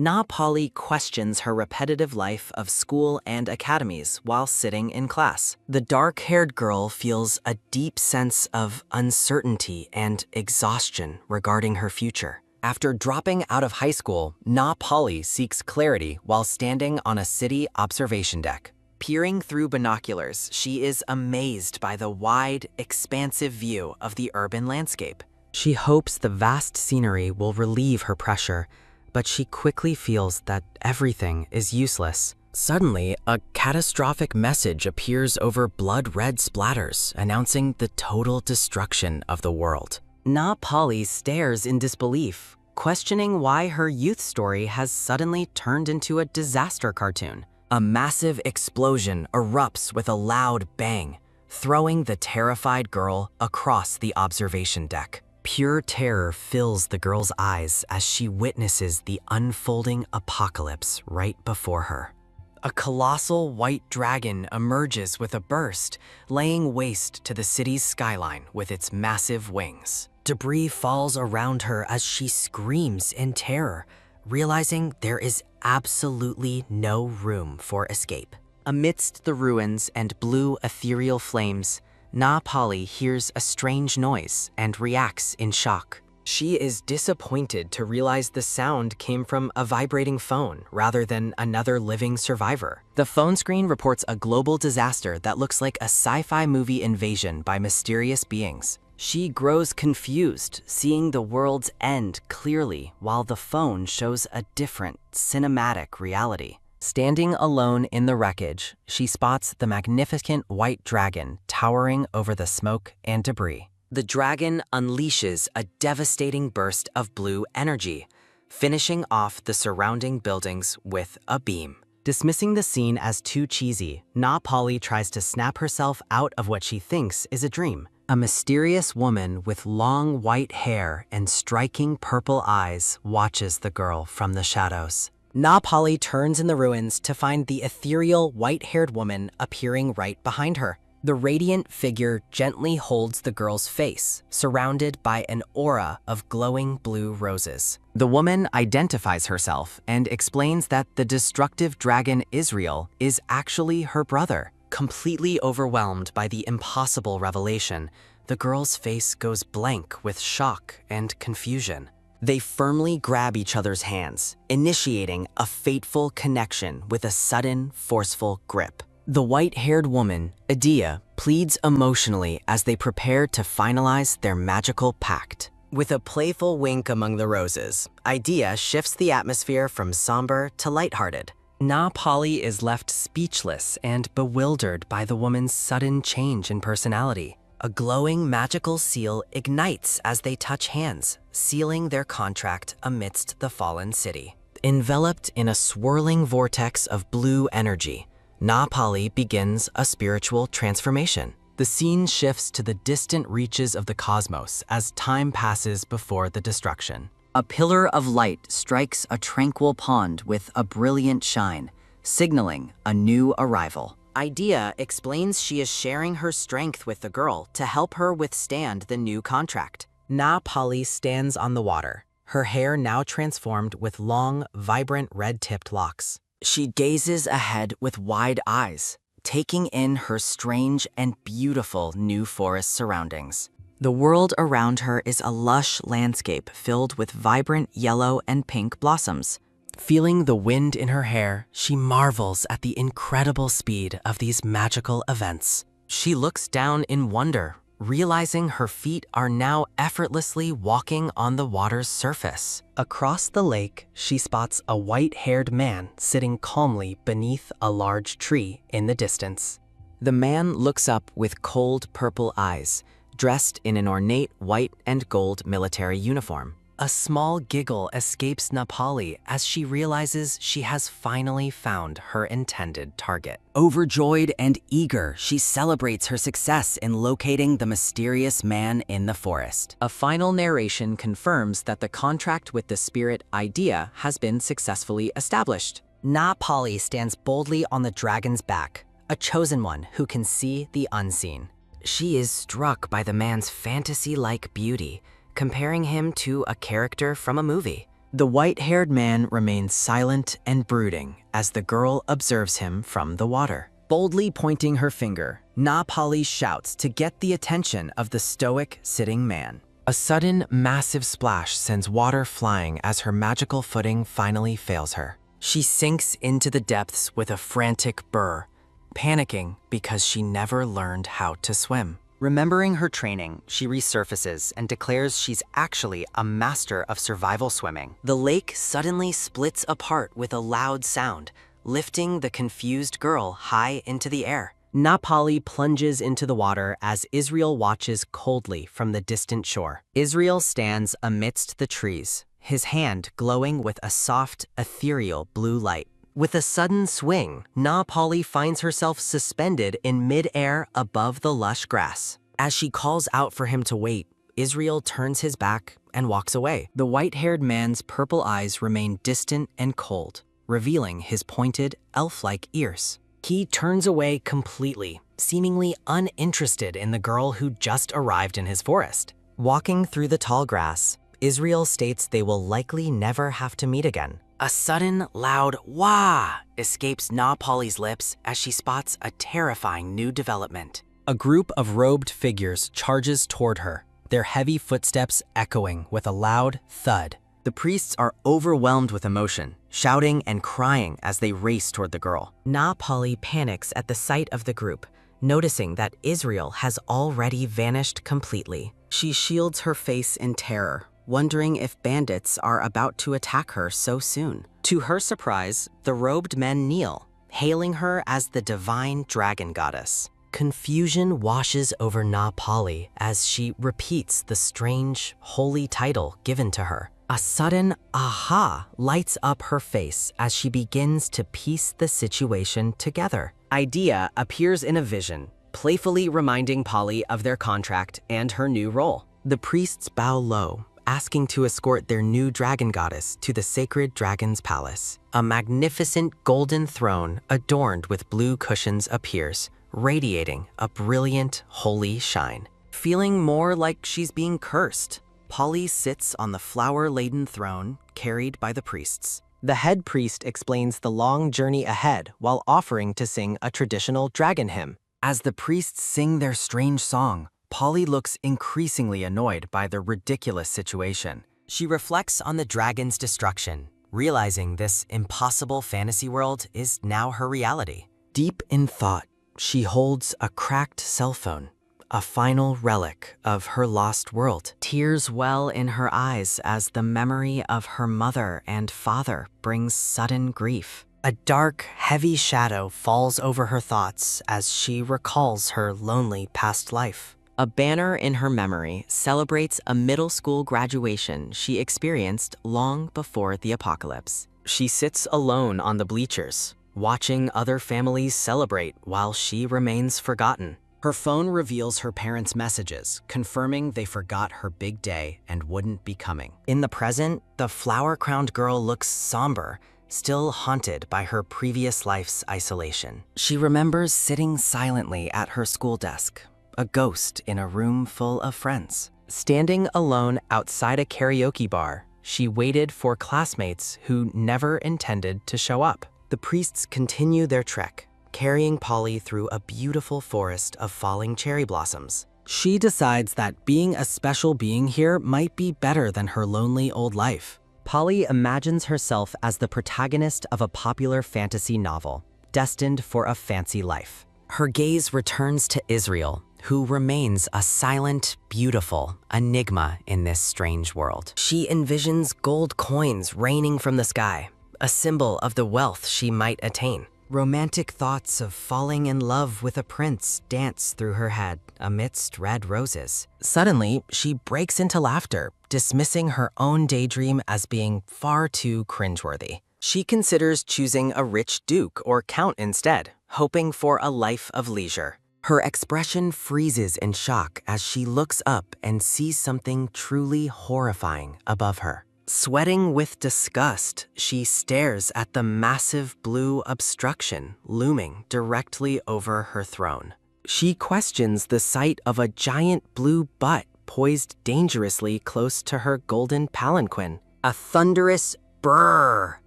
Na Polly questions her repetitive life of school and academies while sitting in class. The dark-haired girl feels a deep sense of uncertainty and exhaustion regarding her future. After dropping out of high school, Na Polly seeks clarity while standing on a city observation deck. Peering through binoculars, she is amazed by the wide, expansive view of the urban landscape. She hopes the vast scenery will relieve her pressure, but she quickly feels that everything is useless. Suddenly, a catastrophic message appears over blood-red splatters, announcing the total destruction of the world. Na Polly stares in disbelief, questioning why her youth story has suddenly turned into a disaster cartoon. A massive explosion erupts with a loud bang, throwing the terrified girl across the observation deck. Pure terror fills the girl's eyes as she witnesses the unfolding apocalypse right before her. A colossal white dragon emerges with a burst, laying waste to the city's skyline with its massive wings. Debris falls around her as she screams in terror, realizing there is absolutely no room for escape. Amidst the ruins and blue ethereal flames, Na Polly hears a strange noise and reacts in shock. She is disappointed to realize the sound came from a vibrating phone rather than another living survivor. The phone screen reports a global disaster that looks like a sci-fi movie invasion by mysterious beings. She grows confused, seeing the world's end clearly while the phone shows a different, cinematic reality. Standing alone in the wreckage, she spots the magnificent white dragon towering over the smoke and debris. The dragon unleashes a devastating burst of blue energy, finishing off the surrounding buildings with a beam. Dismissing the scene as too cheesy, Na Polly tries to snap herself out of what she thinks is a dream. A mysterious woman with long white hair and striking purple eyes watches the girl from the shadows. Na Polly turns in the ruins to find the ethereal white-haired woman appearing right behind her. The radiant figure gently holds the girl's face, surrounded by an aura of glowing blue roses. The woman identifies herself and explains that the destructive dragon Israel is actually her brother. Completely overwhelmed by the impossible revelation, the girl's face goes blank with shock and confusion. They firmly grab each other's hands, initiating a fateful connection with a sudden, forceful grip. The white-haired woman, Idea, pleads emotionally as they prepare to finalize their magical pact. With a playful wink among the roses, Idea shifts the atmosphere from somber to lighthearted. Na Polly is left speechless and bewildered by the woman's sudden change in personality. A glowing magical seal ignites as they touch hands, sealing their contract amidst the fallen city. Enveloped in a swirling vortex of blue energy, Na Polly begins a spiritual transformation. The scene shifts to the distant reaches of the cosmos as time passes before the destruction. A pillar of light strikes a tranquil pond with a brilliant shine, signaling a new arrival. Idea explains she is sharing her strength with the girl to help her withstand the new contract. Na Polly stands on the water, her hair now transformed with long, vibrant red-tipped locks. She gazes ahead with wide eyes, taking in her strange and beautiful new forest surroundings. The world around her is a lush landscape filled with vibrant yellow and pink blossoms. Feeling the wind in her hair, she marvels at the incredible speed of these magical events. She looks down in wonder, realizing her feet are now effortlessly walking on the water's surface. Across the lake, she spots a white-haired man sitting calmly beneath a large tree in the distance. The man looks up with cold purple eyes, dressed in an ornate white and gold military uniform. A small giggle escapes Na Polly as she realizes she has finally found her intended target. Overjoyed and eager, she celebrates her success in locating the mysterious man in the forest. A final narration confirms that the contract with the spirit Idea has been successfully established. Na Polly stands boldly on the dragon's back, a chosen one who can see the unseen. She is struck by the man's fantasy-like beauty, comparing him to a character from a movie. The white-haired man remains silent and brooding as the girl observes him from the water. Boldly pointing her finger, Na Pali shouts to get the attention of the stoic sitting man. A sudden, massive splash sends water flying as her magical footing finally fails her. She sinks into the depths with a frantic burr, panicking because she never learned how to swim. Remembering her training, she resurfaces and declares she's actually a master of survival swimming. The lake suddenly splits apart with a loud sound, lifting the confused girl high into the air. Na Pali plunges into the water as Israel watches coldly from the distant shore. Israel stands amidst the trees, his hand glowing with a soft, ethereal blue light. With a sudden swing, Na Pali finds herself suspended in mid-air above the lush grass. As she calls out for him to wait, Israel turns his back and walks away. The white-haired man's purple eyes remain distant and cold, revealing his pointed, elf-like ears. He turns away completely, seemingly uninterested in the girl who just arrived in his forest. Walking through the tall grass, Israel states they will likely never have to meet again. A sudden, loud "wah" escapes Na Pali's lips as she spots a terrifying new development. A group of robed figures charges toward her, their heavy footsteps echoing with a loud thud. The priests are overwhelmed with emotion, shouting and crying as they race toward the girl. Na Pali panics at the sight of the group, noticing that Israel has already vanished completely. She shields her face in terror, wondering if bandits are about to attack her so soon. To her surprise, the robed men kneel, hailing her as the divine dragon goddess. Confusion washes over Na Pali as she repeats the strange, holy title given to her. A sudden aha lights up her face as she begins to piece the situation together. Idea appears in a vision, playfully reminding Pali of their contract and her new role. The priests bow low, asking to escort their new dragon goddess to the sacred dragon's palace. A magnificent golden throne adorned with blue cushions appears, radiating a brilliant, holy shine. Feeling more like she's being cursed, Pali sits on the flower-laden throne carried by the priests. The head priest explains the long journey ahead while offering to sing a traditional dragon hymn. As the priests sing their strange song, Pali looks increasingly annoyed by the ridiculous situation. She reflects on the dragon's destruction, realizing this impossible fantasy world is now her reality. Deep in thought, she holds a cracked cell phone, a final relic of her lost world. Tears well in her eyes as the memory of her mother and father brings sudden grief. A dark, heavy shadow falls over her thoughts as she recalls her lonely past life. A banner in her memory celebrates a middle school graduation she experienced long before the apocalypse. She sits alone on the bleachers, watching other families celebrate while she remains forgotten. Her phone reveals her parents' messages, confirming they forgot her big day and wouldn't be coming. In the present, the flower-crowned girl looks somber, still haunted by her previous life's isolation. She remembers sitting silently at her school desk, a ghost in a room full of friends. Standing alone outside a karaoke bar, she waited for classmates who never intended to show up. The priests continue their trek, carrying Pali through a beautiful forest of falling cherry blossoms. She decides that being a special being here might be better than her lonely old life. Pali imagines herself as the protagonist of a popular fantasy novel, destined for a fancy life. Her gaze returns to Israel, who remains a silent, beautiful enigma in this strange world. She envisions gold coins raining from the sky, a symbol of the wealth she might attain. Romantic thoughts of falling in love with a prince dance through her head amidst red roses. Suddenly, she breaks into laughter, dismissing her own daydream as being far too cringeworthy. She considers choosing a rich duke or count instead, hoping for a life of leisure. Her expression freezes in shock as she looks up and sees something truly horrifying above her. Sweating with disgust, she stares at the massive blue obstruction looming directly over her throne. She questions the sight of a giant blue butt poised dangerously close to her golden palanquin. A thunderous brrr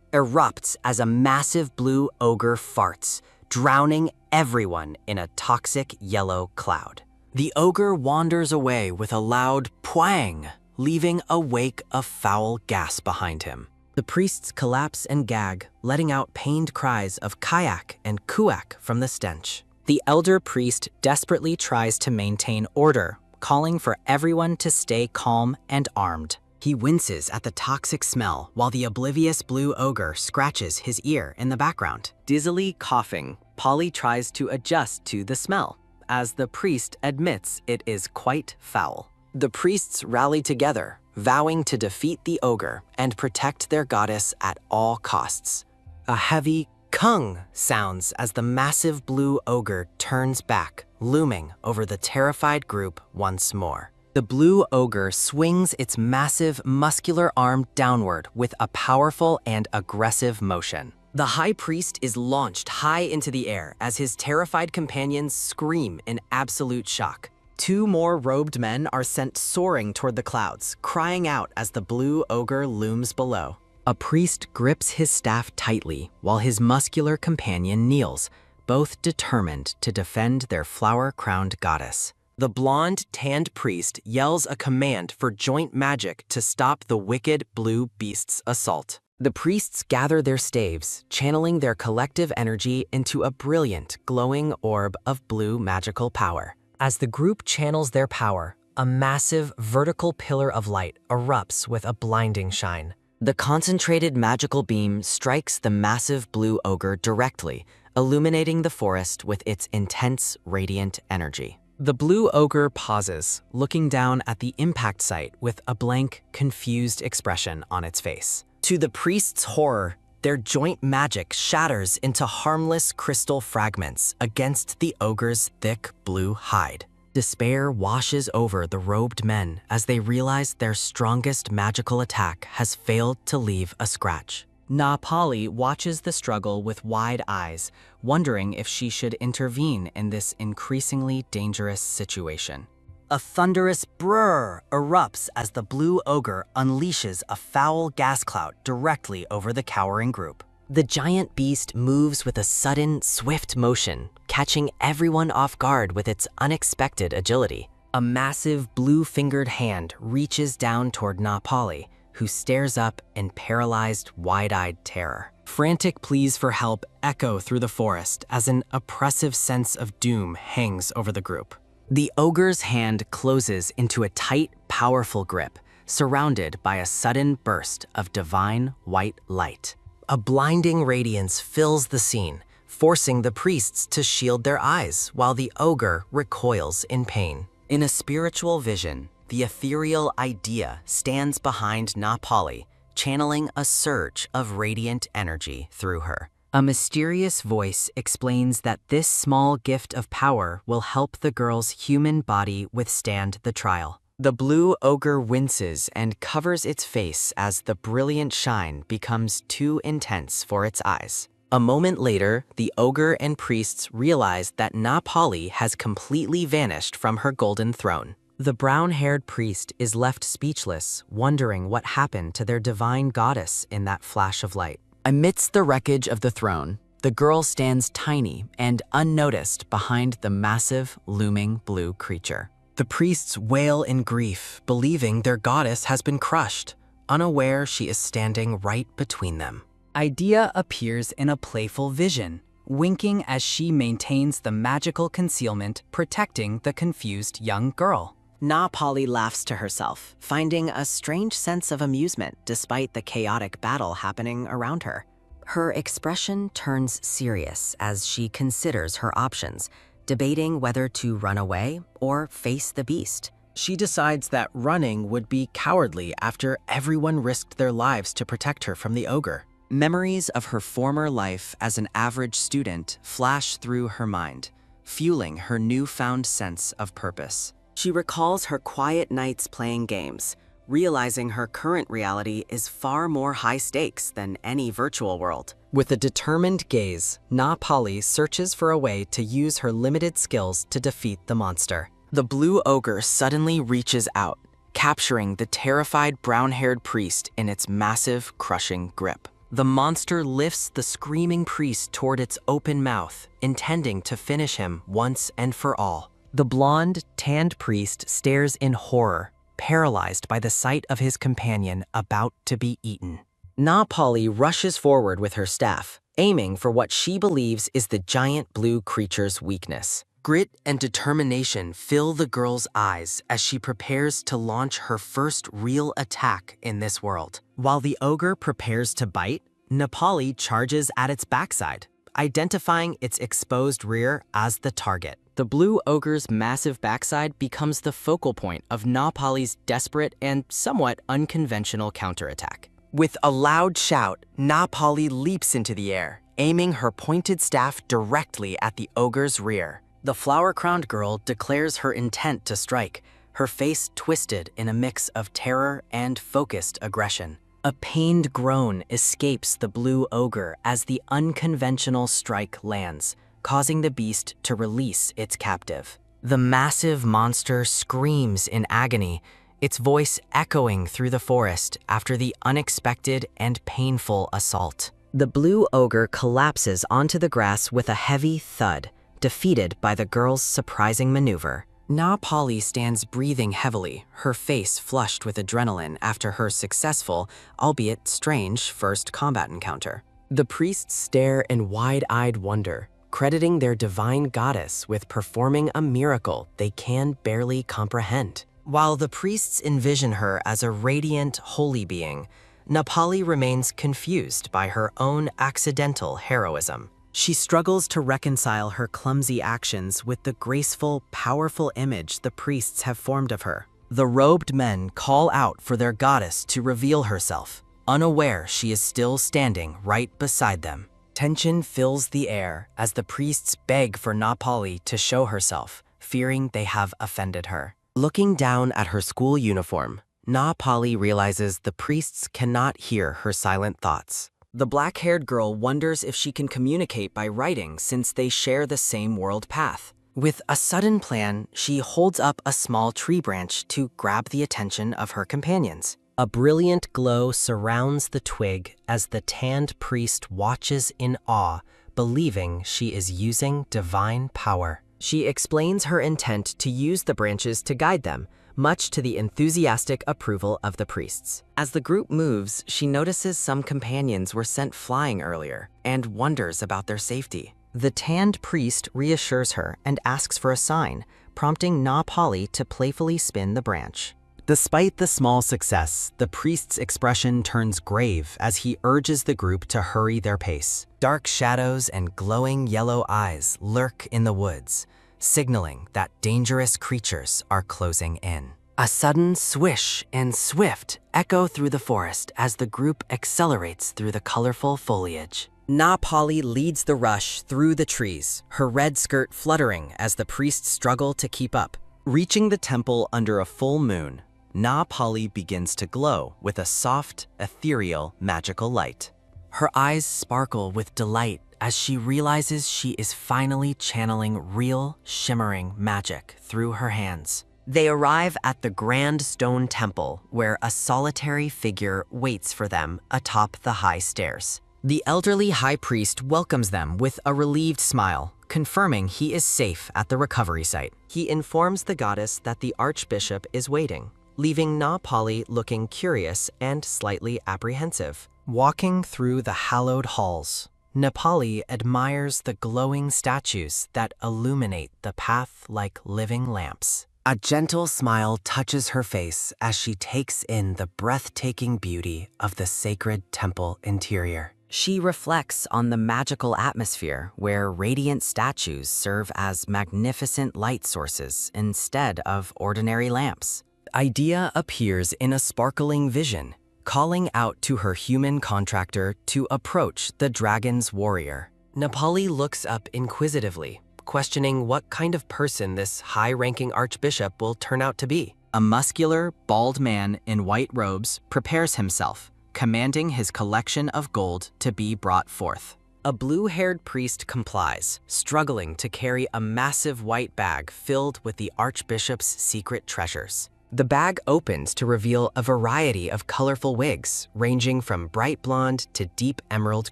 erupts as a massive blue ogre farts, drowning everyone in a toxic yellow cloud. The ogre wanders away with a loud pwang, leaving a wake of foul gas behind him. The priests collapse and gag, letting out pained cries of kayak and kuak from the stench. The elder priest desperately tries to maintain order, calling for everyone to stay calm and armed. He winces at the toxic smell while the oblivious blue ogre scratches his ear in the background. Dizzily coughing, Polly tries to adjust to the smell, as the priest admits it is quite foul. The priests rally together, vowing to defeat the ogre and protect their goddess at all costs. A heavy kung sounds as the massive blue ogre turns back, looming over the terrified group once more. The blue ogre swings its massive, muscular arm downward with a powerful and aggressive motion. The high priest is launched high into the air as his terrified companions scream in absolute shock. Two more robed men are sent soaring toward the clouds, crying out as the blue ogre looms below. A priest grips his staff tightly while his muscular companion kneels, both determined to defend their flower-crowned goddess. The blonde, tanned priest yells a command for joint magic to stop the wicked blue beast's assault. The priests gather their staves, channeling their collective energy into a brilliant, glowing orb of blue magical power. As the group channels their power, a massive, vertical pillar of light erupts with a blinding shine. The concentrated magical beam strikes the massive blue ogre directly, illuminating the forest with its intense, radiant energy. The blue ogre pauses, looking down at the impact site with a blank, confused expression on its face. To the priest's horror, their joint magic shatters into harmless crystal fragments against the ogre's thick blue hide. Despair washes over the robed men as they realize their strongest magical attack has failed to leave a scratch. Na Polly watches the struggle with wide eyes, wondering if she should intervene in this increasingly dangerous situation. A thunderous brrr erupts as the blue ogre unleashes a foul gas cloud directly over the cowering group. The giant beast moves with a sudden, swift motion, catching everyone off guard with its unexpected agility. A massive blue-fingered hand reaches down toward Na Polly, who stares up in paralyzed, wide-eyed terror. Frantic pleas for help echo through the forest as an oppressive sense of doom hangs over the group. The ogre's hand closes into a tight, powerful grip, surrounded by a sudden burst of divine white light. A blinding radiance fills the scene, forcing the priests to shield their eyes while the ogre recoils in pain. In a spiritual vision, the ethereal idea stands behind Na Polly, channeling a surge of radiant energy through her. A mysterious voice explains that this small gift of power will help the girl's human body withstand the trial. The blue ogre winces and covers its face as the brilliant shine becomes too intense for its eyes. A moment later, the ogre and priests realize that Na Polly has completely vanished from her golden throne. The brown-haired priest is left speechless, wondering what happened to their divine goddess in that flash of light. Amidst the wreckage of the throne, the girl stands tiny and unnoticed behind the massive, looming blue creature. The priests wail in grief, believing their goddess has been crushed, unaware she is standing right between them. Idea appears in a playful vision, winking as she maintains the magical concealment protecting the confused young girl. Na Polly laughs to herself, finding a strange sense of amusement despite the chaotic battle happening around her. Her expression turns serious as she considers her options, debating whether to run away or face the beast. She decides that running would be cowardly after everyone risked their lives to protect her from the ogre. Memories of her former life as an average student flash through her mind, fueling her newfound sense of purpose. She recalls her quiet nights playing games, realizing her current reality is far more high stakes than any virtual world. With a determined gaze, Na Polly searches for a way to use her limited skills to defeat the monster. The blue ogre suddenly reaches out, capturing the terrified brown-haired priest in its massive, crushing grip. The monster lifts the screaming priest toward its open mouth, intending to finish him once and for all. The blonde, tanned priest stares in horror, paralyzed by the sight of his companion about to be eaten. Na Polly rushes forward with her staff, aiming for what she believes is the giant blue creature's weakness. Grit and determination fill the girl's eyes as she prepares to launch her first real attack in this world. While the ogre prepares to bite, Nepali charges at its backside, identifying its exposed rear as the target. The blue ogre's massive backside becomes the focal point of Nepali's desperate and somewhat unconventional counterattack. With a loud shout, Nepali leaps into the air, aiming her pointed staff directly at the ogre's rear. The flower-crowned girl declares her intent to strike, her face twisted in a mix of terror and focused aggression. A pained groan escapes the blue ogre as the unconventional strike lands, causing the beast to release its captive. The massive monster screams in agony, its voice echoing through the forest after the unexpected and painful assault. The blue ogre collapses onto the grass with a heavy thud, defeated by the girl's surprising maneuver. Na Polly stands breathing heavily, her face flushed with adrenaline after her successful, albeit strange, first combat encounter. The priests stare in wide-eyed wonder, crediting their divine goddess with performing a miracle they can barely comprehend. While the priests envision her as a radiant, holy being, Nepali remains confused by her own accidental heroism. She struggles to reconcile her clumsy actions with the graceful, powerful image the priests have formed of her. The robed men call out for their goddess to reveal herself, unaware she is still standing right beside them. Tension fills the air as the priests beg for Nepali to show herself, fearing they have offended her. Looking down at her school uniform, Nepali realizes the priests cannot hear her silent thoughts. The black-haired girl wonders if she can communicate by writing since they share the same world path. With a sudden plan, she holds up a small tree branch to grab the attention of her companions. A brilliant glow surrounds the twig as the tanned priest watches in awe, believing she is using divine power. She explains her intent to use the branches to guide them, much to the enthusiastic approval of the priests. As the group moves, she notices some companions were sent flying earlier and wonders about their safety. The tanned priest reassures her and asks for a sign, prompting Na Polly to playfully spin the branch. Despite the small success, the priest's expression turns grave as he urges the group to hurry their pace. Dark shadows and glowing yellow eyes lurk in the woods, signaling that dangerous creatures are closing in. A sudden swish and swift echo through the forest as the group accelerates through the colorful foliage. Na Polly leads the rush through the trees, her red skirt fluttering as the priests struggle to keep up. Reaching the temple under a full moon, Na Polly begins to glow with a soft, ethereal, magical light. Her eyes sparkle with delight as she realizes she is finally channeling real, shimmering magic through her hands. They arrive at the grand stone temple, where a solitary figure waits for them atop the high stairs. The elderly high priest welcomes them with a relieved smile, confirming he is safe at the recovery site. He informs the goddess that the archbishop is waiting, leaving Na Polly looking curious and slightly apprehensive. Walking through the hallowed halls, Nepali admires the glowing statues that illuminate the path like living lamps. A gentle smile touches her face as she takes in the breathtaking beauty of the sacred temple interior. She reflects on the magical atmosphere where radiant statues serve as magnificent light sources instead of ordinary lamps. Idea appears in a sparkling vision, calling out to her human contractor to approach the dragon's warrior. Nepali looks up inquisitively, questioning what kind of person this high-ranking archbishop will turn out to be. A muscular, bald man in white robes prepares himself, commanding his collection of gold to be brought forth. A blue-haired priest complies, struggling to carry a massive white bag filled with the archbishop's secret treasures. The bag opens to reveal a variety of colorful wigs, ranging from bright blonde to deep emerald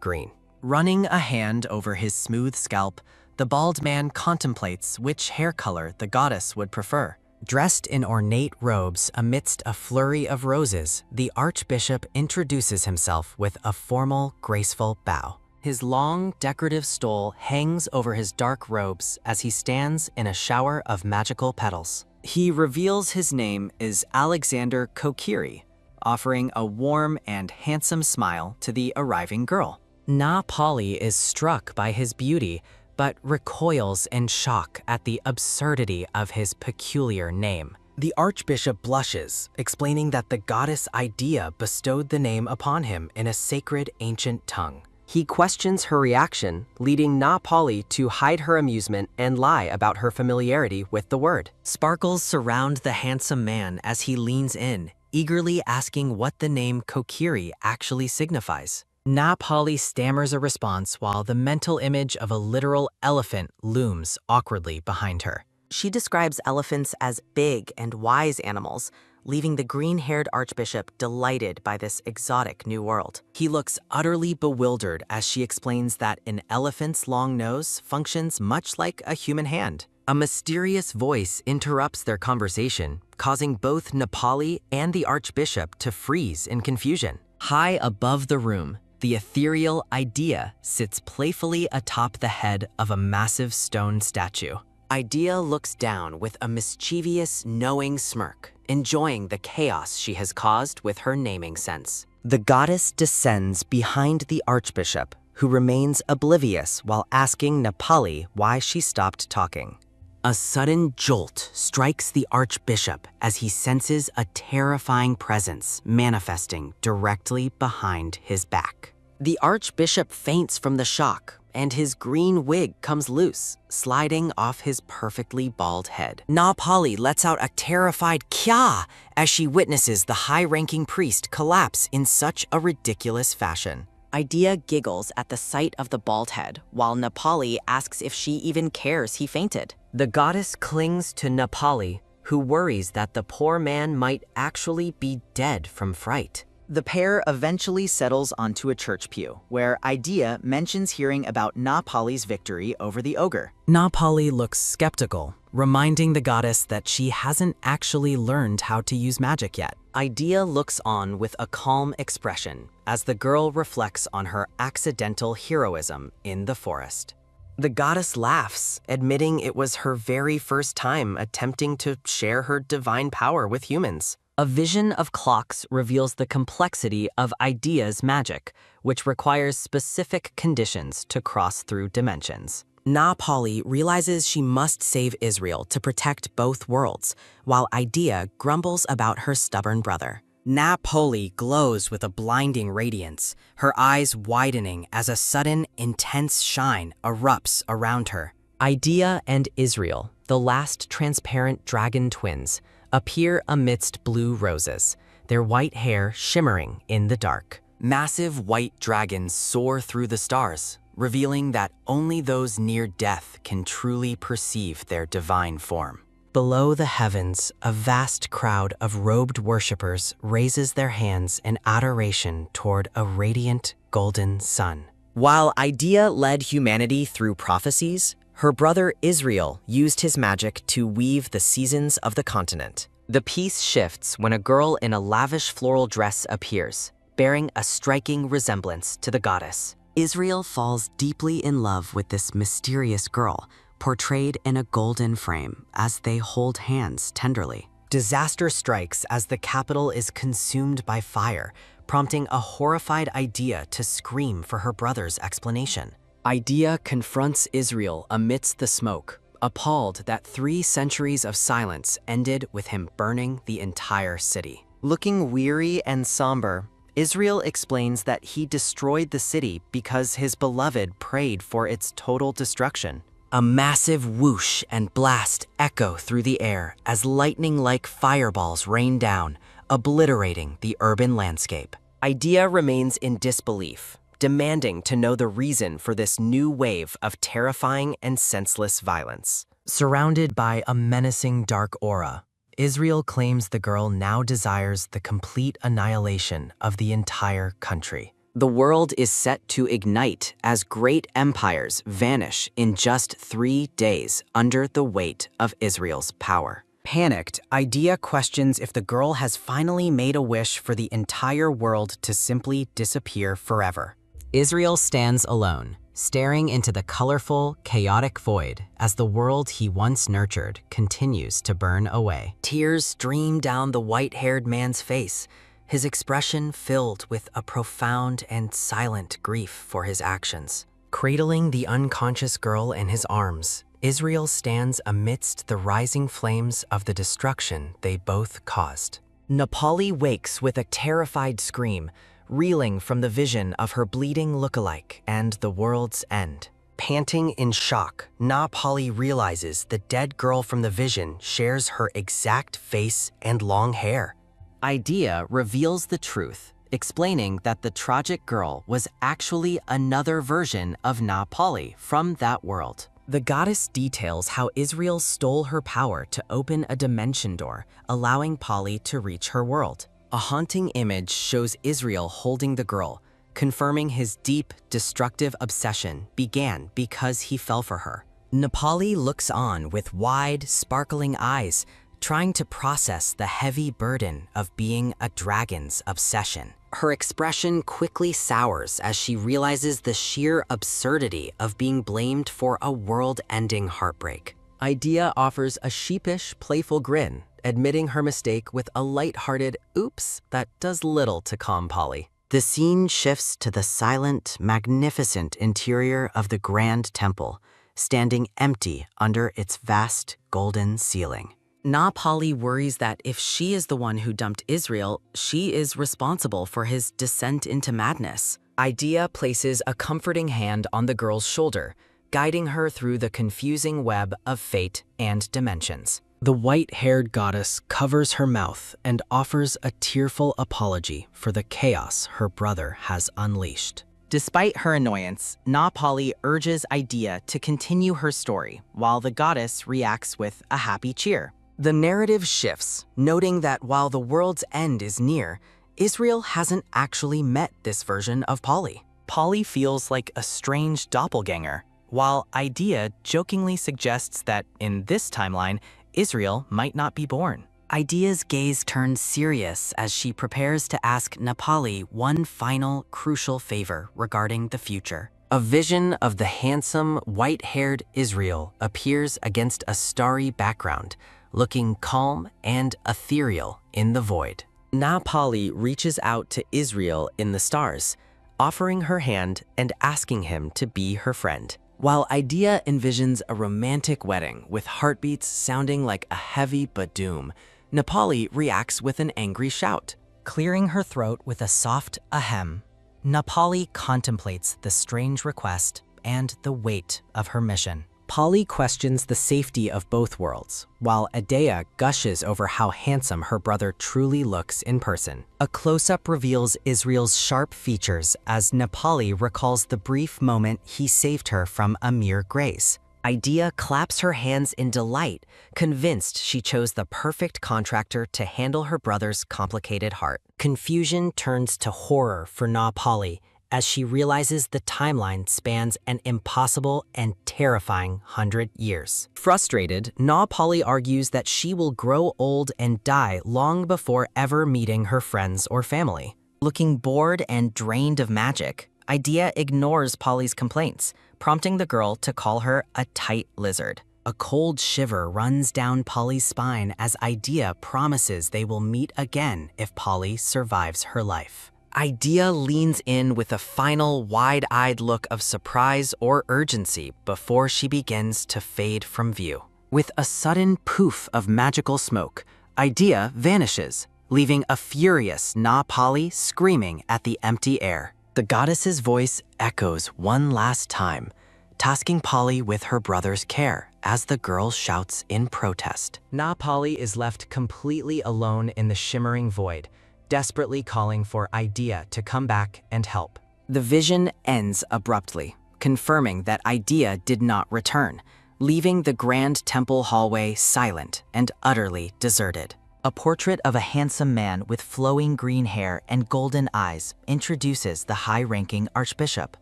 green. Running a hand over his smooth scalp, the bald man contemplates which hair color the goddess would prefer. Dressed in ornate robes amidst a flurry of roses, the archbishop introduces himself with a formal, graceful bow. His long, decorative stole hangs over his dark robes as he stands in a shower of magical petals. He reveals his name is Alexander Kokiri, offering a warm and handsome smile to the arriving girl. Na Pali is struck by his beauty, but recoils in shock at the absurdity of his peculiar name. The archbishop blushes, explaining that the goddess Idea bestowed the name upon him in a sacred ancient tongue. He questions her reaction, leading Na Pali to hide her amusement and lie about her familiarity with the word. Sparkles surround the handsome man as he leans in, eagerly asking what the name Kokiri actually signifies. Na Pali stammers a response while the mental image of a literal elephant looms awkwardly behind her. She describes elephants as big and wise animals, leaving the green-haired archbishop delighted by this exotic new world. He looks utterly bewildered as she explains that an elephant's long nose functions much like a human hand. A mysterious voice interrupts their conversation, causing both Napali and the archbishop to freeze in confusion. High above the room, the ethereal Idea sits playfully atop the head of a massive stone statue. Idea looks down with a mischievous, knowing smirk, enjoying the chaos she has caused with her naming sense. The goddess descends behind the archbishop, who remains oblivious while asking Napali why she stopped talking. A sudden jolt strikes the archbishop as he senses a terrifying presence manifesting directly behind his back. The archbishop faints from the shock, and his green wig comes loose, sliding off his perfectly bald head. Na Pali lets out a terrified kya as she witnesses the high-ranking priest collapse in such a ridiculous fashion. Idea giggles at the sight of the bald head, while Napali asks if she even cares he fainted. The goddess clings to Napali, who worries that the poor man might actually be dead from fright. The pair eventually settles onto a church pew, where Idea mentions hearing about Napali's victory over the ogre. Napali looks skeptical, reminding the goddess that she hasn't actually learned how to use magic yet. Idea looks on with a calm expression as the girl reflects on her accidental heroism in the forest. The goddess laughs, admitting it was her very first time attempting to share her divine power with humans. A vision of clocks reveals the complexity of Idea's magic, which requires specific conditions to cross through dimensions. Na Pali realizes she must save Israel to protect both worlds, while Idea grumbles about her stubborn brother. Na Pali glows with a blinding radiance, her eyes widening as a sudden, intense shine erupts around her. Idea and Israel, the last transparent dragon twins, appear amidst blue roses, their white hair shimmering in the dark. Massive white dragons soar through the stars, revealing that only those near death can truly perceive their divine form. Below the heavens, a vast crowd of robed worshippers raises their hands in adoration toward a radiant golden sun. While Idea led humanity through prophecies, her brother Israel used his magic to weave the seasons of the continent. The piece shifts when a girl in a lavish floral dress appears, bearing a striking resemblance to the goddess. Israel falls deeply in love with this mysterious girl, portrayed in a golden frame as they hold hands tenderly. Disaster strikes as the capital is consumed by fire, prompting a horrified Idea to scream for her brother's explanation. Idea confronts Israel amidst the smoke, appalled that 3 centuries of silence ended with him burning the entire city. Looking weary and somber, Israel explains that he destroyed the city because his beloved prayed for its total destruction. A massive whoosh and blast echo through the air as lightning-like fireballs rain down, obliterating the urban landscape. Idea remains in disbelief, demanding to know the reason for this new wave of terrifying and senseless violence. Surrounded by a menacing dark aura, Israel claims the girl now desires the complete annihilation of the entire country. The world is set to ignite as great empires vanish in just 3 days under the weight of Israel's power. Panicked, Idea questions if the girl has finally made a wish for the entire world to simply disappear forever. Israel stands alone, staring into the colorful, chaotic void as the world he once nurtured continues to burn away. Tears stream down the white-haired man's face, his expression filled with a profound and silent grief for his actions. Cradling the unconscious girl in his arms, Israel stands amidst the rising flames of the destruction they both caused. Nepali wakes with a terrified scream, reeling from the vision of her bleeding lookalike and the world's end. Panting in shock, Nepali realizes the dead girl from the vision shares her exact face and long hair. Idea reveals the truth, explaining that the tragic girl was actually another version of Nepali from that world. The goddess details how Israel stole her power to open a dimension door, allowing Pali to reach her world. A haunting image shows Israel holding the girl, confirming his deep, destructive obsession began because he fell for her. Nepali looks on with wide, sparkling eyes, trying to process the heavy burden of being a dragon's obsession. Her expression quickly sours as she realizes the sheer absurdity of being blamed for a world-ending heartbreak. Idea offers a sheepish, playful grin, admitting her mistake with a light-hearted oops that does little to calm Pali. The scene shifts to the silent, magnificent interior of the grand temple, standing empty under its vast golden ceiling. Nepali worries that if she is the one who dumped Israel, she is responsible for his descent into madness. Idea places a comforting hand on the girl's shoulder, guiding her through the confusing web of fate and dimensions. The white-haired goddess covers her mouth and offers a tearful apology for the chaos her brother has unleashed. Despite her annoyance, Nepali urges Idea to continue her story, while the goddess reacts with a happy cheer. The narrative shifts, noting that while the world's end is near, Israel hasn't actually met this version of Pali. Pali feels like a strange doppelganger, while Idea jokingly suggests that in this timeline, Israel might not be born. Idea's gaze turns serious as she prepares to ask Nepali one final, crucial favor regarding the future. A vision of the handsome, white-haired Israel appears against a starry background, looking calm and ethereal in the void. Nepali reaches out to Israel in the stars, offering her hand and asking him to be her friend. While Idea envisions a romantic wedding with heartbeats sounding like a heavy badoom, Nepali reacts with an angry shout. Clearing her throat with a soft ahem, Nepali contemplates the strange request and the weight of her mission. Pali questions the safety of both worlds, while Idea gushes over how handsome her brother truly looks in person. A close-up reveals Israel's sharp features as Nepali recalls the brief moment he saved her from a mere grace. Idea claps her hands in delight, convinced she chose the perfect contractor to handle her brother's complicated heart. Confusion turns to horror for Nepali, as she realizes the timeline spans an impossible and terrifying 100 years. Frustrated, Nepali argues that she will grow old and die long before ever meeting her friends or family. Looking bored and drained of magic, Idea ignores Pali's complaints, prompting the girl to call her a tight lizard. A cold shiver runs down Pali's spine as Idea promises they will meet again if Pali survives her life. Idea leans in with a final wide-eyed look of surprise or urgency before she begins to fade from view. With a sudden poof of magical smoke, Idea vanishes, leaving a furious Nepali screaming at the empty air. The goddess's voice echoes one last time, tasking Pali with her brother's care as the girl shouts in protest. Nepali is left completely alone in the shimmering void, desperately calling for Idea to come back and help. The vision ends abruptly, confirming that Idea did not return, leaving the grand temple hallway silent and utterly deserted. A portrait of a handsome man with flowing green hair and golden eyes introduces the high-ranking archbishop.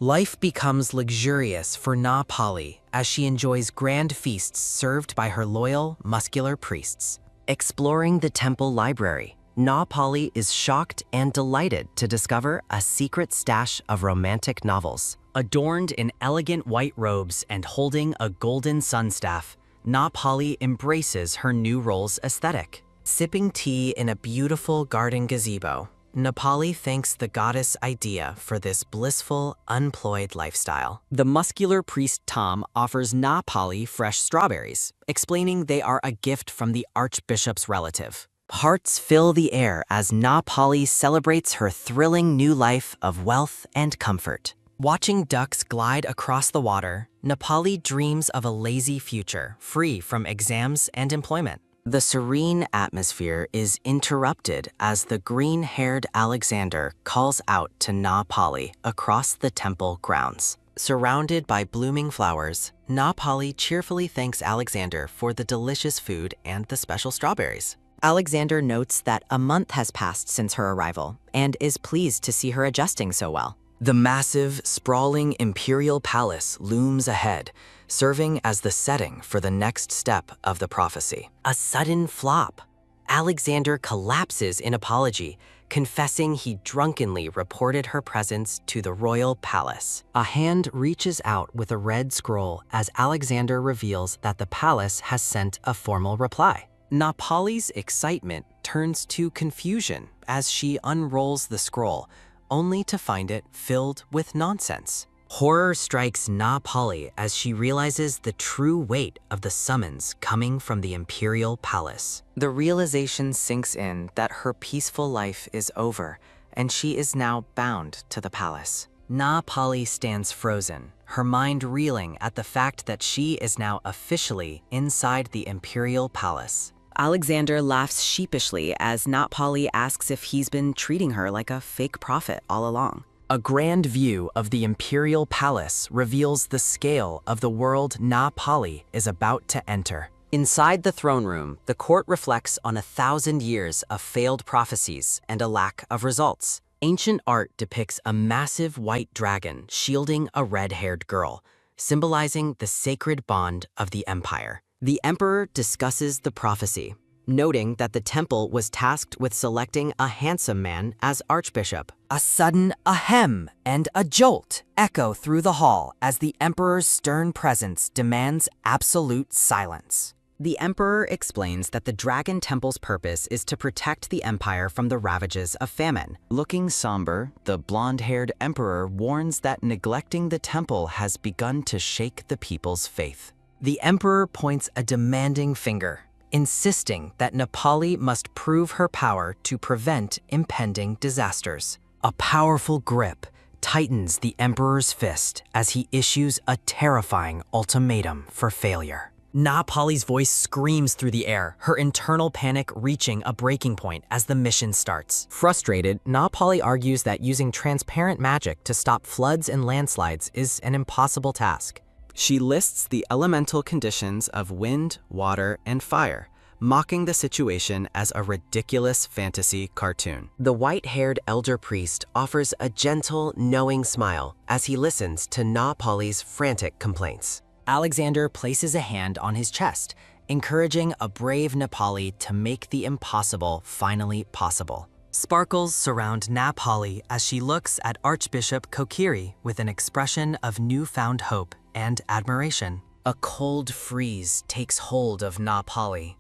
Life becomes luxurious for Na Pali as she enjoys grand feasts served by her loyal, muscular priests. Exploring the temple library, Na Pali is shocked and delighted to discover a secret stash of romantic novels. Adorned in elegant white robes and holding a golden sunstaff, Na Pali embraces her new role's aesthetic. Sipping tea in a beautiful garden gazebo, Napali thanks the goddess Idea for this blissful, unployed lifestyle. The muscular priest Tom offers Napali fresh strawberries, explaining they are a gift from the archbishop's relative. Hearts fill the air as Napali celebrates her thrilling new life of wealth and comfort. Watching ducks glide across the water, Napali dreams of a lazy future, free from exams and employment. The serene atmosphere is interrupted as the green-haired Alexander calls out to Napali across the temple grounds. Surrounded by blooming flowers, Napali cheerfully thanks Alexander for the delicious food and the special strawberries. Alexander notes that a month has passed since her arrival and is pleased to see her adjusting so well. The massive, sprawling Imperial palace looms ahead, serving as the setting for the next step of the prophecy. A sudden flop. Alexander collapses in apology, confessing he drunkenly reported her presence to the royal palace. A hand reaches out with a red scroll as Alexander reveals that the palace has sent a formal reply. Napali's excitement turns to confusion as she unrolls the scroll, only to find it filled with nonsense. Horror strikes Napali as she realizes the true weight of the summons coming from the Imperial palace. The realization sinks in that her peaceful life is over, and she is now bound to the palace. Napali stands frozen, her mind reeling at the fact that she is now officially inside the Imperial palace. Alexander laughs sheepishly as Napali asks if he's been treating her like a fake prophet all along. A grand view of the Imperial palace reveals the scale of the world Napali is about to enter. Inside the throne room, the court reflects on 1,000 years of failed prophecies and a lack of results. Ancient art depicts a massive white dragon shielding a red-haired girl, symbolizing the sacred bond of the empire. The emperor discusses the prophecy, noting that the temple was tasked with selecting a handsome man as archbishop. A sudden ahem and a jolt echo through the hall as the emperor's stern presence demands absolute silence. The emperor explains that the dragon temple's purpose is to protect the empire from the ravages of famine. Looking somber, the blonde-haired emperor warns that neglecting the temple has begun to shake the people's faith. The emperor points a demanding finger, insisting that Napali must prove her power to prevent impending disasters. A powerful grip tightens the emperor's fist as he issues a terrifying ultimatum for failure. Napali's voice screams through the air, her internal panic reaching a breaking point as the mission starts. Frustrated, Napali argues that using transparent magic to stop floods and landslides is an impossible task. She lists the elemental conditions of wind, water, and fire, mocking the situation as a ridiculous fantasy cartoon. The white-haired elder priest offers a gentle, knowing smile as he listens to Napali's frantic complaints. Alexander places a hand on his chest, encouraging a brave Napali to make the impossible finally possible. Sparkles surround Napali as she looks at Archbishop Kieri with an expression of newfound hope and admiration. A cold freeze takes hold of Napali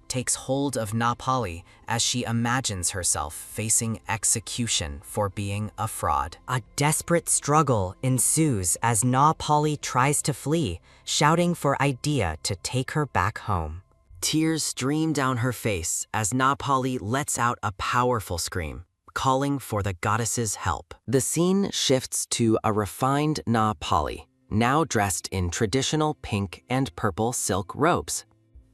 as she imagines herself facing execution for being a fraud. A desperate struggle ensues as Napali tries to flee, shouting for Idea to take her back home. Tears stream down her face as Napali lets out a powerful scream, calling for the goddess's help. The scene shifts to a refined Napali, now dressed in traditional pink and purple silk robes.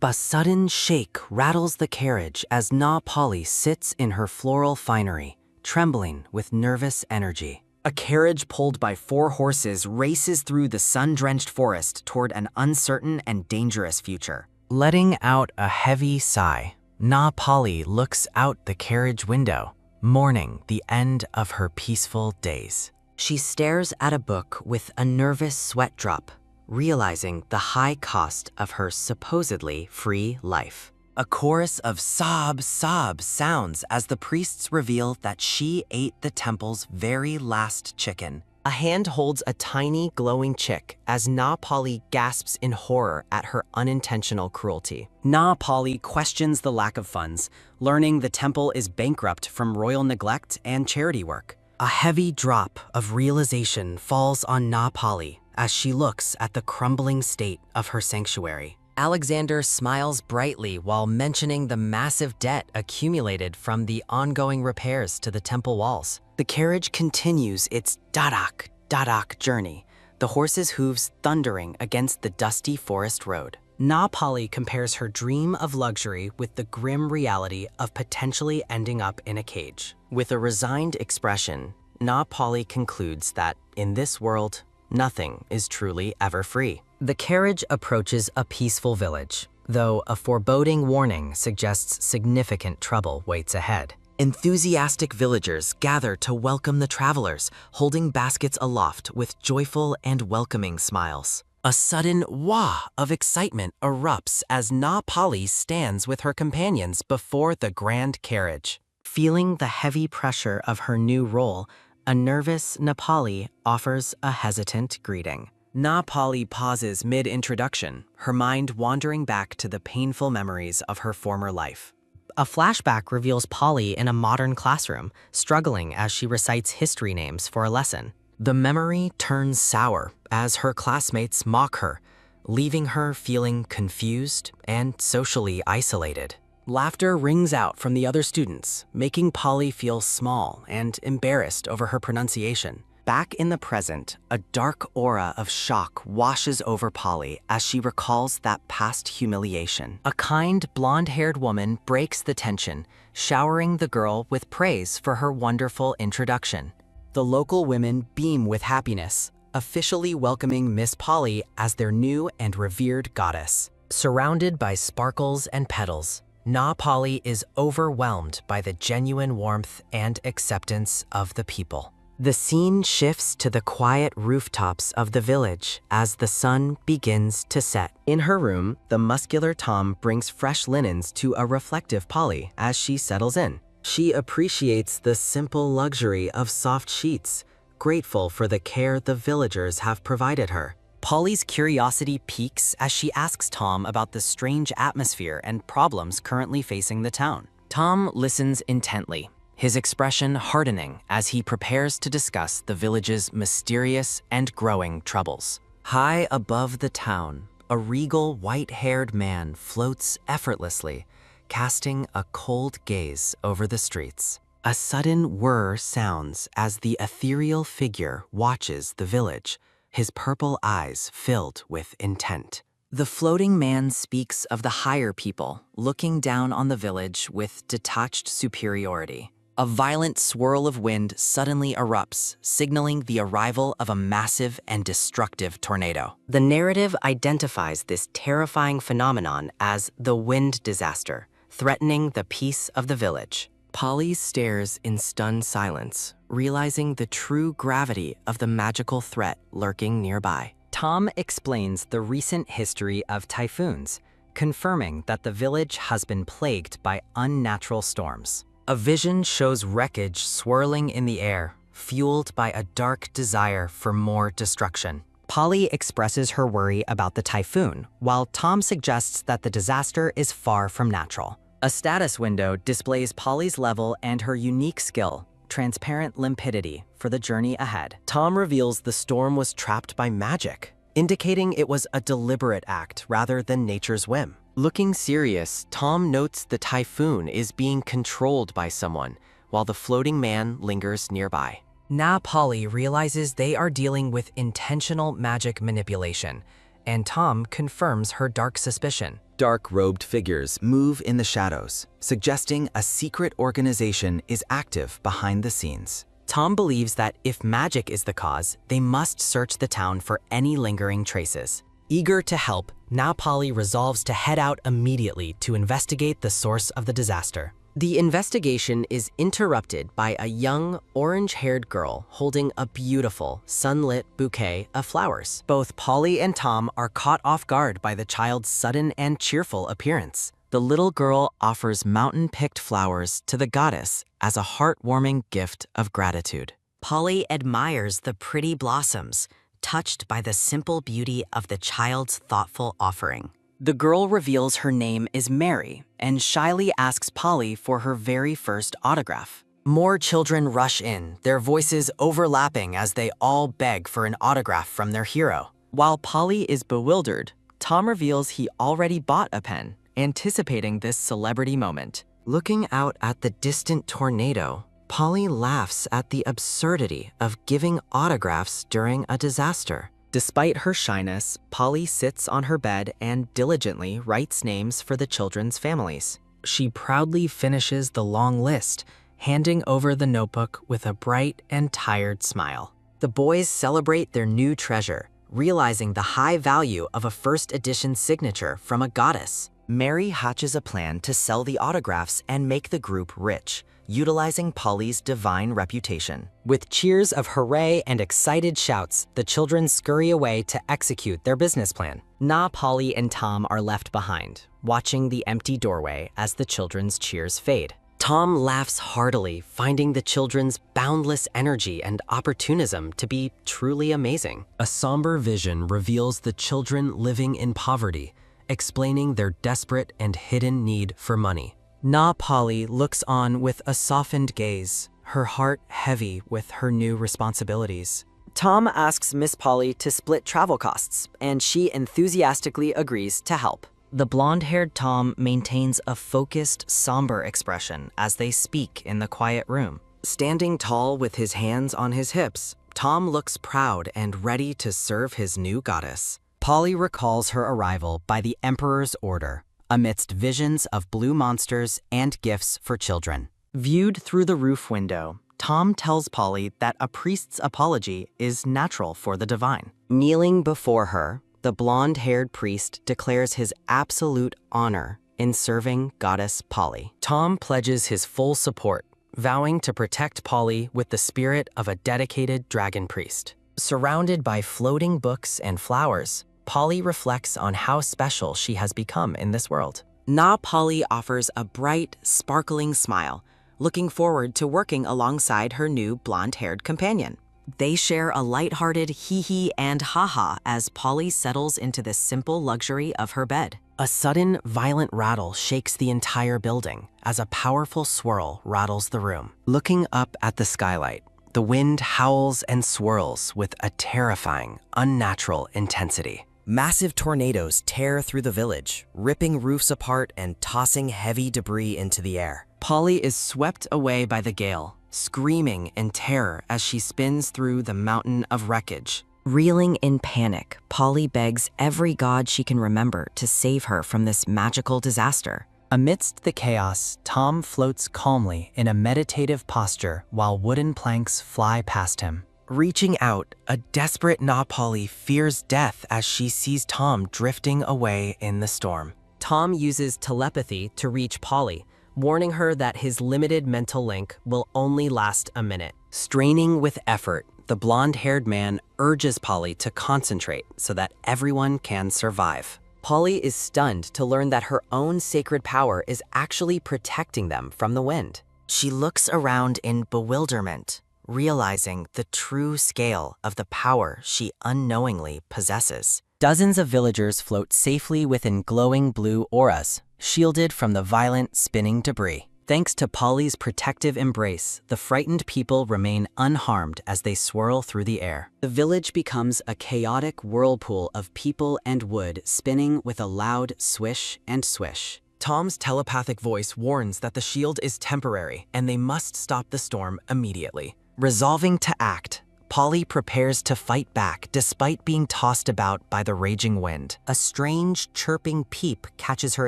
A sudden shake rattles the carriage as Napali sits in her floral finery, trembling with nervous energy. A carriage pulled by 4 horses races through the sun-drenched forest toward an uncertain and dangerous future. Letting out a heavy sigh, Na Polly looks out the carriage window, mourning the end of her peaceful days. She stares at a book with a nervous sweat drop, realizing the high cost of her supposedly free life. A chorus of sobs sounds as the priests reveal that she ate the temple's very last chicken. A hand holds a tiny glowing chick as Na Polly gasps in horror at her unintentional cruelty. Na Polly questions the lack of funds, learning the temple is bankrupt from royal neglect and charity work. A heavy drop of realization falls on Na Polly as she looks at the crumbling state of her sanctuary. Alexander smiles brightly while mentioning the massive debt accumulated from the ongoing repairs to the temple walls. The carriage continues its dadak journey, the horses' hooves thundering against the dusty forest road. Na Polly compares her dream of luxury with the grim reality of potentially ending up in a cage. With a resigned expression, Na Polly concludes that, in this world, nothing is truly ever free. The carriage approaches a peaceful village, though a foreboding warning suggests significant trouble waits ahead. Enthusiastic villagers gather to welcome the travelers, holding baskets aloft with joyful and welcoming smiles. A sudden wah of excitement erupts as Na Polly stands with her companions before the grand carriage. Feeling the heavy pressure of her new role, a nervous Na Polly offers a hesitant greeting. Na Polly pauses mid-introduction, her mind wandering back to the painful memories of her former life. A flashback reveals Polly in a modern classroom, struggling as she recites history names for a lesson. The memory turns sour as her classmates mock her, leaving her feeling confused and socially isolated. Laughter rings out from the other students, making Polly feel small and embarrassed over her pronunciation. Back in the present, a dark aura of shock washes over Polly as she recalls that past humiliation. A kind, blonde-haired woman breaks the tension, showering the girl with praise for her wonderful introduction. The local women beam with happiness, officially welcoming Miss Polly as their new and revered goddess. Surrounded by sparkles and petals, Na Polly is overwhelmed by the genuine warmth and acceptance of the people. The scene shifts to the quiet rooftops of the village as the sun begins to set. In her room, the muscular Tom brings fresh linens to a reflective Polly as she settles in. She appreciates the simple luxury of soft sheets, grateful for the care the villagers have provided her. Polly's curiosity peaks as she asks Tom about the strange atmosphere and problems currently facing the town. Tom listens intently, his expression hardening as he prepares to discuss the village's mysterious and growing troubles. High above the town, a regal white-haired man floats effortlessly, casting a cold gaze over the streets. A sudden whir sounds as the ethereal figure watches the village, his purple eyes filled with intent. The floating man speaks of the higher people, looking down on the village with detached superiority. A violent swirl of wind suddenly erupts, signaling the arrival of a massive and destructive tornado. The narrative identifies this terrifying phenomenon as the wind disaster, threatening the peace of the village. Polly stares in stunned silence, realizing the true gravity of the magical threat lurking nearby. Tom explains the recent history of typhoons, confirming that the village has been plagued by unnatural storms. A vision shows wreckage swirling in the air, fueled by a dark desire for more destruction. Polly expresses her worry about the typhoon, while Tom suggests that the disaster is far from natural. A status window displays Polly's level and her unique skill, transparent limpidity, for the journey ahead. Tom reveals the storm was trapped by magic, indicating it was a deliberate act rather than nature's whim. Looking serious, Tom notes the typhoon is being controlled by someone, while the floating man lingers nearby. Na Polly realizes they are dealing with intentional magic manipulation, and Tom confirms her dark suspicion. Dark-robed figures move in the shadows, suggesting a secret organization is active behind the scenes. Tom believes that if magic is the cause, they must search the town for any lingering traces. Eager to help, Na Polly resolves to head out immediately to investigate the source of the disaster. The investigation is interrupted by a young, orange-haired girl holding a beautiful, sunlit bouquet of flowers. Both Polly and Tom are caught off guard by the child's sudden and cheerful appearance. The little girl offers mountain-picked flowers to the goddess as a heartwarming gift of gratitude. Polly admires the pretty blossoms, touched by the simple beauty of the child's thoughtful offering. The girl reveals her name is Mary and shyly asks Polly for her very first autograph. More children rush in, their voices overlapping as they all beg for an autograph from their hero. While Polly is bewildered, Tom reveals he already bought a pen, anticipating this celebrity moment. Looking out at the distant tornado, Polly laughs at the absurdity of giving autographs during a disaster. Despite her shyness, Polly sits on her bed and diligently writes names for the children's families. She proudly finishes the long list, handing over the notebook with a bright and tired smile. The boys celebrate their new treasure, realizing the high value of a first edition signature from a goddess. Mary hatches a plan to sell the autographs and make the group rich, utilizing Polly's divine reputation. With cheers of hooray and excited shouts, the children scurry away to execute their business plan. Na, Polly, and Tom are left behind, watching the empty doorway as the children's cheers fade. Tom laughs heartily, finding the children's boundless energy and opportunism to be truly amazing. A somber vision reveals the children living in poverty, explaining their desperate and hidden need for money. Na Polly looks on with a softened gaze, her heart heavy with her new responsibilities. Tom asks Miss Polly to split travel costs, and she enthusiastically agrees to help. The blonde-haired Tom maintains a focused, somber expression as they speak in the quiet room. Standing tall with his hands on his hips, Tom looks proud and ready to serve his new goddess. Polly recalls her arrival by the Emperor's order, amidst visions of blue monsters and gifts for children. Viewed through the roof window, Tom tells Polly that a priest's apology is natural for the divine. Kneeling before her, the blonde-haired priest declares his absolute honor in serving goddess Polly. Tom pledges his full support, vowing to protect Polly with the spirit of a dedicated dragon priest. Surrounded by floating books and flowers, Polly reflects on how special she has become in this world. Na Polly offers a bright, sparkling smile, looking forward to working alongside her new blonde-haired companion. They share a lighthearted hee-hee and ha-ha as Polly settles into the simple luxury of her bed. A sudden, violent rattle shakes the entire building as a powerful swirl rattles the room. Looking up at the skylight, the wind howls and swirls with a terrifying, unnatural intensity. Massive tornadoes tear through the village, ripping roofs apart and tossing heavy debris into the air. Polly is swept away by the gale, screaming in terror as she spins through the mountain of wreckage. Reeling in panic, Polly begs every god she can remember to save her from this magical disaster. Amidst the chaos, Tom floats calmly in a meditative posture while wooden planks fly past him. Reaching out, a desperate Na Polly fears death as she sees Tom drifting away in the storm. Tom uses telepathy to reach Polly, warning her that his limited mental link will only last a minute. Straining with effort, the blonde-haired man urges Polly to concentrate so that everyone can survive. Polly is stunned to learn that her own sacred power is actually protecting them from the wind. She looks around in bewilderment, realizing the true scale of the power she unknowingly possesses. Dozens of villagers float safely within glowing blue auras, shielded from the violent spinning debris. Thanks to Polly's protective embrace, the frightened people remain unharmed as they swirl through the air. The village becomes a chaotic whirlpool of people and wood spinning with a loud swish and swish. Tom's telepathic voice warns that the shield is temporary and they must stop the storm immediately. Resolving to act, Polly prepares to fight back despite being tossed about by the raging wind. A strange, chirping peep catches her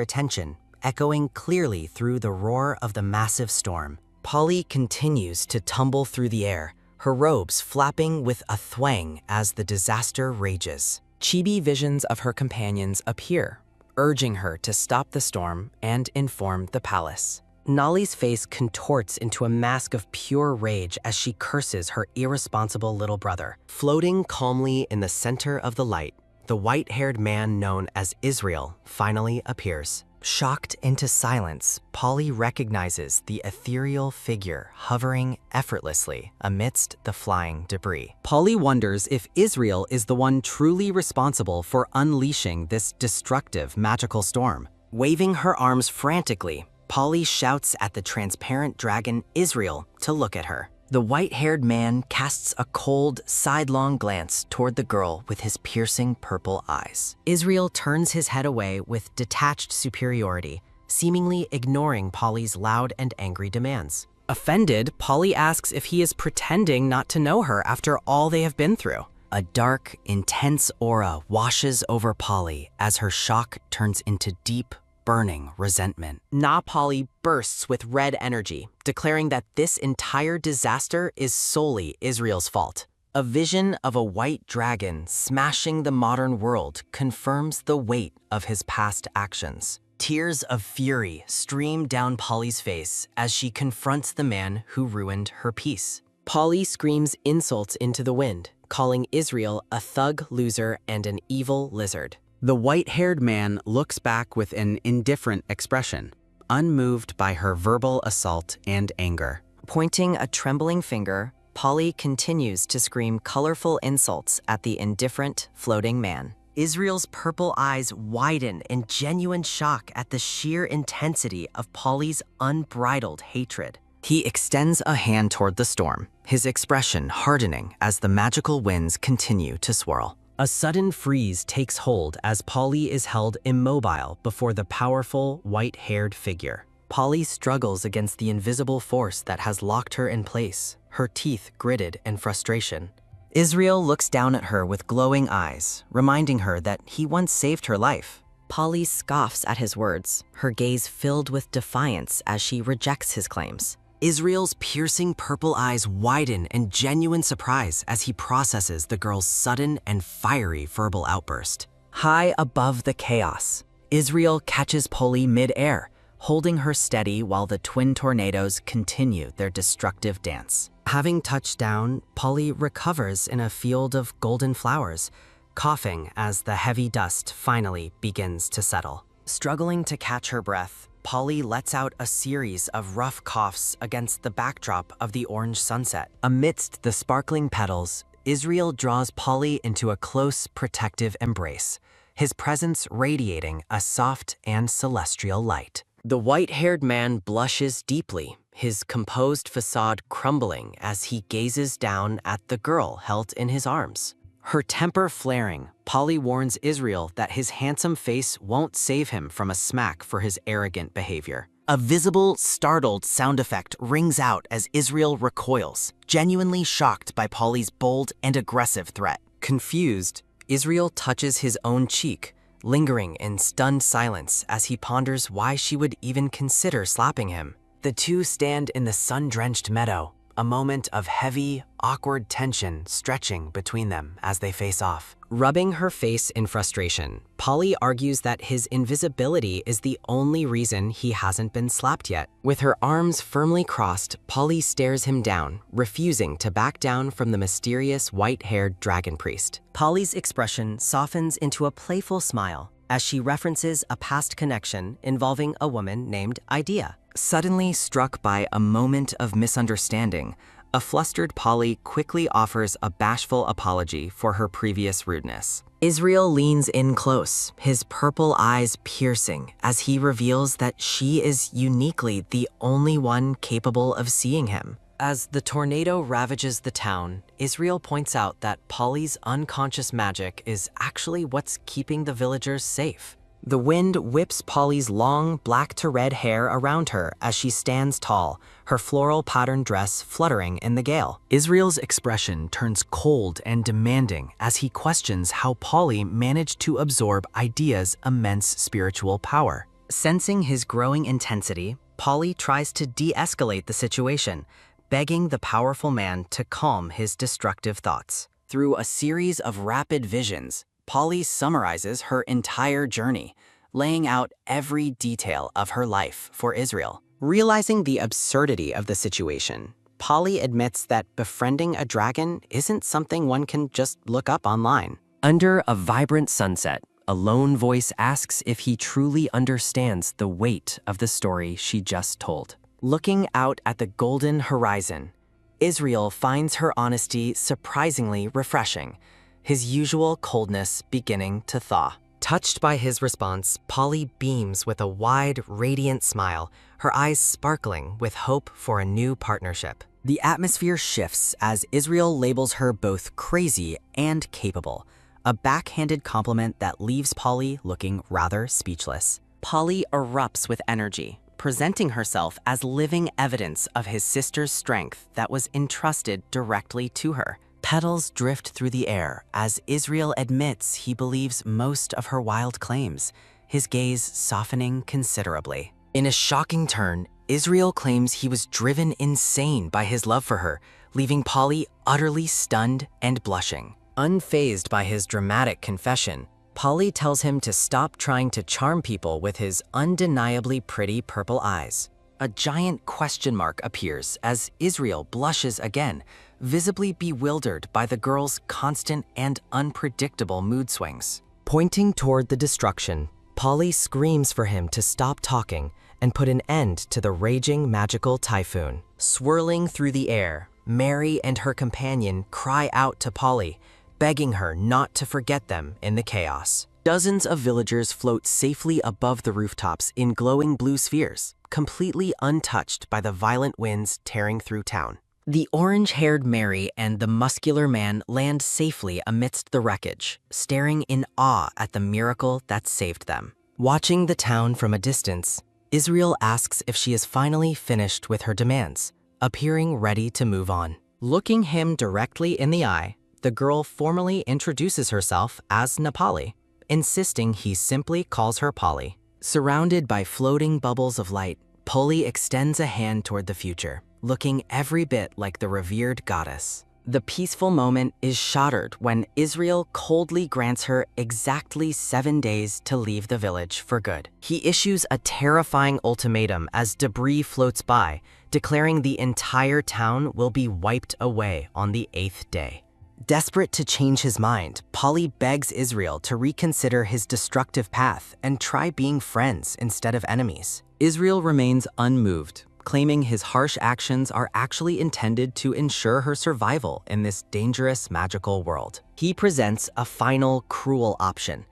attention, echoing clearly through the roar of the massive storm. Polly continues to tumble through the air, her robes flapping with a thwang as the disaster rages. Chibi visions of her companions appear, urging her to stop the storm and inform the palace. Nolly's face contorts into a mask of pure rage as she curses her irresponsible little brother. Floating calmly in the center of the light, the white-haired man known as Israel finally appears. Shocked into silence, Polly recognizes the ethereal figure hovering effortlessly amidst the flying debris. Polly wonders if Israel is the one truly responsible for unleashing this destructive magical storm. Waving her arms frantically, Polly shouts at the transparent dragon Israel to look at her. The white-haired man casts a cold, sidelong glance toward the girl with his piercing purple eyes. Israel turns his head away with detached superiority, seemingly ignoring Polly's loud and angry demands. Offended, Polly asks if he is pretending not to know her after all they have been through. A dark, intense aura washes over Polly as her shock turns into deep, burning resentment. Polly bursts with red energy, declaring that this entire disaster is solely Israel's fault. A vision of a white dragon smashing the modern world confirms the weight of his past actions. Tears of fury stream down Polly's face as she confronts the man who ruined her peace. Polly screams insults into the wind, calling Israel a thug loser and an evil lizard. The white-haired man looks back with an indifferent expression, unmoved by her verbal assault and anger. Pointing a trembling finger, Polly continues to scream colorful insults at the indifferent, floating man. Israel's purple eyes widen in genuine shock at the sheer intensity of Polly's unbridled hatred. He extends a hand toward the storm, his expression hardening as the magical winds continue to swirl. A sudden freeze takes hold as Polly is held immobile before the powerful, white-haired figure. Polly struggles against the invisible force that has locked her in place, her teeth gritted in frustration. Israel looks down at her with glowing eyes, reminding her that he once saved her life. Polly scoffs at his words, her gaze filled with defiance as she rejects his claims. Israel's piercing purple eyes widen in genuine surprise as he processes the girl's sudden and fiery verbal outburst. High above the chaos, Israel catches Polly mid-air, holding her steady while the twin tornadoes continue their destructive dance. Having touched down, Polly recovers in a field of golden flowers, coughing as the heavy dust finally begins to settle. Struggling to catch her breath, Polly lets out a series of rough coughs against the backdrop of the orange sunset. Amidst the sparkling petals, Israel draws Polly into a close, protective embrace, his presence radiating a soft and celestial light. The white-haired man blushes deeply, his composed facade crumbling as he gazes down at the girl held in his arms. Her temper flaring, Polly warns Israel that his handsome face won't save him from a smack for his arrogant behavior. A visible, startled sound effect rings out as Israel recoils, genuinely shocked by Polly's bold and aggressive threat. Confused, Israel touches his own cheek, lingering in stunned silence as he ponders why she would even consider slapping him. The two stand in the sun-drenched meadow, a moment of heavy, awkward tension stretching between them as they face off. Rubbing her face in frustration, Polly argues that his invisibility is the only reason he hasn't been slapped yet. With her arms firmly crossed, Polly stares him down, refusing to back down from the mysterious white-haired dragon priest. Polly's expression softens into a playful smile as she references a past connection involving a woman named Idea. Suddenly struck by a moment of misunderstanding, a flustered Polly quickly offers a bashful apology for her previous rudeness. Israel leans in close, his purple eyes piercing as he reveals that she is uniquely the only one capable of seeing him. As the tornado ravages the town, Israel points out that Polly's unconscious magic is actually what's keeping the villagers safe. The wind whips Polly's long, black to red hair around her as she stands tall, her floral patterned dress fluttering in the gale. Israel's expression turns cold and demanding as he questions how Polly managed to absorb Idea's immense spiritual power. Sensing his growing intensity, Polly tries to de-escalate the situation, begging the powerful man to calm his destructive thoughts. Through a series of rapid visions, Polly summarizes her entire journey, laying out every detail of her life for Israel. Realizing the absurdity of the situation, Polly admits that befriending a dragon isn't something one can just look up online. Under a vibrant sunset, a lone voice asks if he truly understands the weight of the story she just told. Looking out at the golden horizon, Israel finds her honesty surprisingly refreshing, his usual coldness beginning to thaw. Touched by his response, Polly beams with a wide, radiant smile, her eyes sparkling with hope for a new partnership. The atmosphere shifts as Israel labels her both crazy and capable, a backhanded compliment that leaves Polly looking rather speechless. Polly erupts with energy, presenting herself as living evidence of his sister's strength that was entrusted directly to her. Petals drift through the air as Israel admits he believes most of her wild claims, his gaze softening considerably. In a shocking turn, Israel claims he was driven insane by his love for her, leaving Polly utterly stunned and blushing. Unfazed by his dramatic confession, Polly tells him to stop trying to charm people with his undeniably pretty purple eyes. A giant question mark appears as Israel blushes again, visibly bewildered by the girl's constant and unpredictable mood swings. Pointing toward the destruction, Polly screams for him to stop talking and put an end to the raging magical typhoon. Swirling through the air, Mary and her companion cry out to Polly, begging her not to forget them in the chaos. Dozens of villagers float safely above the rooftops in glowing blue spheres, completely untouched by the violent winds tearing through town. The orange-haired Mary and the muscular man land safely amidst the wreckage, staring in awe at the miracle that saved them. Watching the town from a distance, Israel asks if she is finally finished with her demands, appearing ready to move on. Looking him directly in the eye, the girl formally introduces herself as Nepali, insisting he simply calls her Polly. Surrounded by floating bubbles of light, Polly extends a hand toward the future, looking every bit like the revered goddess. The peaceful moment is shattered when Israel coldly grants her exactly 7 days to leave the village for good. He issues a terrifying ultimatum as debris floats by, declaring the entire town will be wiped away on the 8th day. Desperate to change his mind, Polly begs Israel to reconsider his destructive path and try being friends instead of enemies. Israel remains unmoved, claiming his harsh actions are actually intended to ensure her survival in this dangerous magical world. He presents a final cruel option: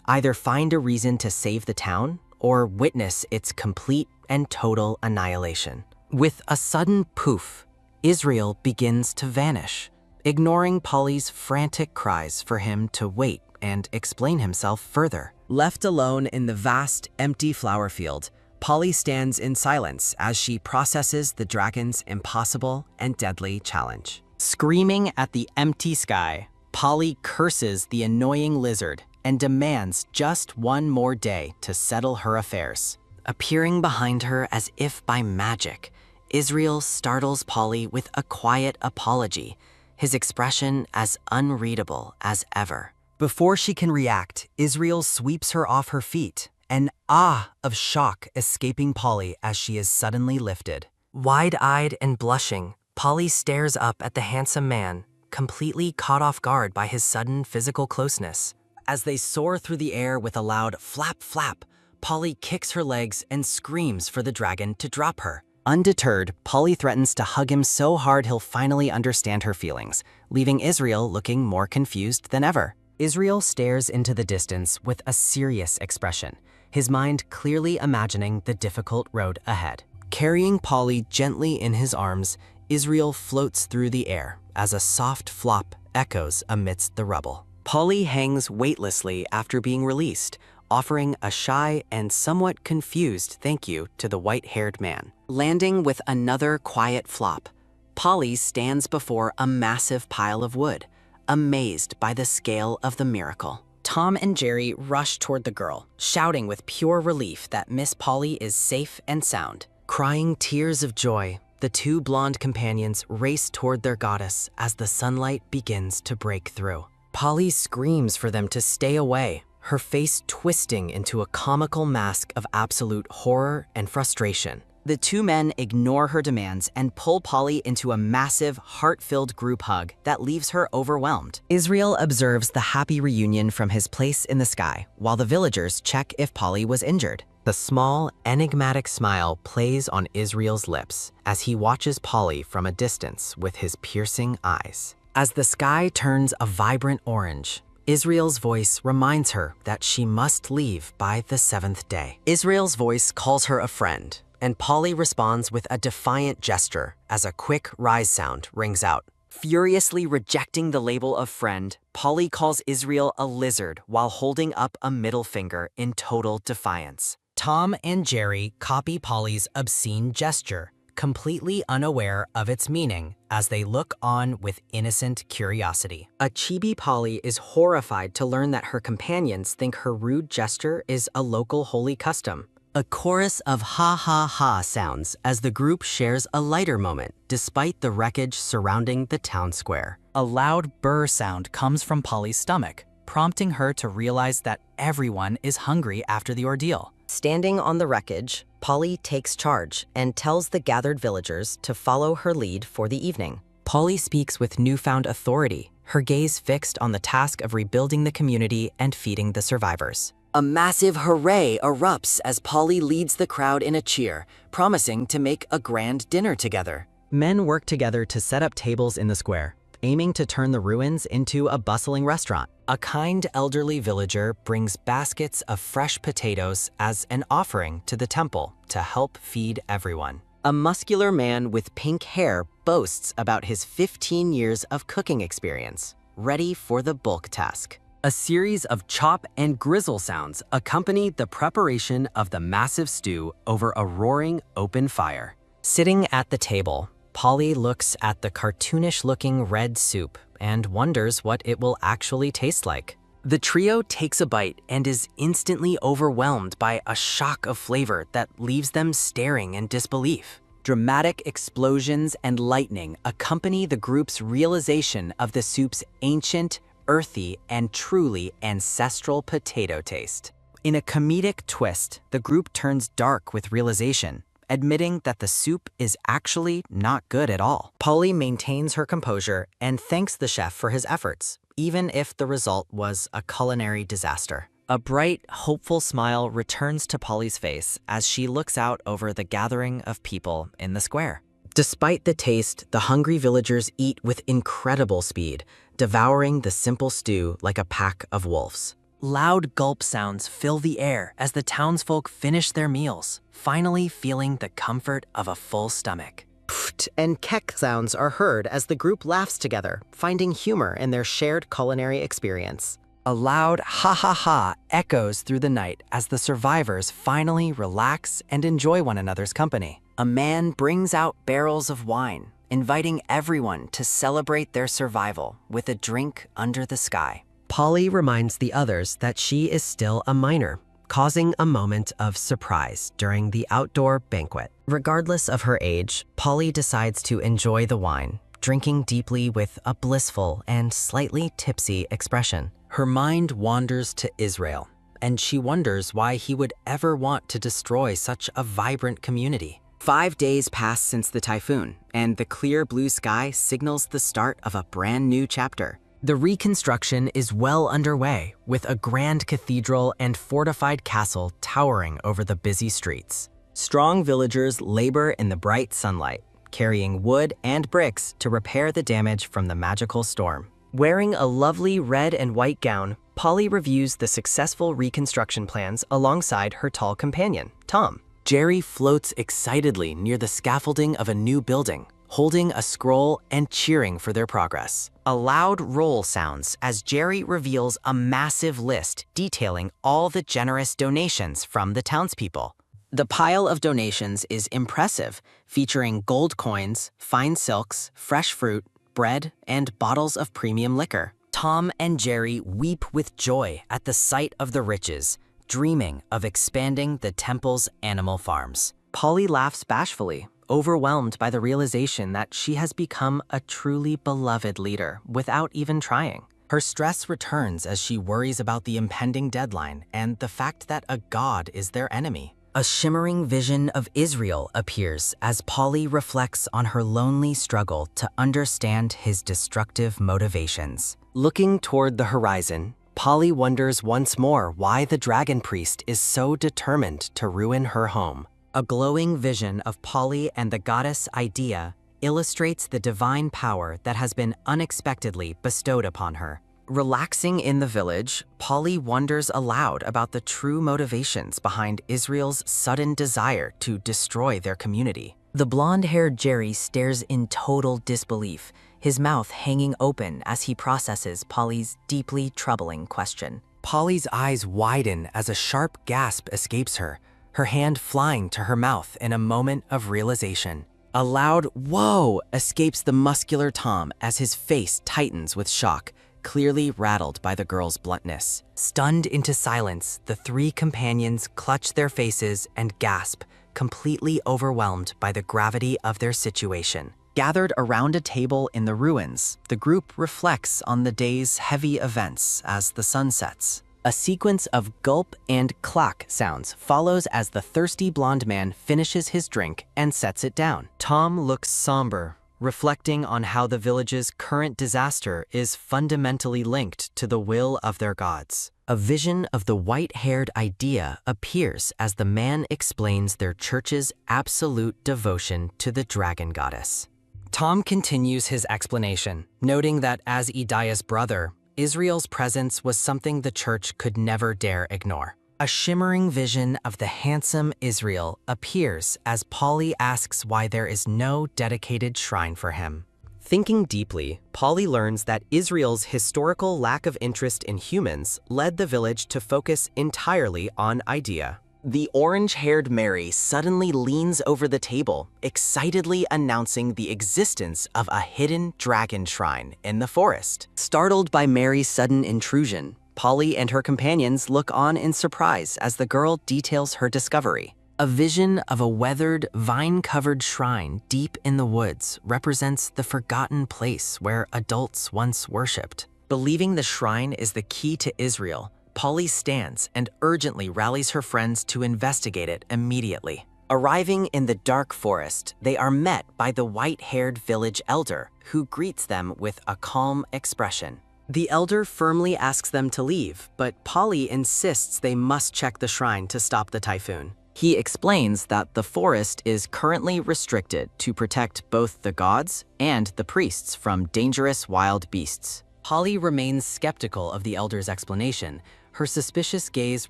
either find a reason to save the town or witness its complete and total annihilation. With a sudden poof, Israel begins to vanish, ignoring Polly's frantic cries for him to wait and explain himself further. Left alone in the vast, empty flower field, Polly stands in silence as she processes the dragon's impossible and deadly challenge. Screaming at the empty sky, Polly curses the annoying lizard and demands just one more day to settle her affairs. Appearing behind her as if by magic, Israel startles Polly with a quiet apology, his expression as unreadable as ever. Before she can react, Israel sweeps her off her feet, an ah of shock escaping Polly as she is suddenly lifted. Wide-eyed and blushing, Polly stares up at the handsome man, completely caught off guard by his sudden physical closeness. As they soar through the air with a loud flap flap, Polly kicks her legs and screams for the dragon to drop her. Undeterred, Polly threatens to hug him so hard he'll finally understand her feelings, leaving Israel looking more confused than ever. Israel stares into the distance with a serious expression, his mind clearly imagining the difficult road ahead. Carrying Polly gently in his arms, Israel floats through the air as a soft flop echoes amidst the rubble. Polly hangs weightlessly after being released, offering a shy and somewhat confused thank you to the white-haired man. Landing with another quiet flop, Polly stands before a massive pile of wood, amazed by the scale of the miracle. Tom and Jerry rush toward the girl, shouting with pure relief that Miss Polly is safe and sound. Crying tears of joy, the two blonde companions race toward their goddess as the sunlight begins to break through. Polly screams for them to stay away, her face twisting into a comical mask of absolute horror and frustration. The two men ignore her demands and pull Polly into a massive, heart-filled group hug that leaves her overwhelmed. Israel observes the happy reunion from his place in the sky, while the villagers check if Polly was injured. The small, enigmatic smile plays on Israel's lips as he watches Polly from a distance with his piercing eyes. As the sky turns a vibrant orange, Israel's voice reminds her that she must leave by the 7th day. Israel's voice calls her a friend, and Polly responds with a defiant gesture as a quick rise sound rings out. Furiously rejecting the label of friend, Polly calls Israel a lizard while holding up a middle finger in total defiance. Tom and Jerry copy Polly's obscene gesture, completely unaware of its meaning as they look on with innocent curiosity. A chibi Polly is horrified to learn that her companions think her rude gesture is a local holy custom. A chorus of ha ha ha sounds as the group shares a lighter moment despite the wreckage surrounding the town square. A loud burr sound comes from Polly's stomach, prompting her to realize that everyone is hungry after the ordeal. Standing on the wreckage, Polly takes charge and tells the gathered villagers to follow her lead for the evening. Polly speaks with newfound authority, her gaze fixed on the task of rebuilding the community and feeding the survivors. A massive hooray erupts as Polly leads the crowd in a cheer, promising to make a grand dinner together. Men work together to set up tables in the square, aiming to turn the ruins into a bustling restaurant. A kind elderly villager brings baskets of fresh potatoes as an offering to the temple to help feed everyone. A muscular man with pink hair boasts about his 15 years of cooking experience, ready for the bulk task. A series of chop and grizzle sounds accompany the preparation of the massive stew over a roaring open fire. Sitting at the table, Polly looks at the cartoonish-looking red soup and wonders what it will actually taste like. The trio takes a bite and is instantly overwhelmed by a shock of flavor that leaves them staring in disbelief. Dramatic explosions and lightning accompany the group's realization of the soup's ancient, earthy, and truly ancestral potato taste. In a comedic twist, the group turns dark with realization, admitting that the soup is actually not good at all. Polly maintains her composure and thanks the chef for his efforts, even if the result was a culinary disaster. A bright, hopeful smile returns to Polly's face as she looks out over the gathering of people in the square. Despite the taste, the hungry villagers eat with incredible speed, devouring the simple stew like a pack of wolves. Loud gulp sounds fill the air as the townsfolk finish their meals, finally feeling the comfort of a full stomach. Pft and kek sounds are heard as the group laughs together, finding humor in their shared culinary experience. A loud ha ha ha echoes through the night as the survivors finally relax and enjoy one another's company. A man brings out barrels of wine, inviting everyone to celebrate their survival with a drink under the sky. Polly reminds the others that she is still a minor, causing a moment of surprise during the outdoor banquet. Regardless of her age, Polly decides to enjoy the wine, drinking deeply with a blissful and slightly tipsy expression. Her mind wanders to Israel, and she wonders why he would ever want to destroy such a vibrant community. 5 days pass since the typhoon, and the clear blue sky signals the start of a brand new chapter. The Reconstruction is well underway, with a grand cathedral and fortified castle towering over the busy streets. Strong villagers labor in the bright sunlight, carrying wood and bricks to repair the damage from the magical storm. Wearing a lovely red and white gown, Polly reviews the successful reconstruction plans alongside her tall companion, Tom. Jerry floats excitedly near the scaffolding of a new building, holding a scroll and cheering for their progress. A loud roll sounds as Jerry reveals a massive list detailing all the generous donations from the townspeople. The pile of donations is impressive, featuring gold coins, fine silks, fresh fruit, bread, and bottles of premium liquor. Tom and Jerry weep with joy at the sight of the riches, dreaming of expanding the temple's animal farms. Polly laughs bashfully, overwhelmed by the realization that she has become a truly beloved leader without even trying. Her stress returns as she worries about the impending deadline and the fact that a god is their enemy. A shimmering vision of Israel appears as Polly reflects on her lonely struggle to understand his destructive motivations. Looking toward the horizon, Polly wonders once more why the dragon priest is so determined to ruin her home. A glowing vision of Polly and the goddess Idea illustrates the divine power that has been unexpectedly bestowed upon her. Relaxing in the village, Polly wonders aloud about the true motivations behind Israel's sudden desire to destroy their community. The blonde-haired Jerry stares in total disbelief, his mouth hanging open as he processes Polly's deeply troubling question. Polly's eyes widen as a sharp gasp escapes her, her hand flying to her mouth in a moment of realization. A loud "whoa" escapes the muscular Tom as his face tightens with shock, clearly rattled by the girl's bluntness. Stunned into silence, the three companions clutch their faces and gasp, completely overwhelmed by the gravity of their situation. Gathered around a table in the ruins, the group reflects on the day's heavy events as the sun sets. A sequence of gulp and clack sounds follows as the thirsty blonde man finishes his drink and sets it down. Tom looks somber, reflecting on how the village's current disaster is fundamentally linked to the will of their gods. A vision of the white-haired Idea appears as the man explains their church's absolute devotion to the dragon goddess. Tom continues his explanation, noting that as Idaya's brother, Israel's presence was something the church could never dare ignore. A shimmering vision of the handsome Israel appears as Polly asks why there is no dedicated shrine for him. Thinking deeply, Polly learns that Israel's historical lack of interest in humans led the village to focus entirely on Idea. The orange-haired Mary suddenly leans over the table, excitedly announcing the existence of a hidden dragon shrine in the forest. Startled by Mary's sudden intrusion, Polly and her companions look on in surprise as the girl details her discovery. A vision of a weathered, vine-covered shrine deep in the woods represents the forgotten place where adults once worshipped. Believing the shrine is the key to Israel, Polly stands and urgently rallies her friends to investigate it immediately. Arriving in the dark forest, they are met by the white-haired village elder, who greets them with a calm expression. The elder firmly asks them to leave, but Polly insists they must check the shrine to stop the typhoon. He explains that the forest is currently restricted to protect both the gods and the priests from dangerous wild beasts. Polly remains skeptical of the elder's explanation, her suspicious gaze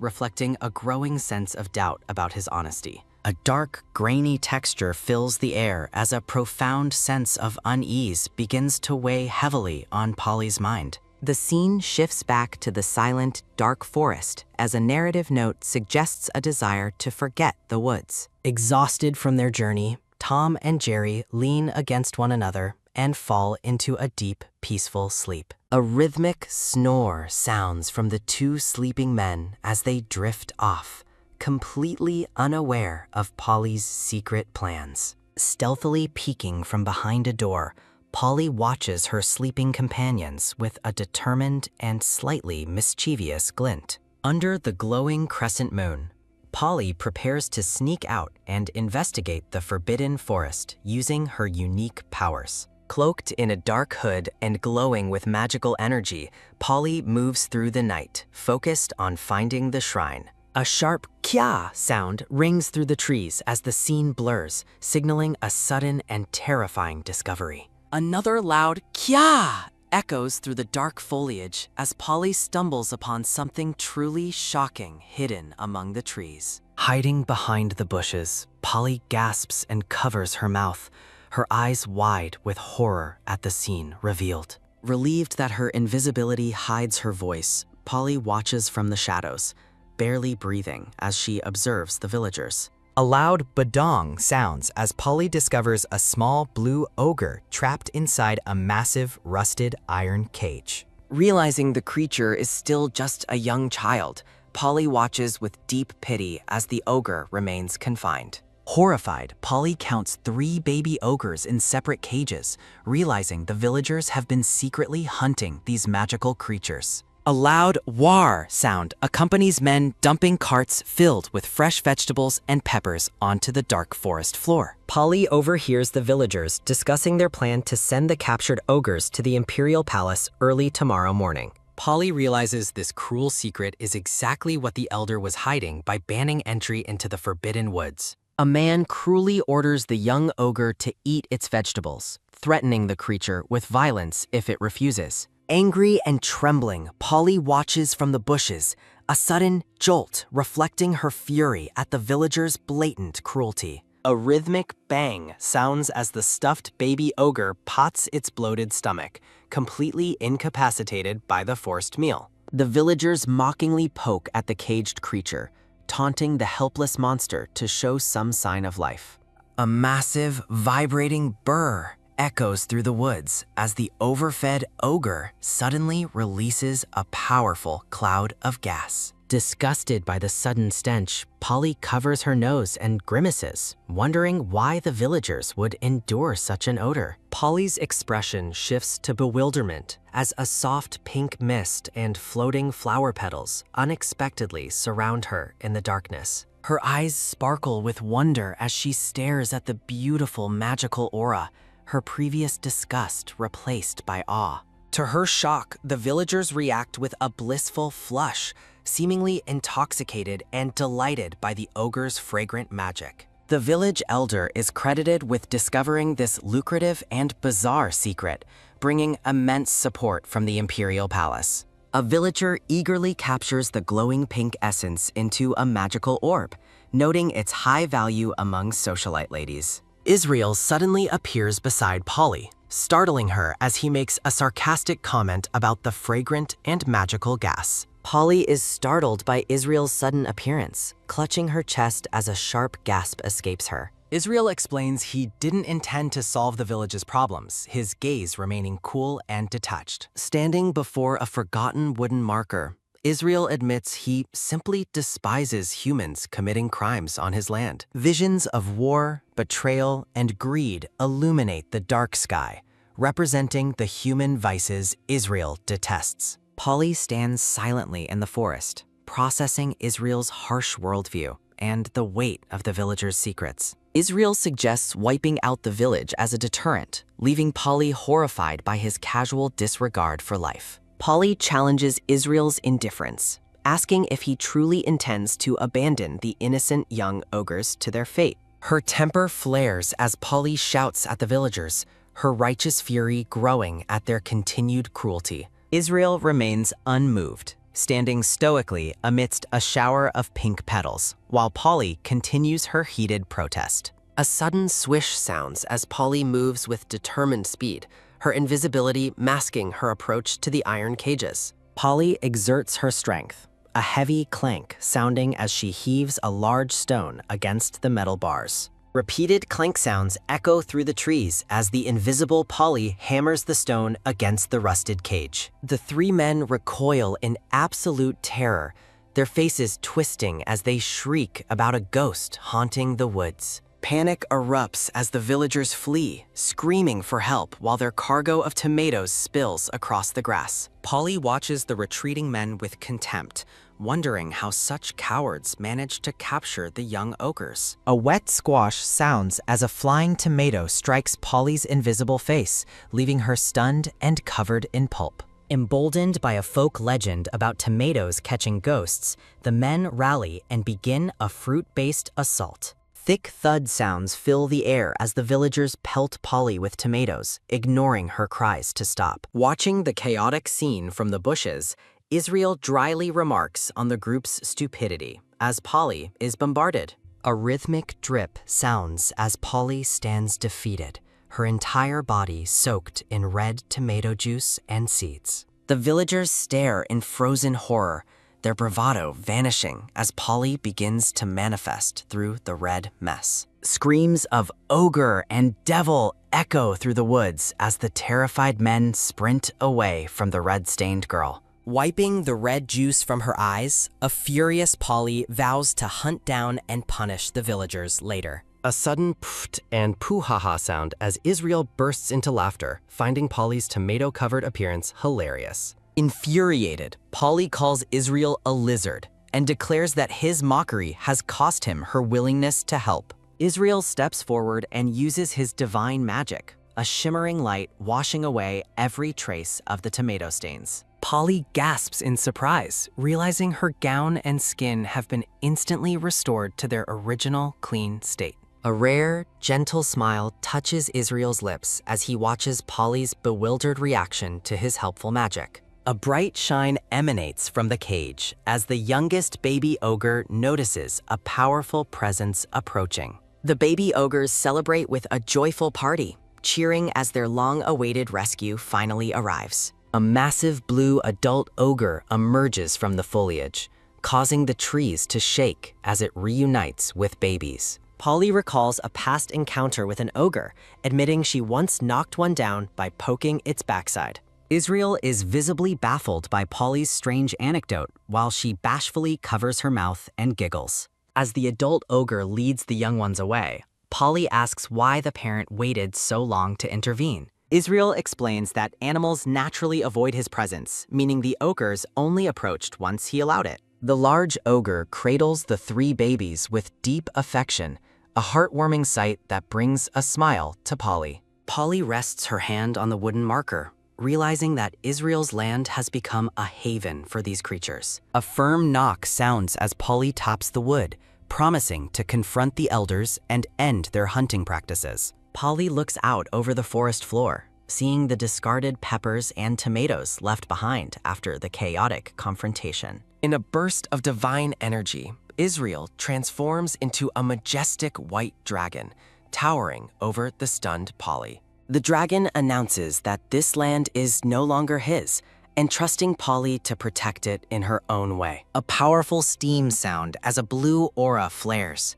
reflecting a growing sense of doubt about his honesty. A dark, grainy texture fills the air as a profound sense of unease begins to weigh heavily on Polly's mind. The scene shifts back to the silent, dark forest as a narrative note suggests a desire to forget the woods. Exhausted from their journey, Tom and Jerry lean against one another and fall into a deep, peaceful sleep. A rhythmic snore sounds from the two sleeping men as they drift off, completely unaware of Polly's secret plans. Stealthily peeking from behind a door, Polly watches her sleeping companions with a determined and slightly mischievous glint. Under the glowing crescent moon, Polly prepares to sneak out and investigate the forbidden forest using her unique powers. Cloaked in a dark hood and glowing with magical energy, Polly moves through the night, focused on finding the shrine. A sharp kya sound rings through the trees as the scene blurs, signaling a sudden and terrifying discovery. Another loud kya echoes through the dark foliage as Polly stumbles upon something truly shocking hidden among the trees. Hiding behind the bushes, Polly gasps and covers her mouth, her eyes wide with horror at the scene revealed. Relieved that her invisibility hides her voice, Polly watches from the shadows, barely breathing as she observes the villagers. A loud badong sounds as Polly discovers a small blue ogre trapped inside a massive rusted iron cage. Realizing the creature is still just a young child, Polly watches with deep pity as the ogre remains confined. Horrified, Polly counts 3 baby ogres in separate cages, realizing the villagers have been secretly hunting these magical creatures. A loud war sound accompanies men dumping carts filled with fresh vegetables and peppers onto the dark forest floor. Polly overhears the villagers discussing their plan to send the captured ogres to the Imperial Palace early tomorrow morning. Polly realizes this cruel secret is exactly what the elder was hiding by banning entry into the Forbidden Woods. A man cruelly orders the young ogre to eat its vegetables, threatening the creature with violence if it refuses. Angry and trembling, Polly watches from the bushes, a sudden jolt reflecting her fury at the villagers' blatant cruelty. A rhythmic bang sounds as the stuffed baby ogre pots its bloated stomach, completely incapacitated by the forced meal. The villagers mockingly poke at the caged creature, taunting the helpless monster to show some sign of life. A massive, vibrating burr echoes through the woods as the overfed ogre suddenly releases a powerful cloud of gas. Disgusted by the sudden stench, Polly covers her nose and grimaces, wondering why the villagers would endure such an odor. Polly's expression shifts to bewilderment as a soft pink mist and floating flower petals unexpectedly surround her in the darkness. Her eyes sparkle with wonder as she stares at the beautiful magical aura, her previous disgust replaced by awe. To her shock, the villagers react with a blissful flush, seemingly intoxicated and delighted by the ogre's fragrant magic. The village elder is credited with discovering this lucrative and bizarre secret, bringing immense support from the Imperial Palace. A villager eagerly captures the glowing pink essence into a magical orb, noting its high value among socialite ladies. Israel suddenly appears beside Polly, startling her as he makes a sarcastic comment about the fragrant and magical gas. Polly is startled by Israel's sudden appearance, clutching her chest as a sharp gasp escapes her. Israel explains he didn't intend to solve the village's problems, his gaze remaining cool and detached. Standing before a forgotten wooden marker, Israel admits he simply despises humans committing crimes on his land. Visions of war, betrayal, and greed illuminate the dark sky, representing the human vices Israel detests. Polly stands silently in the forest, processing Israel's harsh worldview and the weight of the villagers' secrets. Israel suggests wiping out the village as a deterrent, leaving Polly horrified by his casual disregard for life. Polly challenges Israel's indifference, asking if he truly intends to abandon the innocent young ogres to their fate. Her temper flares as Polly shouts at the villagers, her righteous fury growing at their continued cruelty. Israel remains unmoved, standing stoically amidst a shower of pink petals, while Polly continues her heated protest. A sudden swish sounds as Polly moves with determined speed, her invisibility masking her approach to the iron cages. Polly exerts her strength, a heavy clank sounding as she heaves a large stone against the metal bars. Repeated clank sounds echo through the trees as the invisible Polly hammers the stone against the rusted cage. The 3 men recoil in absolute terror, their faces twisting as they shriek about a ghost haunting the woods. Panic erupts as the villagers flee, screaming for help while their cargo of tomatoes spills across the grass. Polly watches the retreating men with contempt, wondering how such cowards managed to capture the young ogres. A wet squash sounds as a flying tomato strikes Polly's invisible face, leaving her stunned and covered in pulp. Emboldened by a folk legend about tomatoes catching ghosts, the men rally and begin a fruit-based assault. Thick thud sounds fill the air as the villagers pelt Polly with tomatoes, ignoring her cries to stop. Watching the chaotic scene from the bushes, Israel dryly remarks on the group's stupidity as Polly is bombarded. A rhythmic drip sounds as Polly stands defeated, her entire body soaked in red tomato juice and seeds. The villagers stare in frozen horror, their bravado vanishing as Polly begins to manifest through the red mess. Screams of ogre and devil echo through the woods as the terrified men sprint away from the red-stained girl. Wiping the red juice from her eyes, a furious Polly vows to hunt down and punish the villagers later. A sudden pft and poo-ha-ha sound as Israel bursts into laughter, finding Polly's tomato-covered appearance hilarious. Infuriated, Polly calls Israel a lizard and declares that his mockery has cost him her willingness to help. Israel steps forward and uses his divine magic, a shimmering light washing away every trace of the tomato stains. Polly gasps in surprise, realizing her gown and skin have been instantly restored to their original clean state. A rare, gentle smile touches Israel's lips as he watches Polly's bewildered reaction to his helpful magic. A bright shine emanates from the cage as the youngest baby ogre notices a powerful presence approaching. The baby ogres celebrate with a joyful party, cheering as their long-awaited rescue finally arrives. A massive blue adult ogre emerges from the foliage, causing the trees to shake as it reunites with babies. Polly recalls a past encounter with an ogre, admitting she once knocked one down by poking its backside. Israel is visibly baffled by Polly's strange anecdote while she bashfully covers her mouth and giggles. As the adult ogre leads the young ones away, Polly asks why the parent waited so long to intervene. Israel explains that animals naturally avoid his presence, meaning the ogres only approached once he allowed it. The large ogre cradles the three babies with deep affection, a heartwarming sight that brings a smile to Polly. Polly rests her hand on the wooden marker, realizing that Israel's land has become a haven for these creatures. A firm knock sounds as Polly taps the wood, promising to confront the elders and end their hunting practices. Polly looks out over the forest floor, seeing the discarded peppers and tomatoes left behind after the chaotic confrontation. In a burst of divine energy, Israel transforms into a majestic white dragon, towering over the stunned Polly. The dragon announces that this land is no longer his, entrusting Polly to protect it in her own way. A powerful steam sound as a blue aura flares.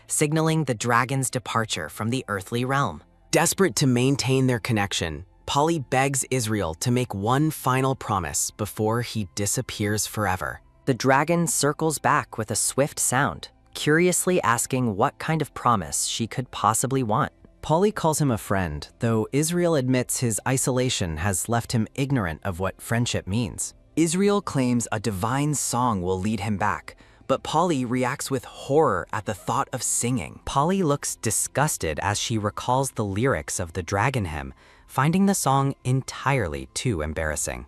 Signaling the dragon's departure from the earthly realm. Desperate to maintain their connection, Polly begs Israel to make one final promise before he disappears forever. The dragon circles back with a swift sound, curiously asking what kind of promise she could possibly want. Polly calls him a friend, though Israel admits his isolation has left him ignorant of what friendship means. Israel claims a divine song will lead him back, but Polly reacts with horror at the thought of singing. Polly looks disgusted as she recalls the lyrics of the dragon hymn, finding the song entirely too embarrassing.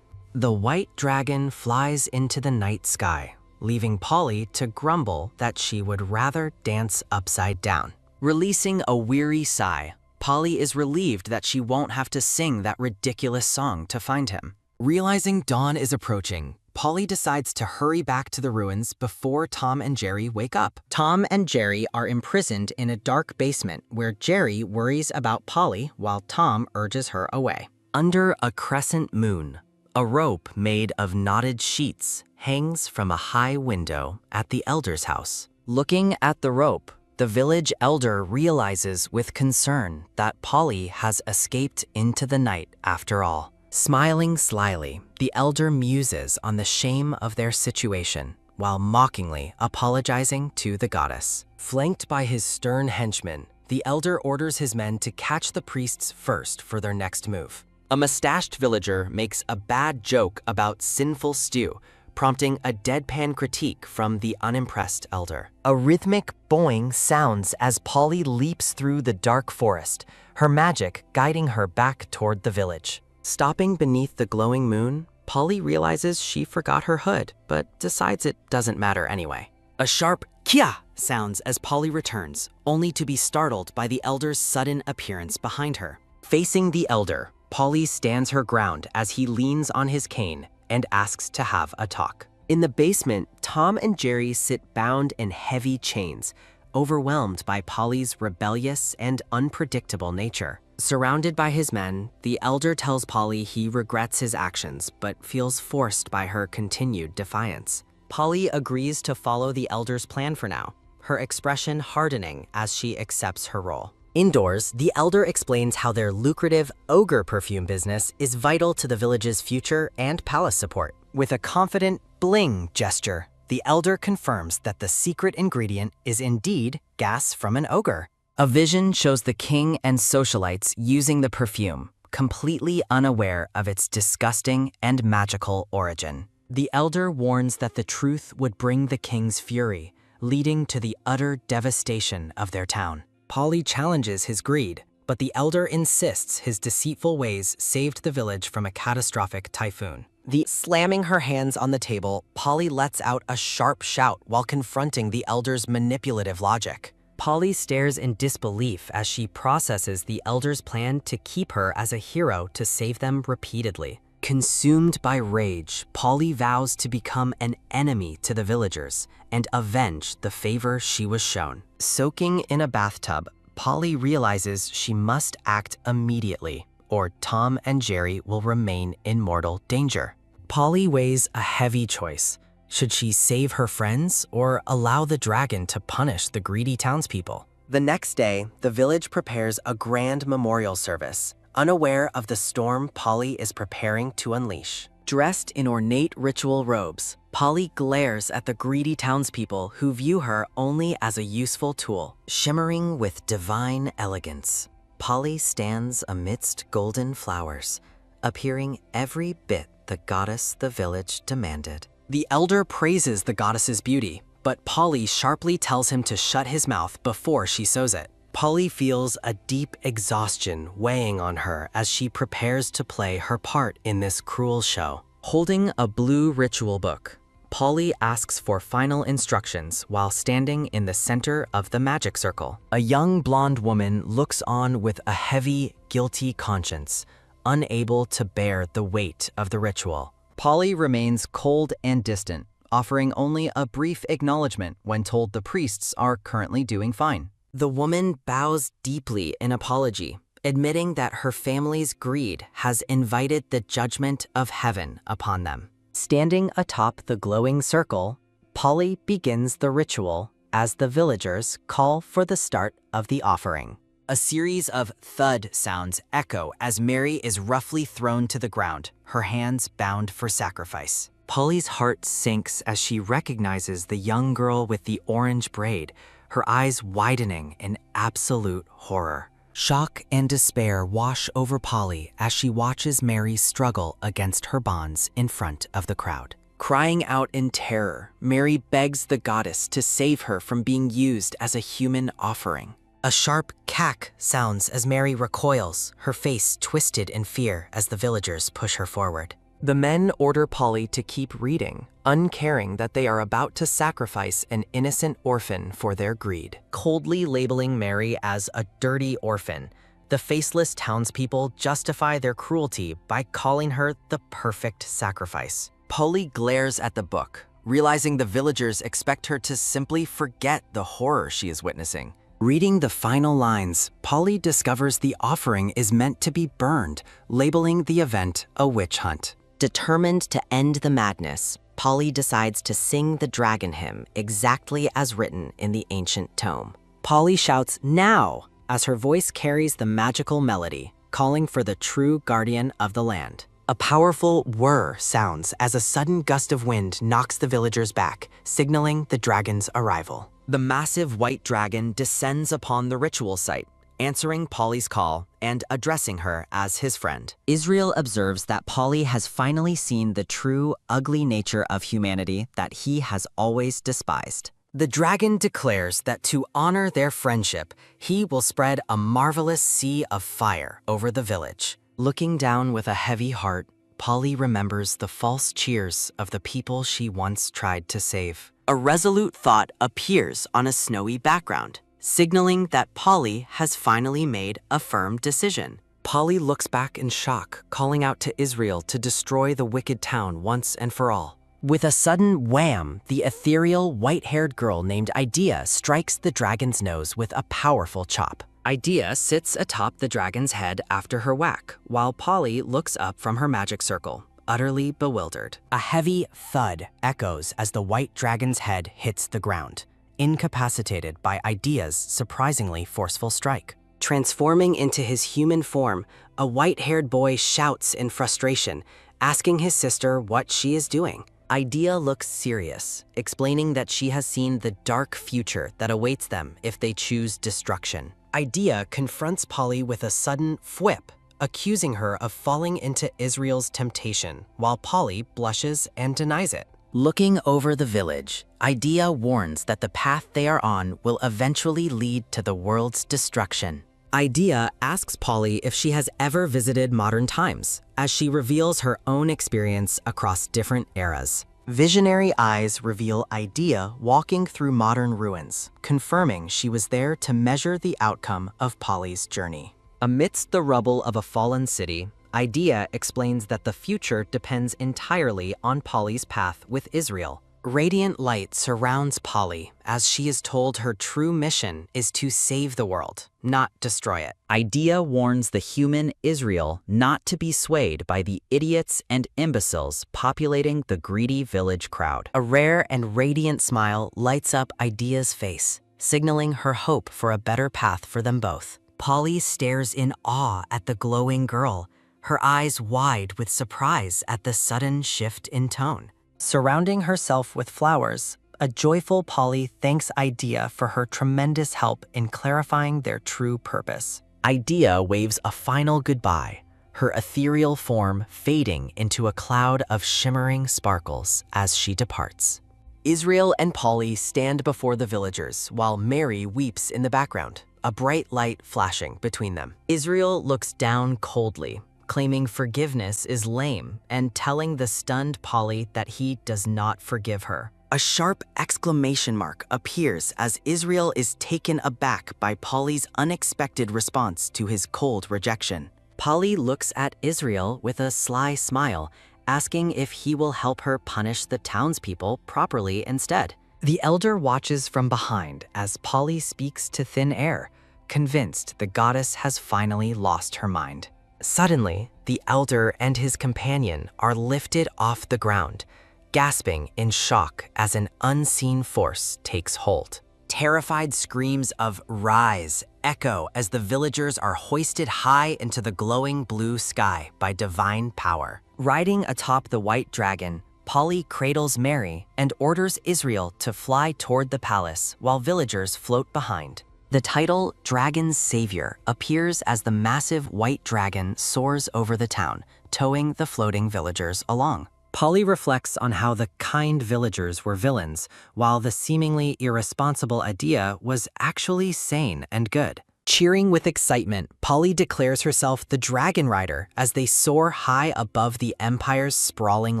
The white dragon flies into the night sky, leaving Polly to grumble that she would rather dance upside down. Releasing a weary sigh, Polly is relieved that she won't have to sing that ridiculous song to find him. Realizing dawn is approaching, Polly decides to hurry back to the ruins before Tom and Jerry wake up. Tom and Jerry are imprisoned in a dark basement where Jerry worries about Polly while Tom urges her away. Under a crescent moon, a rope made of knotted sheets hangs from a high window at the elder's house. Looking at the rope, the village elder realizes with concern that Polly has escaped into the night after all. Smiling slyly, the elder muses on the shame of their situation while mockingly apologizing to the goddess. Flanked by his stern henchmen, the elder orders his men to catch the priests first for their next move. A mustached villager makes a bad joke about sinful stew, prompting a deadpan critique from the unimpressed elder. A rhythmic boing sounds as Polly leaps through the dark forest, her magic guiding her back toward the village. Stopping beneath the glowing moon, Polly realizes she forgot her hood, but decides it doesn't matter anyway. A sharp kia sounds as Polly returns, only to be startled by the elder's sudden appearance behind her. Facing the elder, Polly stands her ground as he leans on his cane and asks to have a talk. In the basement, Tom and Jerry sit bound in heavy chains, overwhelmed by Polly's rebellious and unpredictable nature. Surrounded by his men, the elder tells Polly he regrets his actions but feels forced by her continued defiance. Polly agrees to follow the elder's plan for now, her expression hardening as she accepts her role. Indoors, the elder explains how their lucrative ogre perfume business is vital to the village's future and palace support. With a confident bling gesture, the elder confirms that the secret ingredient is indeed gas from an ogre. A vision shows the king and socialites using the perfume, completely unaware of its disgusting and magical origin. The elder warns that the truth would bring the king's fury, leading to the utter devastation of their town. Polly challenges his greed, but the elder insists his deceitful ways saved the village from a catastrophic typhoon. Slamming her hands on the table, Polly lets out a sharp shout while confronting the elder's manipulative logic. Polly stares in disbelief as she processes the elder's plan to keep her as a hero to save them repeatedly. Consumed by rage, Polly vows to become an enemy to the villagers and avenge the favor she was shown. Soaking in a bathtub, Polly realizes she must act immediately, or Tom and Jerry will remain in mortal danger. Polly weighs a heavy choice. Should she save her friends or allow the dragon to punish the greedy townspeople? The next day, the village prepares a grand memorial service, unaware of the storm Polly is preparing to unleash. Dressed in ornate ritual robes, Polly glares at the greedy townspeople who view her only as a useful tool. Shimmering with divine elegance, Polly stands amidst golden flowers, appearing every bit the goddess the village demanded. The elder praises the goddess's beauty, but Polly sharply tells him to shut his mouth before she sows it. Polly feels a deep exhaustion weighing on her as she prepares to play her part in this cruel show. Holding a blue ritual book, Polly asks for final instructions while standing in the center of the magic circle. A young blonde woman looks on with a heavy, guilty conscience, unable to bear the weight of the ritual. Polly remains cold and distant, offering only a brief acknowledgement when told the priests are currently doing fine. The woman bows deeply in apology, admitting that her family's greed has invited the judgment of heaven upon them. Standing atop the glowing circle, Polly begins the ritual as the villagers call for the start of the offering. A series of thud sounds echo as Mary is roughly thrown to the ground, her hands bound for sacrifice. Polly's heart sinks as she recognizes the young girl with the orange braid, her eyes widening in absolute horror. Shock and despair wash over Polly as she watches Mary struggle against her bonds in front of the crowd. Crying out in terror, Mary begs the goddess to save her from being used as a human offering. A sharp cack sounds as Mary recoils, her face twisted in fear as the villagers push her forward. The men order Polly to keep reading, uncaring that they are about to sacrifice an innocent orphan for their greed. Coldly labeling Mary as a dirty orphan, the faceless townspeople justify their cruelty by calling her the perfect sacrifice. Polly glares at the book, realizing the villagers expect her to simply forget the horror she is witnessing. Reading the final lines, Polly discovers the offering is meant to be burned, labeling the event a witch hunt. Determined to end the madness, Polly decides to sing the dragon hymn exactly as written in the ancient tome. Polly shouts "now" as her voice carries the magical melody, calling for the true guardian of the land. A powerful whir sounds as a sudden gust of wind knocks the villagers back, signaling the dragon's arrival. The massive white dragon descends upon the ritual site, answering Polly's call and addressing her as his friend. Israel observes that Polly has finally seen the true, ugly nature of humanity that he has always despised. The dragon declares that to honor their friendship, he will spread a marvelous sea of fire over the village. Looking down with a heavy heart, Polly remembers the false cheers of the people she once tried to save. A resolute thought appears on a snowy background, signaling that Polly has finally made a firm decision. Polly looks back in shock, calling out to Israel to destroy the wicked town once and for all. With a sudden wham, the ethereal, white-haired girl named Idea strikes the dragon's nose with a powerful chop. Idea sits atop the dragon's head after her whack, while Polly looks up from her magic circle, utterly bewildered. A heavy thud echoes as the white dragon's head hits the ground, incapacitated by Idea's surprisingly forceful strike. Transforming into his human form, a white-haired boy shouts in frustration, asking his sister what she is doing. Idea looks serious, explaining that she has seen the dark future that awaits them if they choose destruction. Idea confronts Polly with a sudden fwip, accusing her of falling into Israel's temptation, while Polly blushes and denies it. Looking over the village, Idea warns that the path they are on will eventually lead to the world's destruction. Idea asks Polly if she has ever visited modern times, as she reveals her own experience across different eras. Visionary eyes reveal Idea walking through modern ruins, confirming she was there to measure the outcome of Polly's journey. Amidst the rubble of a fallen city, Idea explains that the future depends entirely on Polly's path with Israel. Radiant light surrounds Polly as she is told her true mission is to save the world, not destroy it. Idea warns the human Israel not to be swayed by the idiots and imbeciles populating the greedy village crowd. A rare and radiant smile lights up Idea's face, signaling her hope for a better path for them both. Polly stares in awe at the glowing girl, her eyes wide with surprise at the sudden shift in tone. Surrounding herself with flowers, a joyful Polly thanks Idea for her tremendous help in clarifying their true purpose. Idea waves a final goodbye, her ethereal form fading into a cloud of shimmering sparkles as she departs. Israel and Polly stand before the villagers while Mary weeps in the background, a bright light flashing between them. Israel looks down coldly, claiming forgiveness is lame and telling the stunned Polly that he does not forgive her. A sharp exclamation mark appears as Israel is taken aback by Polly's unexpected response to his cold rejection. Polly looks at Israel with a sly smile, asking if he will help her punish the townspeople properly instead. The elder watches from behind as Polly speaks to thin air, convinced the goddess has finally lost her mind. Suddenly, the elder and his companion are lifted off the ground, gasping in shock as an unseen force takes hold. Terrified screams of "Rise" echo as the villagers are hoisted high into the glowing blue sky by divine power. Riding atop the white dragon, Polly cradles Mary and orders Israel to fly toward the palace while villagers float behind. The title Dragon's Savior appears as the massive white dragon soars over the town, towing the floating villagers along. Polly reflects on how the kind villagers were villains, while the seemingly irresponsible Idea was actually sane and good. Cheering with excitement, Polly declares herself the Dragon Rider as they soar high above the Empire's sprawling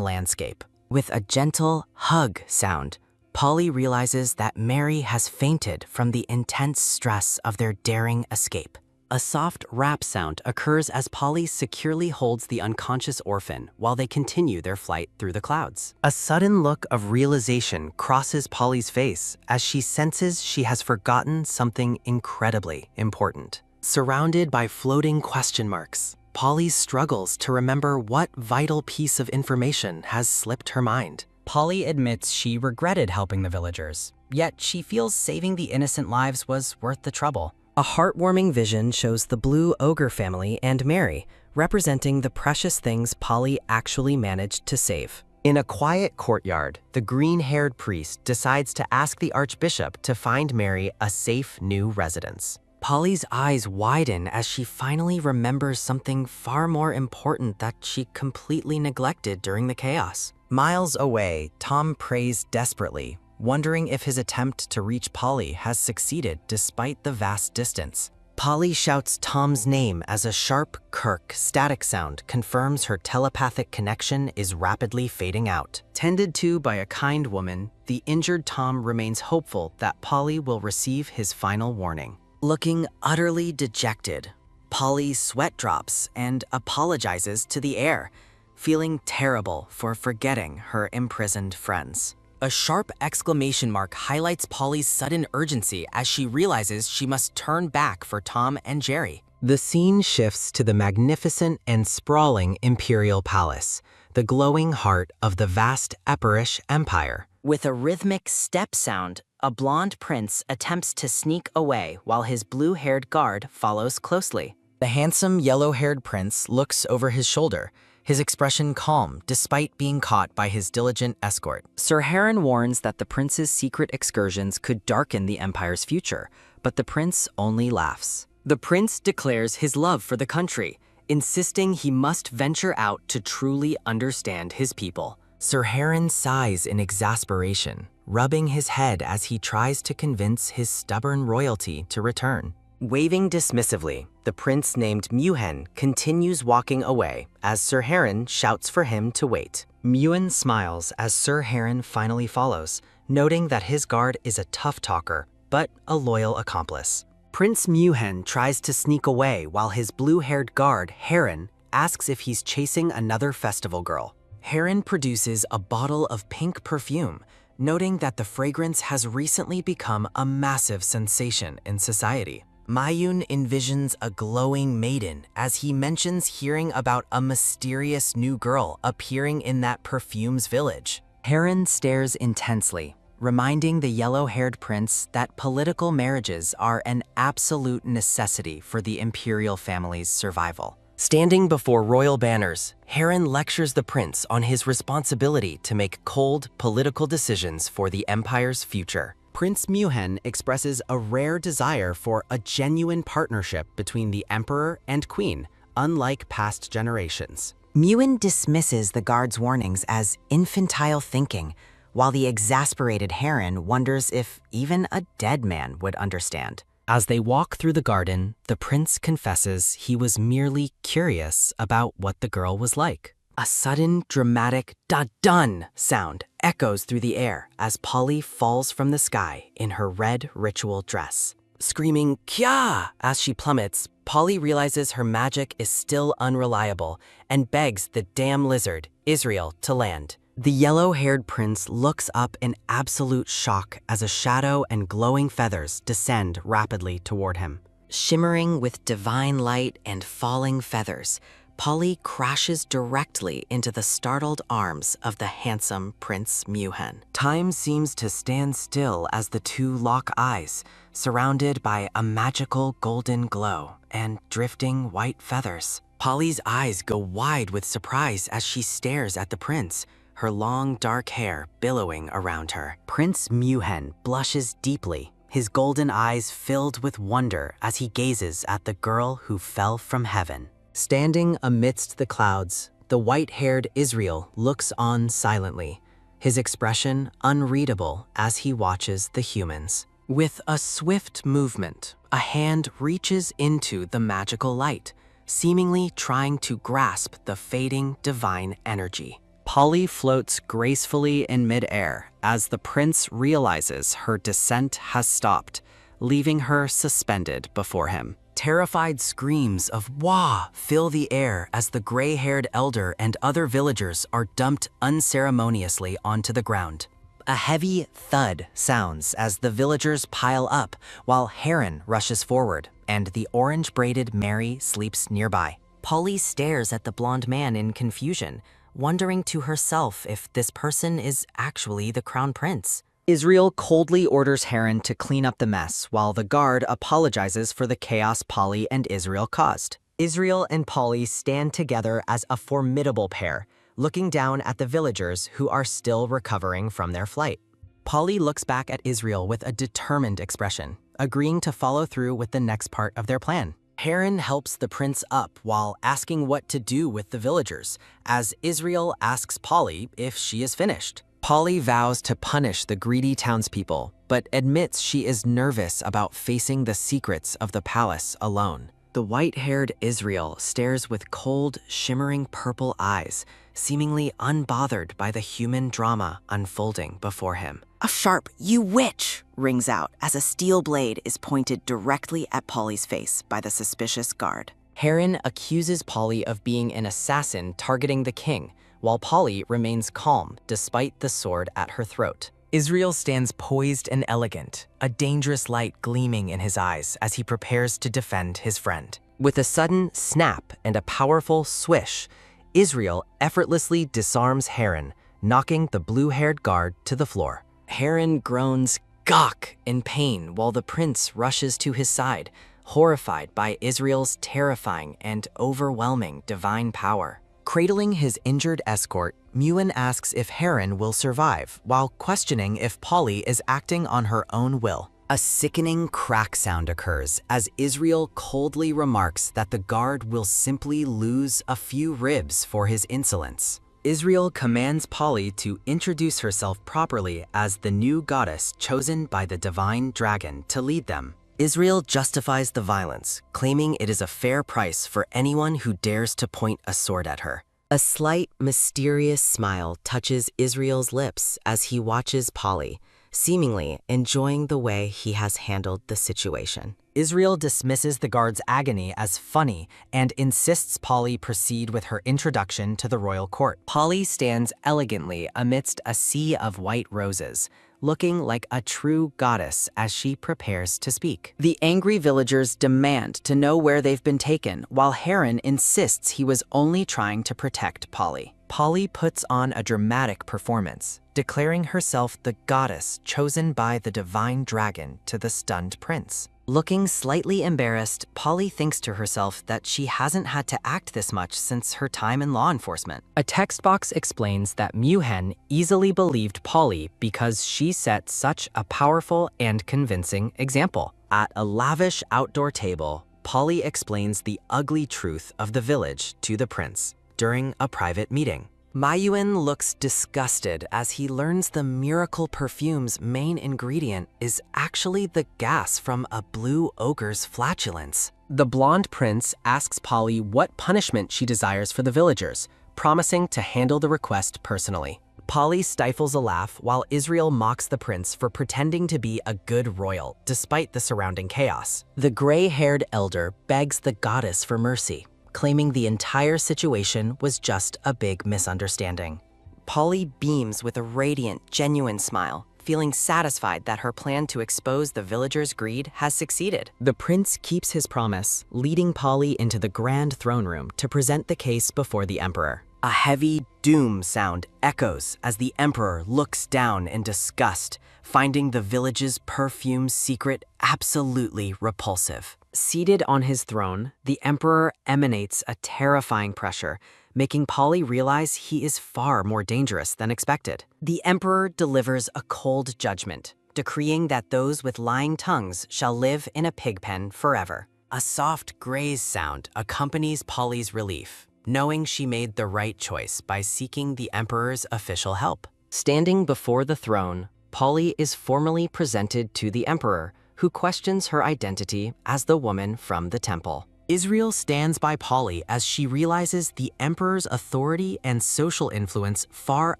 landscape. With a gentle hug sound, Polly realizes that Mary has fainted from the intense stress of their daring escape. A soft rap sound occurs as Polly securely holds the unconscious orphan while they continue their flight through the clouds. A sudden look of realization crosses Polly's face as she senses she has forgotten something incredibly important. Surrounded by floating question marks, Polly struggles to remember what vital piece of information has slipped her mind. Polly admits she regretted helping the villagers, yet she feels saving the innocent lives was worth the trouble. A heartwarming vision shows the blue ogre family and Mary, representing the precious things Polly actually managed to save. In a quiet courtyard, the green-haired priest decides to ask the archbishop to find Mary a safe new residence. Polly's eyes widen as she finally remembers something far more important that she completely neglected during the chaos. Miles away, Tom prays desperately, wondering if his attempt to reach Polly has succeeded despite the vast distance. Polly shouts Tom's name as a sharp kirk static sound confirms her telepathic connection is rapidly fading out. Tended to by a kind woman, the injured Tom remains hopeful that Polly will receive his final warning. Looking utterly dejected, Polly sweat drops and apologizes to the air, feeling terrible for forgetting her imprisoned friends. A sharp exclamation mark highlights Polly's sudden urgency as she realizes she must turn back for Tom and Jerry. The scene shifts to the magnificent and sprawling Imperial Palace, the glowing heart of the vast Epirish Empire. With a rhythmic step sound, a blonde prince attempts to sneak away while his blue-haired guard follows closely. The handsome yellow-haired prince looks over his shoulder, his expression calm despite being caught by his diligent escort. Sir Heron warns that the prince's secret excursions could darken the empire's future, but the prince only laughs. The prince declares his love for the country, insisting he must venture out to truly understand his people. Sir Heron sighs in exasperation, rubbing his head as he tries to convince his stubborn royalty to return. Waving dismissively, the prince named Muan continues walking away as Sir Heron shouts for him to wait. Muan smiles as Sir Heron finally follows, noting that his guard is a tough talker, but a loyal accomplice. Prince Muan tries to sneak away while his blue-haired guard, Heron, asks if he's chasing another festival girl. Heron produces a bottle of pink perfume, noting that the fragrance has recently become a massive sensation in society. Mayun envisions a glowing maiden as he mentions hearing about a mysterious new girl appearing in that perfume's village. Heron stares intensely, reminding the yellow-haired prince that political marriages are an absolute necessity for the Imperial family's survival. Standing before royal banners, Heron lectures the prince on his responsibility to make cold, political decisions for the empire's future. Prince Muan expresses a rare desire for a genuine partnership between the emperor and queen, unlike past generations. Muan dismisses the guard's warnings as infantile thinking, while the exasperated Heron wonders if even a dead man would understand. As they walk through the garden, the prince confesses he was merely curious about what the girl was like. A sudden, dramatic da-dun sound echoes through the air as Polly falls from the sky in her red ritual dress. Screaming "Kya!" as she plummets, Polly realizes her magic is still unreliable and begs the damn lizard, Israel, to land. The yellow-haired prince looks up in absolute shock as a shadow and glowing feathers descend rapidly toward him. Shimmering with divine light and falling feathers, Polly crashes directly into the startled arms of the handsome Prince Muan. Time seems to stand still as the two lock eyes, surrounded by a magical golden glow and drifting white feathers. Polly's eyes go wide with surprise as she stares at the prince, her long dark hair billowing around her. Prince Muan blushes deeply, his golden eyes filled with wonder as he gazes at the girl who fell from heaven. Standing amidst the clouds, the white-haired Israel looks on silently, his expression unreadable as he watches the humans. With a swift movement, a hand reaches into the magical light, seemingly trying to grasp the fading divine energy. Polly floats gracefully in midair as the prince realizes her descent has stopped, leaving her suspended before him. Terrified screams of "Wah!" fill the air as the gray-haired elder and other villagers are dumped unceremoniously onto the ground. A heavy thud sounds as the villagers pile up while Heron rushes forward and the orange-braided Mary sleeps nearby. Polly stares at the blonde man in confusion, wondering to herself if this person is actually the crown prince. Israel coldly orders Heron to clean up the mess while the guard apologizes for the chaos Polly and Israel caused. Israel and Polly stand together as a formidable pair, looking down at the villagers who are still recovering from their flight. Polly looks back at Israel with a determined expression, agreeing to follow through with the next part of their plan. Heron helps the prince up while asking what to do with the villagers, as Israel asks Polly if she is finished. Polly vows to punish the greedy townspeople, but admits she is nervous about facing the secrets of the palace alone. The white-haired Israel stares with cold, shimmering purple eyes, seemingly unbothered by the human drama unfolding before him. A sharp "You witch!" rings out as a steel blade is pointed directly at Polly's face by the suspicious guard. Heron accuses Polly of being an assassin targeting the king, while Polly remains calm despite the sword at her throat. Israel stands poised and elegant, a dangerous light gleaming in his eyes as he prepares to defend his friend. With a sudden snap and a powerful swish, Israel effortlessly disarms Heron, knocking the blue-haired guard to the floor. Heron groans "Gawk!" in pain while the prince rushes to his side, horrified by Israel's terrifying and overwhelming divine power. Cradling his injured escort, Muan asks if Heron will survive, while questioning if Polly is acting on her own will. A sickening crack sound occurs as Israel coldly remarks that the guard will simply lose a few ribs for his insolence. Israel commands Polly to introduce herself properly as the new goddess chosen by the divine dragon to lead them. Israel justifies the violence, claiming it is a fair price for anyone who dares to point a sword at her. A slight, mysterious smile touches Israel's lips as he watches Polly, seemingly enjoying the way he has handled the situation. Israel dismisses the guard's agony as funny and insists Polly proceed with her introduction to the royal court. Polly stands elegantly amidst a sea of white roses, looking like a true goddess as she prepares to speak. The angry villagers demand to know where they've been taken, while Heron insists he was only trying to protect Polly. Polly puts on a dramatic performance, declaring herself the goddess chosen by the divine dragon to the stunned prince. Looking slightly embarrassed, Polly thinks to herself that she hasn't had to act this much since her time in law enforcement. A text box explains that Muan easily believed Polly because she set such a powerful and convincing example. At a lavish outdoor table, Polly explains the ugly truth of the village to the prince during a private meeting. Muan looks disgusted as he learns the miracle perfume's main ingredient is actually the gas from a blue ogre's flatulence. The blonde prince asks Polly what punishment she desires for the villagers, promising to handle the request personally. Polly stifles a laugh while Israel mocks the prince for pretending to be a good royal despite the surrounding chaos. The gray-haired elder begs the goddess for mercy, claiming the entire situation was just a big misunderstanding. Polly beams with a radiant, genuine smile, feeling satisfied that her plan to expose the villagers' greed has succeeded. The prince keeps his promise, leading Polly into the grand throne room to present the case before the emperor. A heavy doom sound echoes as the emperor looks down in disgust, finding the village's perfume secret absolutely repulsive. Seated on his throne, the emperor emanates a terrifying pressure, making Polly realize he is far more dangerous than expected. The emperor delivers a cold judgment, decreeing that those with lying tongues shall live in a pig pen forever. A soft graze sound accompanies Polly's relief, knowing she made the right choice by seeking the emperor's official help. Standing before the throne, Polly is formally presented to the emperor, who questions her identity as the woman from the temple. Israel stands by Polly as she realizes the emperor's authority and social influence far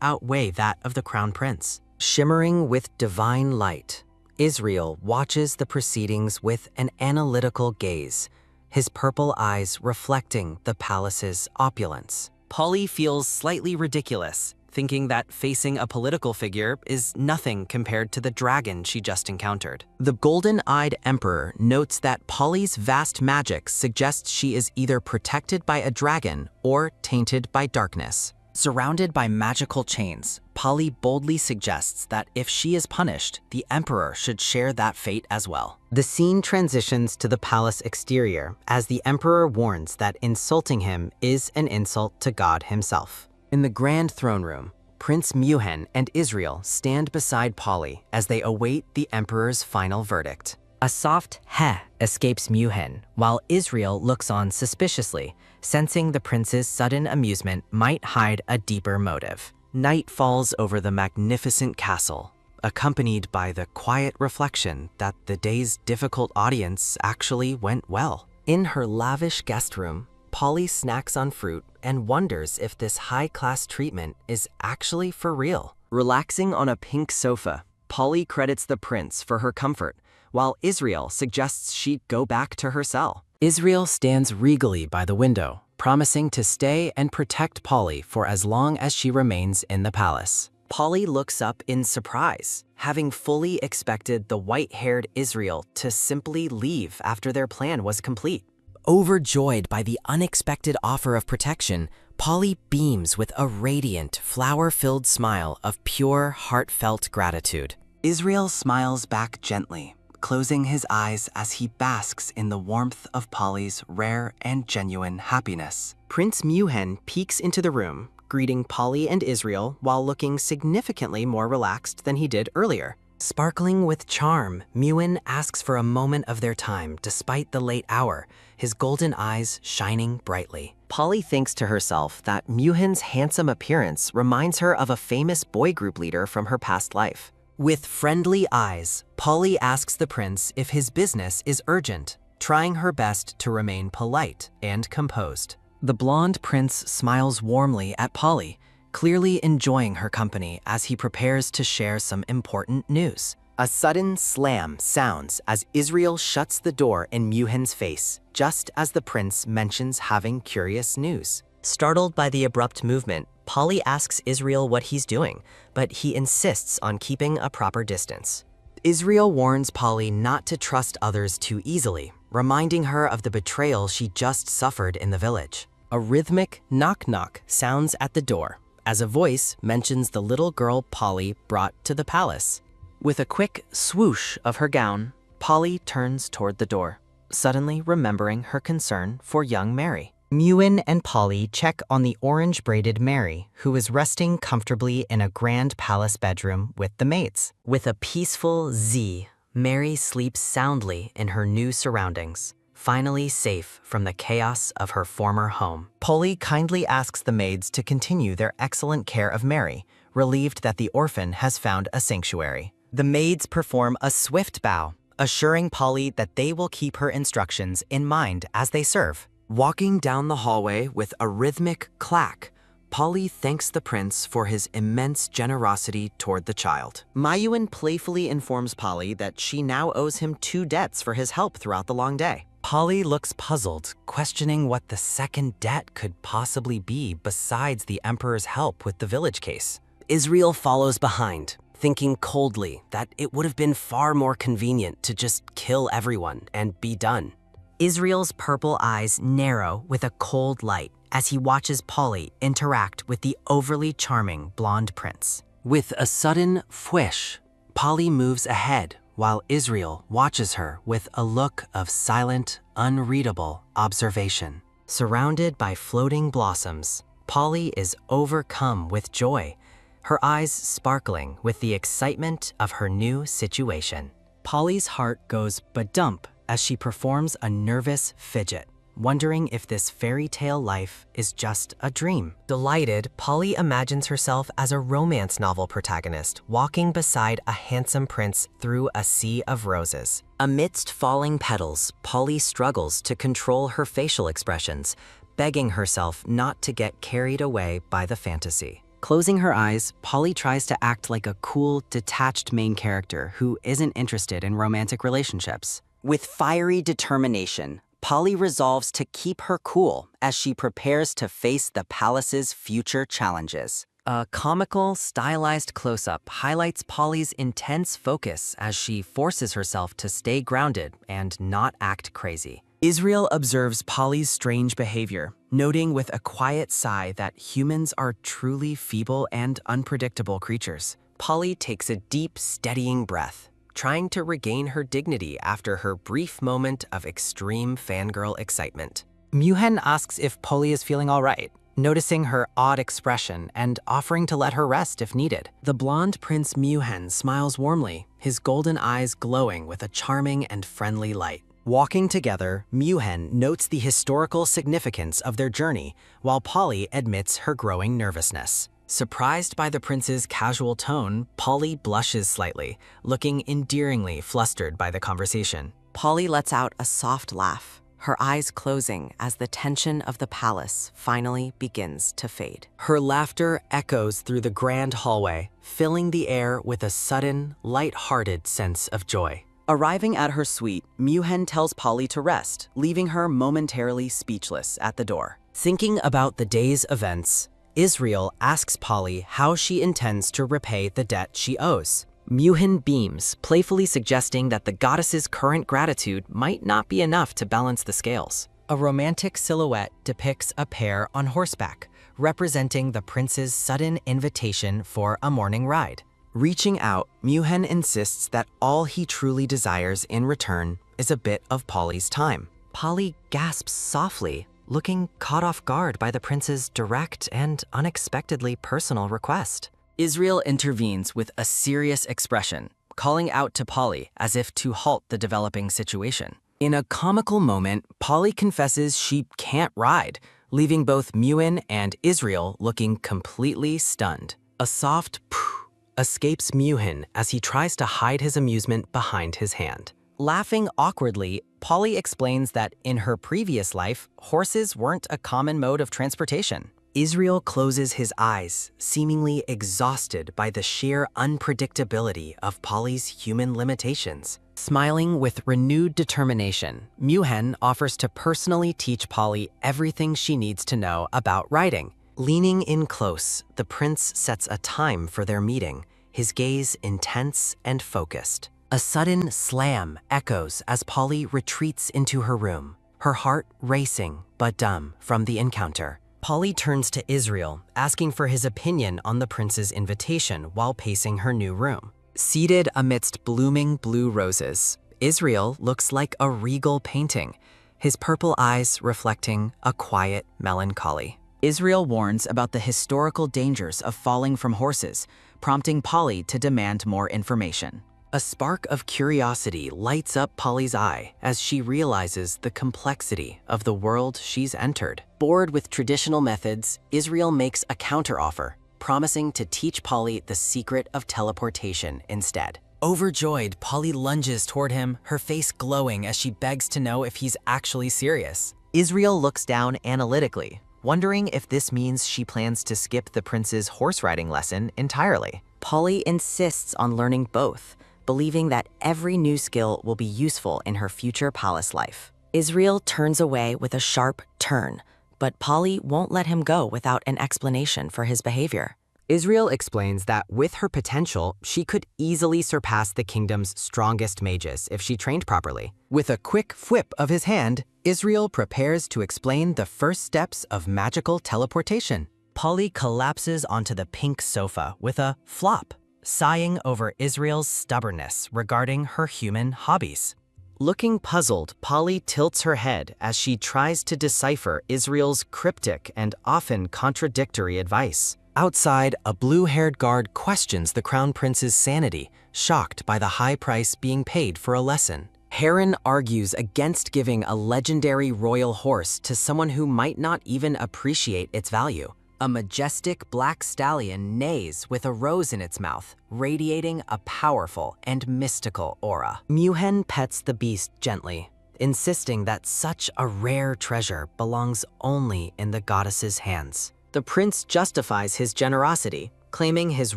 outweigh that of the crown prince. Shimmering with divine light, Israel watches the proceedings with an analytical gaze, his purple eyes reflecting the palace's opulence. Polly feels slightly ridiculous, thinking that facing a political figure is nothing compared to the dragon she just encountered. The golden-eyed emperor notes that Polly's vast magic suggests she is either protected by a dragon or tainted by darkness. Surrounded by magical chains, Polly boldly suggests that if she is punished, the emperor should share that fate as well. The scene transitions to the palace exterior as the emperor warns that insulting him is an insult to God himself. In the grand throne room, Prince Muan and Israel stand beside Polly as they await the emperor's final verdict. A soft heh escapes Muan, while Israel looks on suspiciously, sensing the prince's sudden amusement might hide a deeper motive. Night falls over the magnificent castle, accompanied by the quiet reflection that the day's difficult audience actually went well. In her lavish guest room, Polly snacks on fruit and wonders if this high-class treatment is actually for real. Relaxing on a pink sofa, Polly credits the prince for her comfort, while Israel suggests she go back to her cell. Israel stands regally by the window, promising to stay and protect Polly for as long as she remains in the palace. Polly looks up in surprise, having fully expected the white-haired Israel to simply leave after their plan was complete. Overjoyed by the unexpected offer of protection, Polly beams with a radiant, flower-filled smile of pure, heartfelt gratitude. Israel smiles back gently, closing his eyes as he basks in the warmth of Polly's rare and genuine happiness. Prince Muan peeks into the room, greeting Polly and Israel while looking significantly more relaxed than he did earlier. Sparkling with charm, Muan asks for a moment of their time despite the late hour, his golden eyes shining brightly. Polly thinks to herself that Muhan's handsome appearance reminds her of a famous boy group leader from her past life. With friendly eyes, Polly asks the prince if his business is urgent, trying her best to remain polite and composed. The blonde prince smiles warmly at Polly, clearly enjoying her company as he prepares to share some important news. A sudden slam sounds as Israel shuts the door in Muhan's face, just as the prince mentions having curious news. Startled by the abrupt movement, Polly asks Israel what he's doing, but he insists on keeping a proper distance. Israel warns Polly not to trust others too easily, reminding her of the betrayal she just suffered in the village. A rhythmic knock-knock sounds at the door, as a voice mentions the little girl Polly brought to the palace. With a quick swoosh of her gown, Polly turns toward the door, suddenly remembering her concern for young Mary. Muan and Polly check on the orange-braided Mary, who is resting comfortably in a grand palace bedroom with the maids. With a peaceful Z, Mary sleeps soundly in her new surroundings, finally safe from the chaos of her former home. Polly kindly asks the maids to continue their excellent care of Mary, relieved that the orphan has found a sanctuary. The maids perform a swift bow, assuring Polly that they will keep her instructions in mind as they serve. Walking down the hallway with a rhythmic clack, Polly thanks the prince for his immense generosity toward the child. Muan playfully informs Polly that she now owes him 2 debts for his help throughout the long day. Polly looks puzzled, questioning what the second debt could possibly be besides the Emperor's help with the village case. Israel follows behind, thinking coldly that it would have been far more convenient to just kill everyone and be done. Israel's purple eyes narrow with a cold light as he watches Polly interact with the overly charming blonde prince. With a sudden fwish, Polly moves ahead while Israel watches her with a look of silent, unreadable observation. Surrounded by floating blossoms, Polly is overcome with joy, her eyes sparkling with the excitement of her new situation. Polly's heart goes ba-dump as she performs a nervous fidget, wondering if this fairy tale life is just a dream. Delighted, Polly imagines herself as a romance novel protagonist walking beside a handsome prince through a sea of roses. Amidst falling petals, Polly struggles to control her facial expressions, begging herself not to get carried away by the fantasy. Closing her eyes, Polly tries to act like a cool, detached main character who isn't interested in romantic relationships. With fiery determination, Polly resolves to keep her cool as she prepares to face the palace's future challenges. A comical, stylized close-up highlights Polly's intense focus as she forces herself to stay grounded and not act crazy. Israel observes Polly's strange behavior, noting with a quiet sigh that humans are truly feeble and unpredictable creatures. Polly takes a deep, steadying breath, trying to regain her dignity after her brief moment of extreme fangirl excitement. Muhan asks if Polly is feeling all right, noticing her odd expression and offering to let her rest if needed. The blonde Prince Muhan smiles warmly, his golden eyes glowing with a charming and friendly light. Walking together, Muhan notes the historical significance of their journey, while Polly admits her growing nervousness. Surprised by the prince's casual tone, Polly blushes slightly, looking endearingly flustered by the conversation. Polly lets out a soft laugh, her eyes closing as the tension of the palace finally begins to fade. Her laughter echoes through the grand hallway, filling the air with a sudden, light-hearted sense of joy. Arriving at her suite, Muhan tells Polly to rest, leaving her momentarily speechless at the door. Thinking about the day's events, Israel asks Polly how she intends to repay the debt she owes. Muhan beams, playfully suggesting that the goddess's current gratitude might not be enough to balance the scales. A romantic silhouette depicts a pair on horseback, representing the prince's sudden invitation for a morning ride. Reaching out, Muan insists that all he truly desires in return is a bit of Polly's time. Polly gasps softly, looking caught off guard by the prince's direct and unexpectedly personal request. Israel intervenes with a serious expression, calling out to Polly as if to halt the developing situation. In a comical moment, Polly confesses she can't ride, leaving both Muan and Israel looking completely stunned. A soft pooh escapes Muan as he tries to hide his amusement behind his hand. Laughing awkwardly, Polly explains that in her previous life, horses weren't a common mode of transportation. Israel closes his eyes, seemingly exhausted by the sheer unpredictability of Polly's human limitations. Smiling with renewed determination, Muan offers to personally teach Polly everything she needs to know about riding. Leaning in close, the prince sets a time for their meeting, his gaze intense and focused. A sudden slam echoes as Polly retreats into her room, her heart racing but dumb from the encounter. Polly turns to Israel, asking for his opinion on the prince's invitation while pacing her new room. Seated amidst blooming blue roses, Israel looks like a regal painting, his purple eyes reflecting a quiet melancholy. Israel warns about the historical dangers of falling from horses, prompting Polly to demand more information. A spark of curiosity lights up Polly's eye as she realizes the complexity of the world she's entered. Bored with traditional methods, Israel makes a counteroffer, promising to teach Polly the secret of teleportation instead. Overjoyed, Polly lunges toward him, her face glowing as she begs to know if he's actually serious. Israel looks down analytically, wondering if this means she plans to skip the prince's horse riding lesson entirely. Polly insists on learning both, believing that every new skill will be useful in her future palace life. Israel turns away with a sharp turn, but Polly won't let him go without an explanation for his behavior. Israel explains that with her potential, she could easily surpass the kingdom's strongest mages if she trained properly. With a quick whip of his hand, Israel prepares to explain the first steps of magical teleportation. Polly collapses onto the pink sofa with a flop, sighing over Israel's stubbornness regarding her human hobbies. Looking puzzled, Polly tilts her head as she tries to decipher Israel's cryptic and often contradictory advice. Outside, a blue-haired guard questions the crown prince's sanity, shocked by the high price being paid for a lesson. Heron argues against giving a legendary royal horse to someone who might not even appreciate its value. A majestic black stallion neighs with a rose in its mouth, radiating a powerful and mystical aura. Muan pets the beast gently, insisting that such a rare treasure belongs only in the goddess's hands. The prince justifies his generosity, claiming his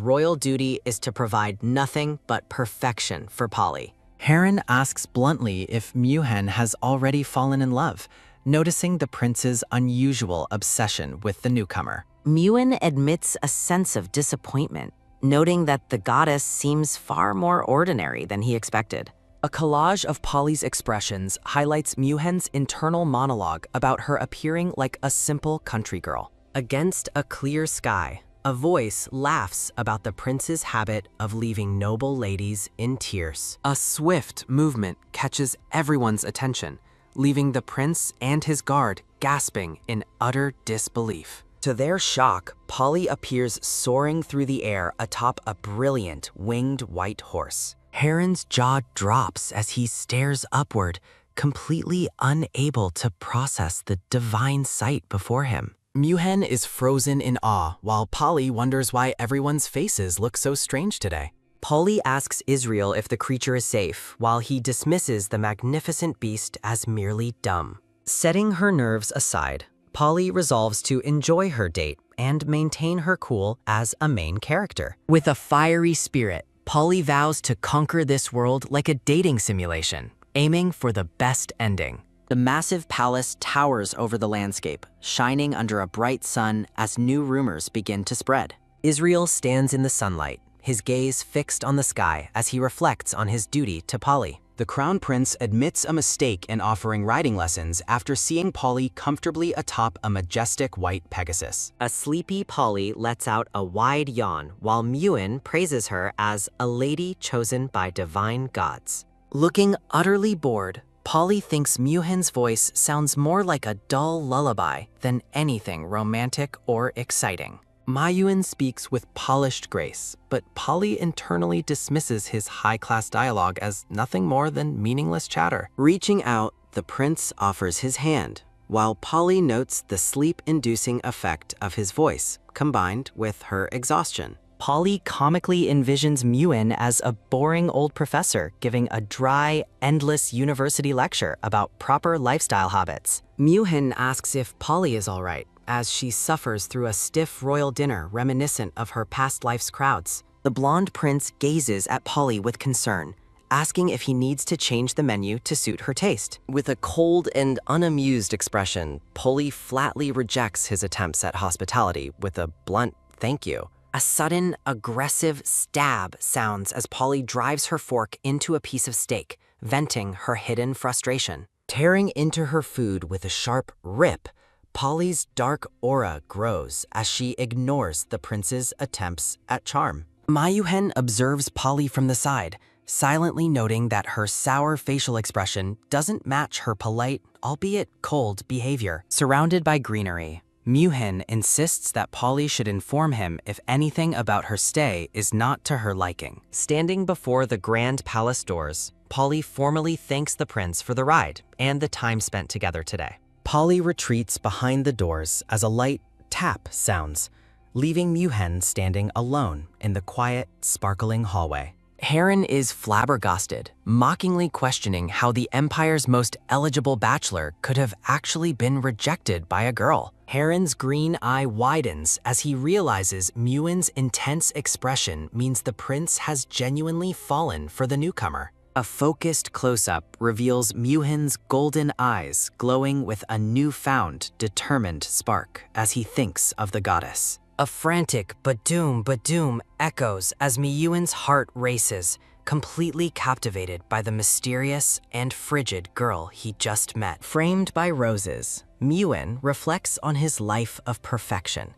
royal duty is to provide nothing but perfection for Polly. Heron asks bluntly if Muan has already fallen in love, noticing the prince's unusual obsession with the newcomer. Muan admits a sense of disappointment, noting that the goddess seems far more ordinary than he expected. A collage of Polly's expressions highlights Muan's internal monologue about her appearing like a simple country girl. Against a clear sky, a voice laughs about the prince's habit of leaving noble ladies in tears. A swift movement catches everyone's attention, leaving the prince and his guard gasping in utter disbelief. To their shock, Polly appears soaring through the air atop a brilliant winged white horse. Heron's jaw drops as he stares upward, completely unable to process the divine sight before him. Muan is frozen in awe, while Polly wonders why everyone's faces look so strange today. Polly asks Israel if the creature is safe, while he dismisses the magnificent beast as merely dumb. Setting her nerves aside, Polly resolves to enjoy her date and maintain her cool as a main character. With a fiery spirit, Polly vows to conquer this world like a dating simulation, aiming for the best ending. The massive palace towers over the landscape, shining under a bright sun as new rumors begin to spread. Israel stands in the sunlight, his gaze fixed on the sky as he reflects on his duty to Polly. The Crown Prince admits a mistake in offering riding lessons after seeing Polly comfortably atop a majestic white Pegasus. A sleepy Polly lets out a wide yawn while Muan praises her as a lady chosen by divine gods. Looking utterly bored, Polly thinks Muhan's voice sounds more like a dull lullaby than anything romantic or exciting. Mayuan speaks with polished grace, but Polly internally dismisses his high-class dialogue as nothing more than meaningless chatter. Reaching out, the prince offers his hand, while Polly notes the sleep-inducing effect of his voice, combined with her exhaustion. Polly comically envisions Muan as a boring old professor giving a dry, endless university lecture about proper lifestyle habits. Muan asks if Polly is all right, as she suffers through a stiff royal dinner reminiscent of her past life's crowds. The blonde prince gazes at Polly with concern, asking if he needs to change the menu to suit her taste. With a cold and unamused expression, Polly flatly rejects his attempts at hospitality with a blunt thank you. A sudden, aggressive stab sounds as Polly drives her fork into a piece of steak, venting her hidden frustration. Tearing into her food with a sharp rip, Polly's dark aura grows as she ignores the prince's attempts at charm. Mayuhen observes Polly from the side, silently noting that her sour facial expression doesn't match her polite, albeit cold, behavior. Surrounded by greenery, Muhan insists that Polly should inform him if anything about her stay is not to her liking. Standing before the grand palace doors, Polly formally thanks the prince for the ride and the time spent together today. Polly retreats behind the doors as a light tap sounds, leaving Muhan standing alone in the quiet, sparkling hallway. Heron is flabbergasted, mockingly questioning how the Empire's most eligible bachelor could have actually been rejected by a girl. Heron's green eye widens as he realizes Muan's intense expression means the prince has genuinely fallen for the newcomer. A focused close-up reveals Muhan's golden eyes glowing with a newfound, determined spark as he thinks of the goddess. A frantic badoom echoes as Miyuan's heart races, completely captivated by the mysterious and frigid girl he just met. Framed by roses, Miyuan reflects on his life of perfection,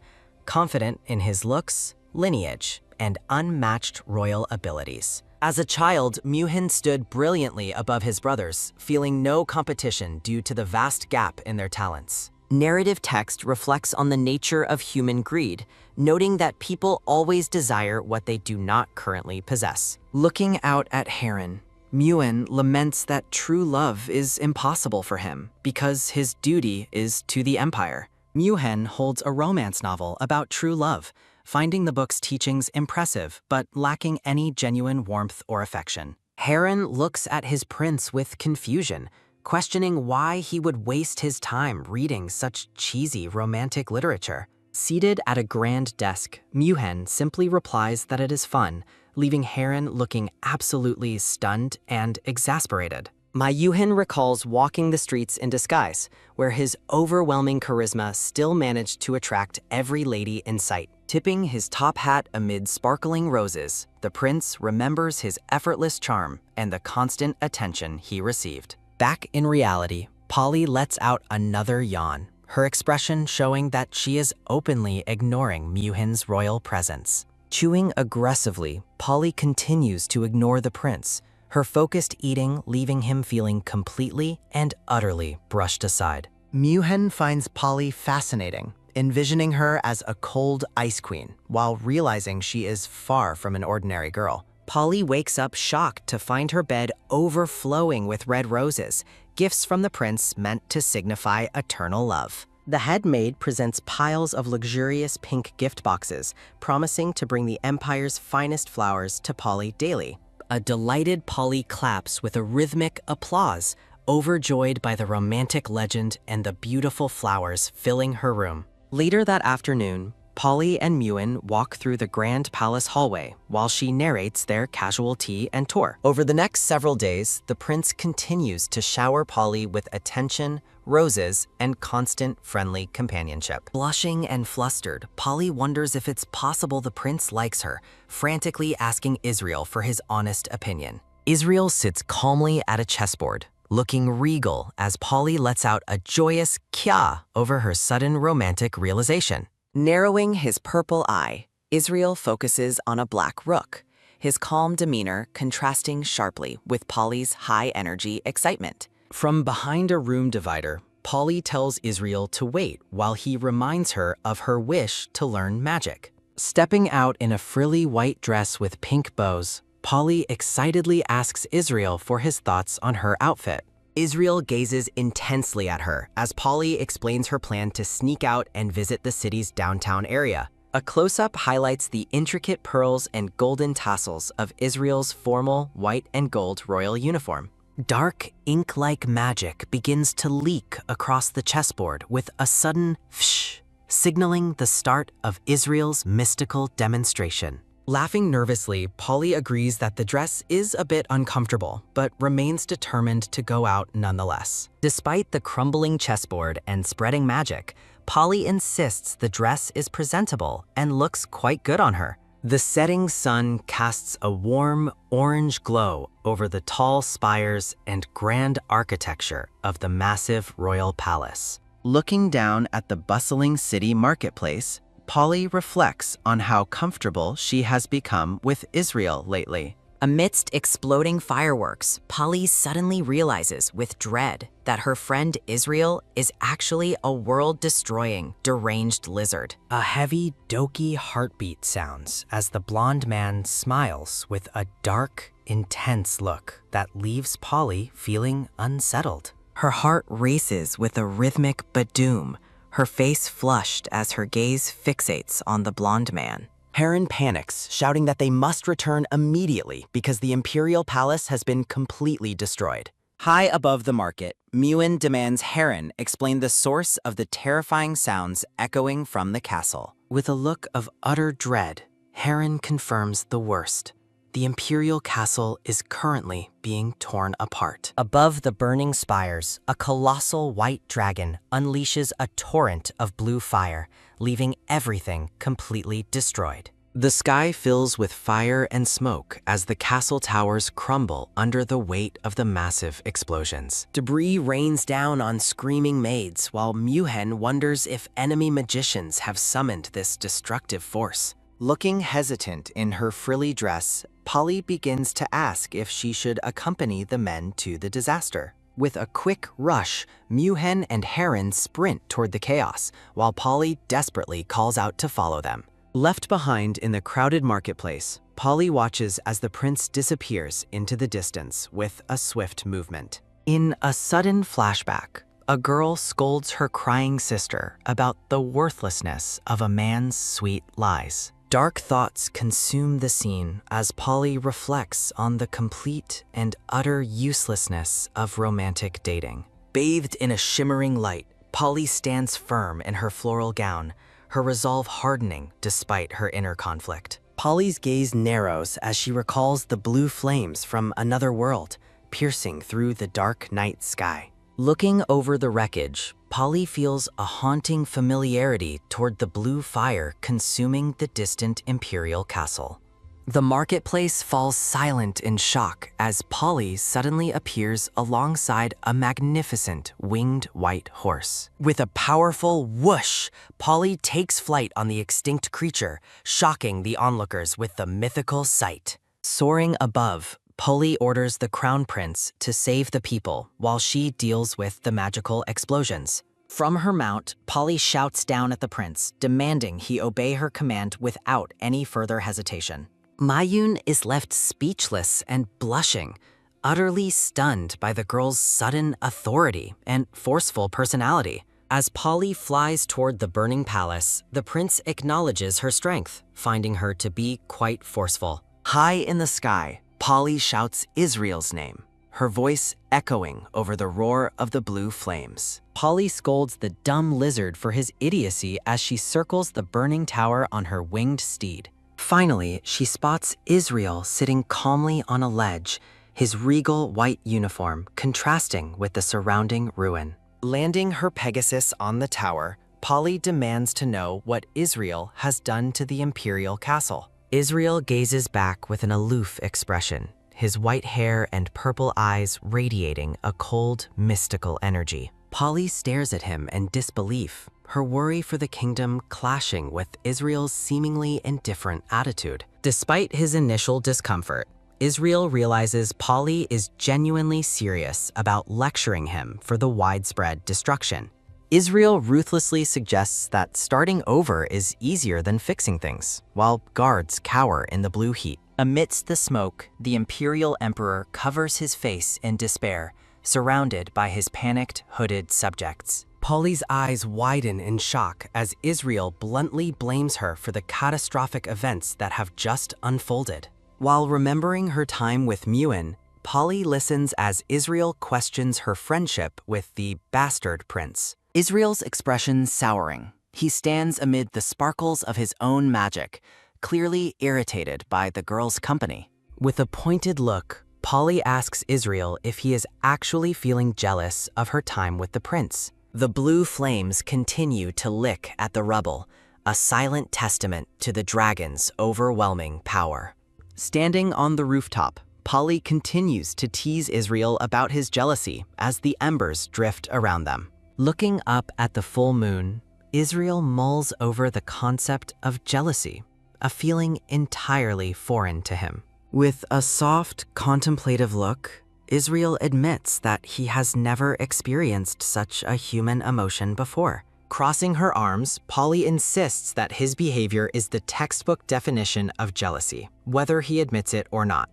confident in his looks, lineage, and unmatched royal abilities. As a child, Muhan stood brilliantly above his brothers, feeling no competition due to the vast gap in their talents. Narrative text reflects on the nature of human greed, noting that people always desire what they do not currently possess. Looking out at Heron, Muan laments that true love is impossible for him because his duty is to the Empire. Muhan holds a romance novel about true love, finding the book's teachings impressive but lacking any genuine warmth or affection. Heron looks at his prince with confusion, questioning why he would waste his time reading such cheesy romantic literature. Seated at a grand desk, Muhan simply replies that it is fun, leaving Heron looking absolutely stunned and exasperated. Mayuhan recalls walking the streets in disguise, where his overwhelming charisma still managed to attract every lady in sight. Tipping his top hat amid sparkling roses, the prince remembers his effortless charm and the constant attention he received. Back in reality, Polly lets out another yawn, her expression showing that she is openly ignoring Muhan's royal presence. Chewing aggressively, Polly continues to ignore the prince, her focused eating leaving him feeling completely and utterly brushed aside. Muhan finds Polly fascinating, envisioning her as a cold ice queen, while realizing she is far from an ordinary girl. Polly wakes up shocked to find her bed overflowing with red roses, gifts from the prince meant to signify eternal love. The head maid presents piles of luxurious pink gift boxes, promising to bring the Empire's finest flowers to Polly daily. A delighted Polly claps with a rhythmic applause, overjoyed by the romantic legend and the beautiful flowers filling her room. Later that afternoon, Polly and Muan walk through the grand palace hallway while she narrates their casual tea and tour. Over the next several days, the prince continues to shower Polly with attention, roses, and constant friendly companionship. Blushing and flustered, Polly wonders if it's possible the prince likes her, frantically asking Israel for his honest opinion. Israel sits calmly at a chessboard, looking regal as Polly lets out a joyous kya over her sudden romantic realization. Narrowing his purple eye, Israel focuses on a black rook, his calm demeanor contrasting sharply with Polly's high-energy excitement. From behind a room divider, Polly tells Israel to wait while he reminds her of her wish to learn magic. Stepping out in a frilly white dress with pink bows, Polly excitedly asks Israel for his thoughts on her outfit. Israel gazes intensely at her as Polly explains her plan to sneak out and visit the city's downtown area. A close-up highlights the intricate pearls and golden tassels of Israel's formal white and gold royal uniform. Dark, ink-like magic begins to leak across the chessboard with a sudden fsh, signaling the start of Israel's mystical demonstration. Laughing nervously, Polly agrees that the dress is a bit uncomfortable, but remains determined to go out nonetheless. Despite the crumbling chessboard and spreading magic, Polly insists the dress is presentable and looks quite good on her. The setting sun casts a warm orange glow over the tall spires and grand architecture of the massive royal palace. Looking down at the bustling city marketplace, Polly reflects on how comfortable she has become with Israel lately. Amidst exploding fireworks, Polly suddenly realizes with dread that her friend Israel is actually a world-destroying, deranged lizard. A heavy, dokey heartbeat sounds as the blonde man smiles with a dark, intense look that leaves Polly feeling unsettled. Her heart races with a rhythmic badoom, her face flushed as her gaze fixates on the blonde man. Heron panics, shouting that they must return immediately because the Imperial Palace has been completely destroyed. High above the market, Muan demands Heron explain the source of the terrifying sounds echoing from the castle. With a look of utter dread, Heron confirms the worst. The Imperial Castle is currently being torn apart. Above the burning spires, a colossal white dragon unleashes a torrent of blue fire, leaving everything completely destroyed. The sky fills with fire and smoke as the castle towers crumble under the weight of the massive explosions. Debris rains down on screaming maids while Muhen wonders if enemy magicians have summoned this destructive force. Looking hesitant in her frilly dress, Polly begins to ask if she should accompany the men to the disaster. With a quick rush, Muhen and Heron sprint toward the chaos, while Polly desperately calls out to follow them. Left behind in the crowded marketplace, Polly watches as the prince disappears into the distance with a swift movement. In a sudden flashback, a girl scolds her crying sister about the worthlessness of a man's sweet lies. Dark thoughts consume the scene as Polly reflects on the complete and utter uselessness of romantic dating. Bathed in a shimmering light, Polly stands firm in her floral gown, her resolve hardening despite her inner conflict. Polly's gaze narrows as she recalls the blue flames from another world, piercing through the dark night sky. Looking over the wreckage, Polly feels a haunting familiarity toward the blue fire consuming the distant Imperial castle. The marketplace falls silent in shock as Polly suddenly appears alongside a magnificent winged white horse. With a powerful whoosh, Polly takes flight on the extinct creature, shocking the onlookers with the mythical sight. Soaring above, Polly orders the crown prince to save the people while she deals with the magical explosions. From her mount, Polly shouts down at the prince, demanding he obey her command without any further hesitation. Mayun is left speechless and blushing, utterly stunned by the girl's sudden authority and forceful personality. As Polly flies toward the burning palace, the prince acknowledges her strength, finding her to be quite forceful. High in the sky, Polly shouts Israel's name, her voice echoing over the roar of the blue flames. Polly scolds the dumb lizard for his idiocy as she circles the burning tower on her winged steed. Finally, she spots Israel sitting calmly on a ledge, his regal white uniform contrasting with the surrounding ruin. Landing her Pegasus on the tower, Polly demands to know what Israel has done to the Imperial castle. Israel gazes back with an aloof expression, his white hair and purple eyes radiating a cold, mystical energy. Polly stares at him in disbelief, her worry for the kingdom clashing with Israel's seemingly indifferent attitude. Despite his initial discomfort, Israel realizes Polly is genuinely serious about lecturing him for the widespread destruction. Israel ruthlessly suggests that starting over is easier than fixing things, while guards cower in the blue heat. Amidst the smoke, the Imperial Emperor covers his face in despair, surrounded by his panicked, hooded subjects. Polly's eyes widen in shock as Israel bluntly blames her for the catastrophic events that have just unfolded. While remembering her time with Muan, Polly listens as Israel questions her friendship with the bastard prince. Israel's expression souring. He stands amid the sparkles of his own magic, clearly irritated by the girl's company. With a pointed look, Polly asks Israel if he is actually feeling jealous of her time with the prince. The blue flames continue to lick at the rubble, a silent testament to the dragon's overwhelming power. Standing on the rooftop, Polly continues to tease Israel about his jealousy as the embers drift around them. Looking up at the full moon, Israel mulls over the concept of jealousy, a feeling entirely foreign to him. With a soft, contemplative look, Israel admits that he has never experienced such a human emotion before. Crossing her arms, Polly insists that his behavior is the textbook definition of jealousy, whether he admits it or not.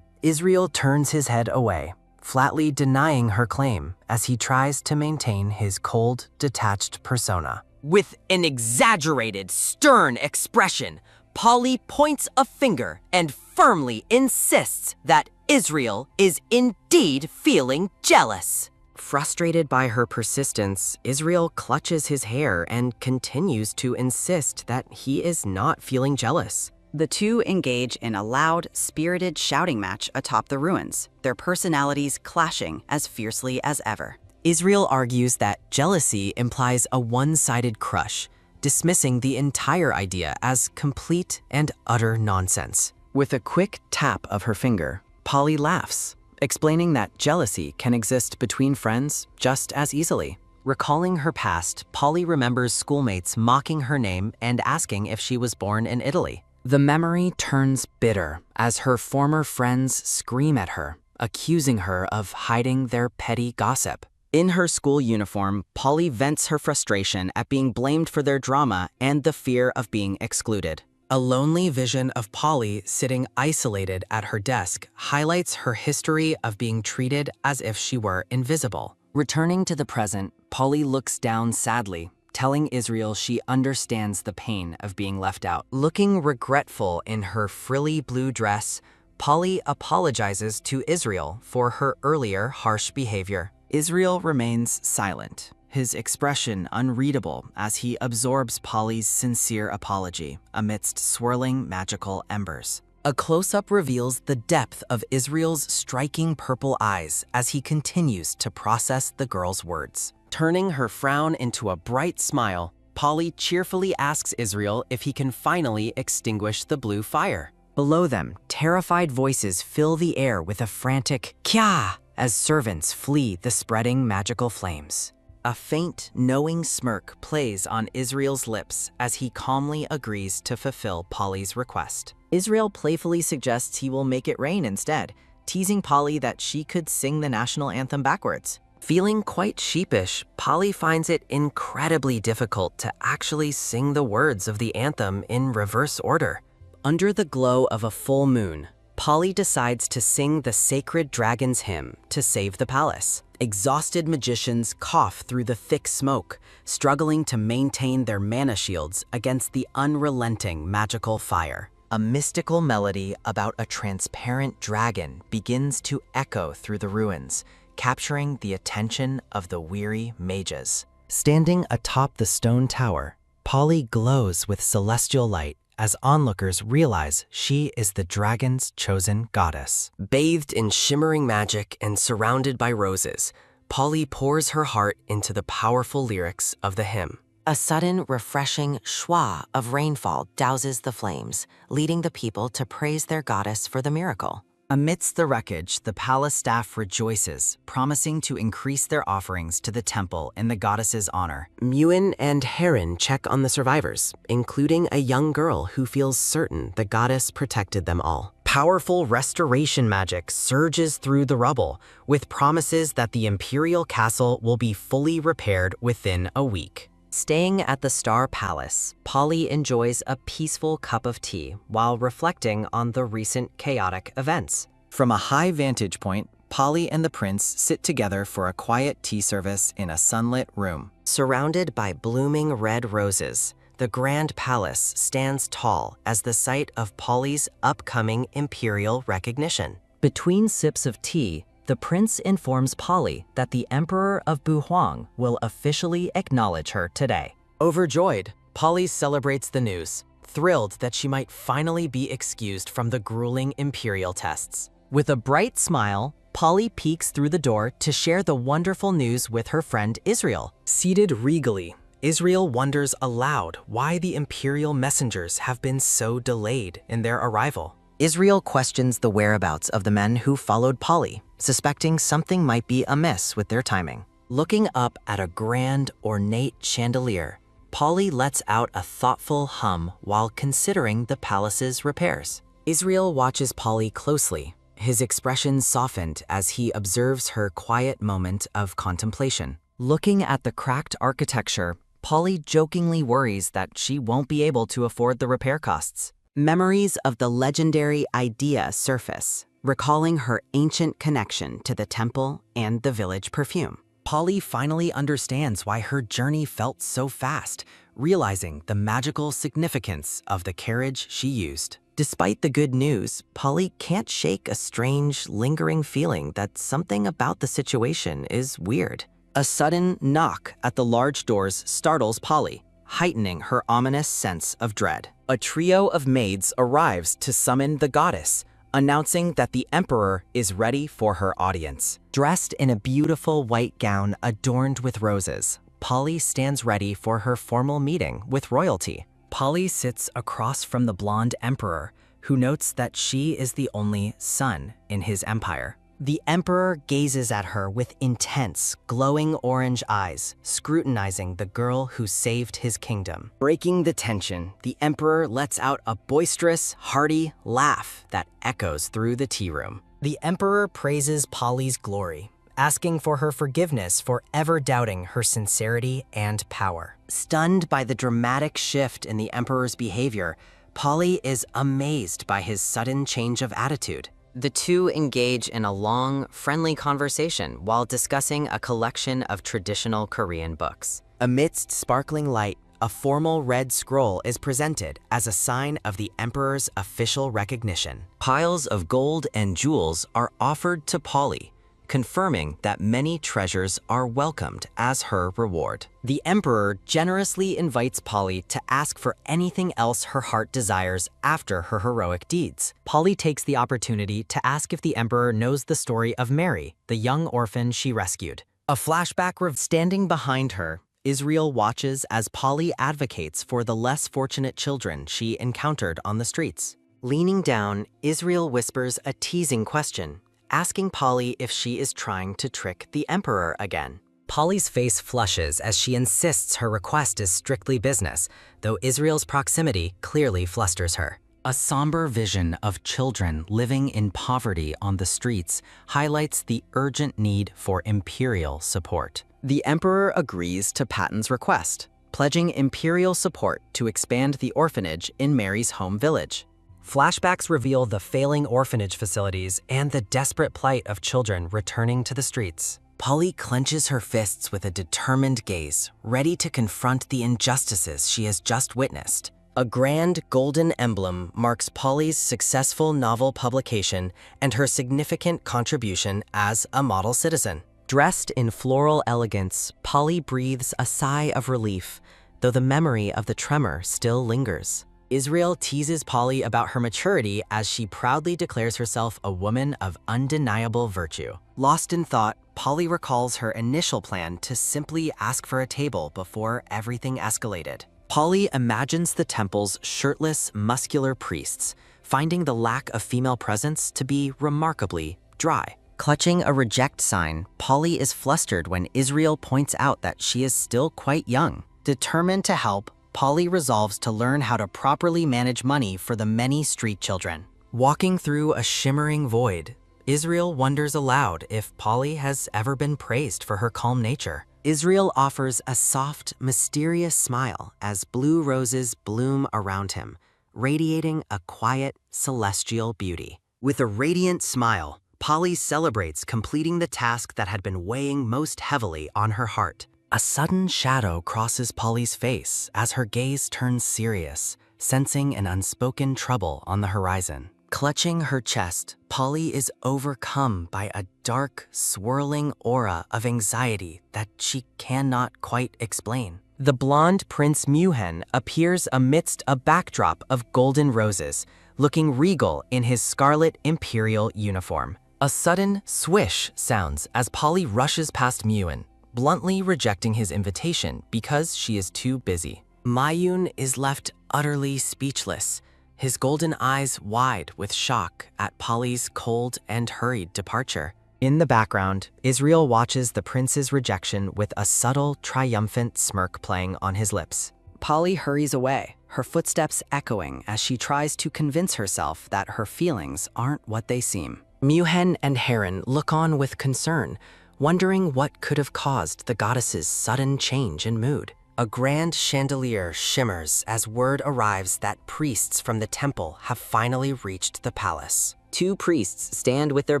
Israel turns his head away, flatly denying her claim as he tries to maintain his cold, detached persona. With an exaggerated, stern expression, Polly points a finger and firmly insists that Israel is indeed feeling jealous. Frustrated by her persistence, Israel clutches his hair and continues to insist that he is not feeling jealous. The two engage in a loud, spirited shouting match atop the ruins, their personalities clashing as fiercely as ever. Israel argues that jealousy implies a one-sided crush, dismissing the entire idea as complete and utter nonsense. With a quick tap of her finger, Polly laughs, explaining that jealousy can exist between friends just as easily. Recalling her past, Polly remembers schoolmates mocking her name and asking if she was born in Italy. The memory turns bitter as her former friends scream at her, accusing her of hiding their petty gossip. In her school uniform, Polly vents her frustration at being blamed for their drama and the fear of being excluded. A lonely vision of Polly sitting isolated at her desk highlights her history of being treated as if she were invisible. Returning to the present, Polly looks down sadly, telling Israel she understands the pain of being left out. Looking regretful in her frilly blue dress, Polly apologizes to Israel for her earlier harsh behavior. Israel remains silent, his expression unreadable as he absorbs Polly's sincere apology amidst swirling magical embers. A close-up reveals the depth of Israel's striking purple eyes as he continues to process the girl's words. Turning her frown into a bright smile, Polly cheerfully asks Israel if he can finally extinguish the blue fire. Below them, terrified voices fill the air with a frantic "Kya!" as servants flee the spreading magical flames. A faint, knowing smirk plays on Israel's lips as he calmly agrees to fulfill Polly's request. Israel playfully suggests he will make it rain instead, teasing Polly that she could sing the national anthem backwards. Feeling quite sheepish, Polly finds it incredibly difficult to actually sing the words of the anthem in reverse order. Under the glow of a full moon, Polly decides to sing the sacred dragon's hymn to save the palace. Exhausted magicians cough through the thick smoke, struggling to maintain their mana shields against the unrelenting magical fire. A mystical melody about a transparent dragon begins to echo through the ruins, capturing the attention of the weary mages. Standing atop the stone tower, Polly glows with celestial light as onlookers realize she is the dragon's chosen goddess. Bathed in shimmering magic and surrounded by roses, Polly pours her heart into the powerful lyrics of the hymn. A sudden, refreshing schwa of rainfall douses the flames, leading the people to praise their goddess for the miracle. Amidst the wreckage, the palace staff rejoices, promising to increase their offerings to the temple in the goddess's honor. Muan and Heron check on the survivors, including a young girl who feels certain the goddess protected them all. Powerful restoration magic surges through the rubble, with promises that the Imperial castle will be fully repaired within a week. Staying at the Star Palace, Polly enjoys a peaceful cup of tea while reflecting on the recent chaotic events. From a high vantage point, Polly and the prince sit together for a quiet tea service in a sunlit room. Surrounded by blooming red roses, the Grand Palace stands tall as the site of Polly's upcoming imperial recognition. Between sips of tea, the prince informs Polly that the Emperor of Buhuang will officially acknowledge her today. Overjoyed, Polly celebrates the news, thrilled that she might finally be excused from the grueling imperial tests. With a bright smile, Polly peeks through the door to share the wonderful news with her friend Israel. Seated regally, Israel wonders aloud why the imperial messengers have been so delayed in their arrival. Israel questions the whereabouts of the men who followed Polly, suspecting something might be amiss with their timing. Looking up at a grand, ornate chandelier, Polly lets out a thoughtful hum while considering the palace's repairs. Israel watches Polly closely, his expression softened as he observes her quiet moment of contemplation. Looking at the cracked architecture, Polly jokingly worries that she won't be able to afford the repair costs. Memories of the legendary idea surface, recalling her ancient connection to the temple and the village perfume. Polly finally understands why her journey felt so fast, realizing the magical significance of the carriage she used. Despite the good news, Polly can't shake a strange, lingering feeling that something about the situation is weird. A sudden knock at the large doors startles Polly, heightening her ominous sense of dread. A trio of maids arrives to summon the goddess, announcing that the emperor is ready for her audience. Dressed in a beautiful white gown adorned with roses, Polly stands ready for her formal meeting with royalty. Polly sits across from the blonde emperor, who notes that she is the only son in his empire. The emperor gazes at her with intense, glowing orange eyes, scrutinizing the girl who saved his kingdom. Breaking the tension, the emperor lets out a boisterous, hearty laugh that echoes through the tea room. The emperor praises Polly's glory, asking for her forgiveness for ever doubting her sincerity and power. Stunned by the dramatic shift in the emperor's behavior, Polly is amazed by his sudden change of attitude. The two engage in a long, friendly conversation while discussing a collection of traditional Korean books. Amidst sparkling light, a formal red scroll is presented as a sign of the emperor's official recognition. Piles of gold and jewels are offered to Polly, confirming that many treasures are welcomed as her reward. The emperor generously invites Polly to ask for anything else her heart desires after her heroic deeds. Polly takes the opportunity to ask if the emperor knows the story of Mary, the young orphan she rescued. A flashback standing behind her, Israel watches as Polly advocates for the less fortunate children she encountered on the streets. Leaning down, Israel whispers a teasing question, asking Polly if she is trying to trick the emperor again. Polly's face flushes as she insists her request is strictly business, though Israel's proximity clearly flusters her. A somber vision of children living in poverty on the streets highlights the urgent need for imperial support. The emperor agrees to Patton's request, pledging imperial support to expand the orphanage in Mary's home village. Flashbacks reveal the failing orphanage facilities and the desperate plight of children returning to the streets. Polly clenches her fists with a determined gaze, ready to confront the injustices she has just witnessed. A grand golden emblem marks Polly's successful novel publication and her significant contribution as a model citizen. Dressed in floral elegance, Polly breathes a sigh of relief, though the memory of the tremor still lingers. Israel teases Polly about her maturity as she proudly declares herself a woman of undeniable virtue. Lost in thought, Polly recalls her initial plan to simply ask for a table before everything escalated. Polly imagines the temple's shirtless, muscular priests, finding the lack of female presence to be remarkably dry. Clutching a reject sign, Polly is flustered when Israel points out that she is still quite young. Determined to help, Polly resolves to learn how to properly manage money for the many street children. Walking through a shimmering void, Israel wonders aloud if Polly has ever been praised for her calm nature. Israel offers a soft, mysterious smile as blue roses bloom around him, radiating a quiet, celestial beauty. With a radiant smile, Polly celebrates completing the task that had been weighing most heavily on her heart. A sudden shadow crosses Polly's face as her gaze turns serious, sensing an unspoken trouble on the horizon. Clutching her chest, Polly is overcome by a dark, swirling aura of anxiety that she cannot quite explain. The blonde Prince Muan appears amidst a backdrop of golden roses, looking regal in his scarlet Imperial uniform. A sudden swish sounds as Polly rushes past Muan, bluntly rejecting his invitation because she is too busy. Mayun is left utterly speechless, his golden eyes wide with shock at Polly's cold and hurried departure. In the background, Israel watches the prince's rejection with a subtle, triumphant smirk playing on his lips. Polly hurries away, her footsteps echoing as she tries to convince herself that her feelings aren't what they seem. Muhen and Heron look on with concern, wondering what could have caused the goddess's sudden change in mood. A grand chandelier shimmers as word arrives that priests from the temple have finally reached the palace. 2 priests stand with their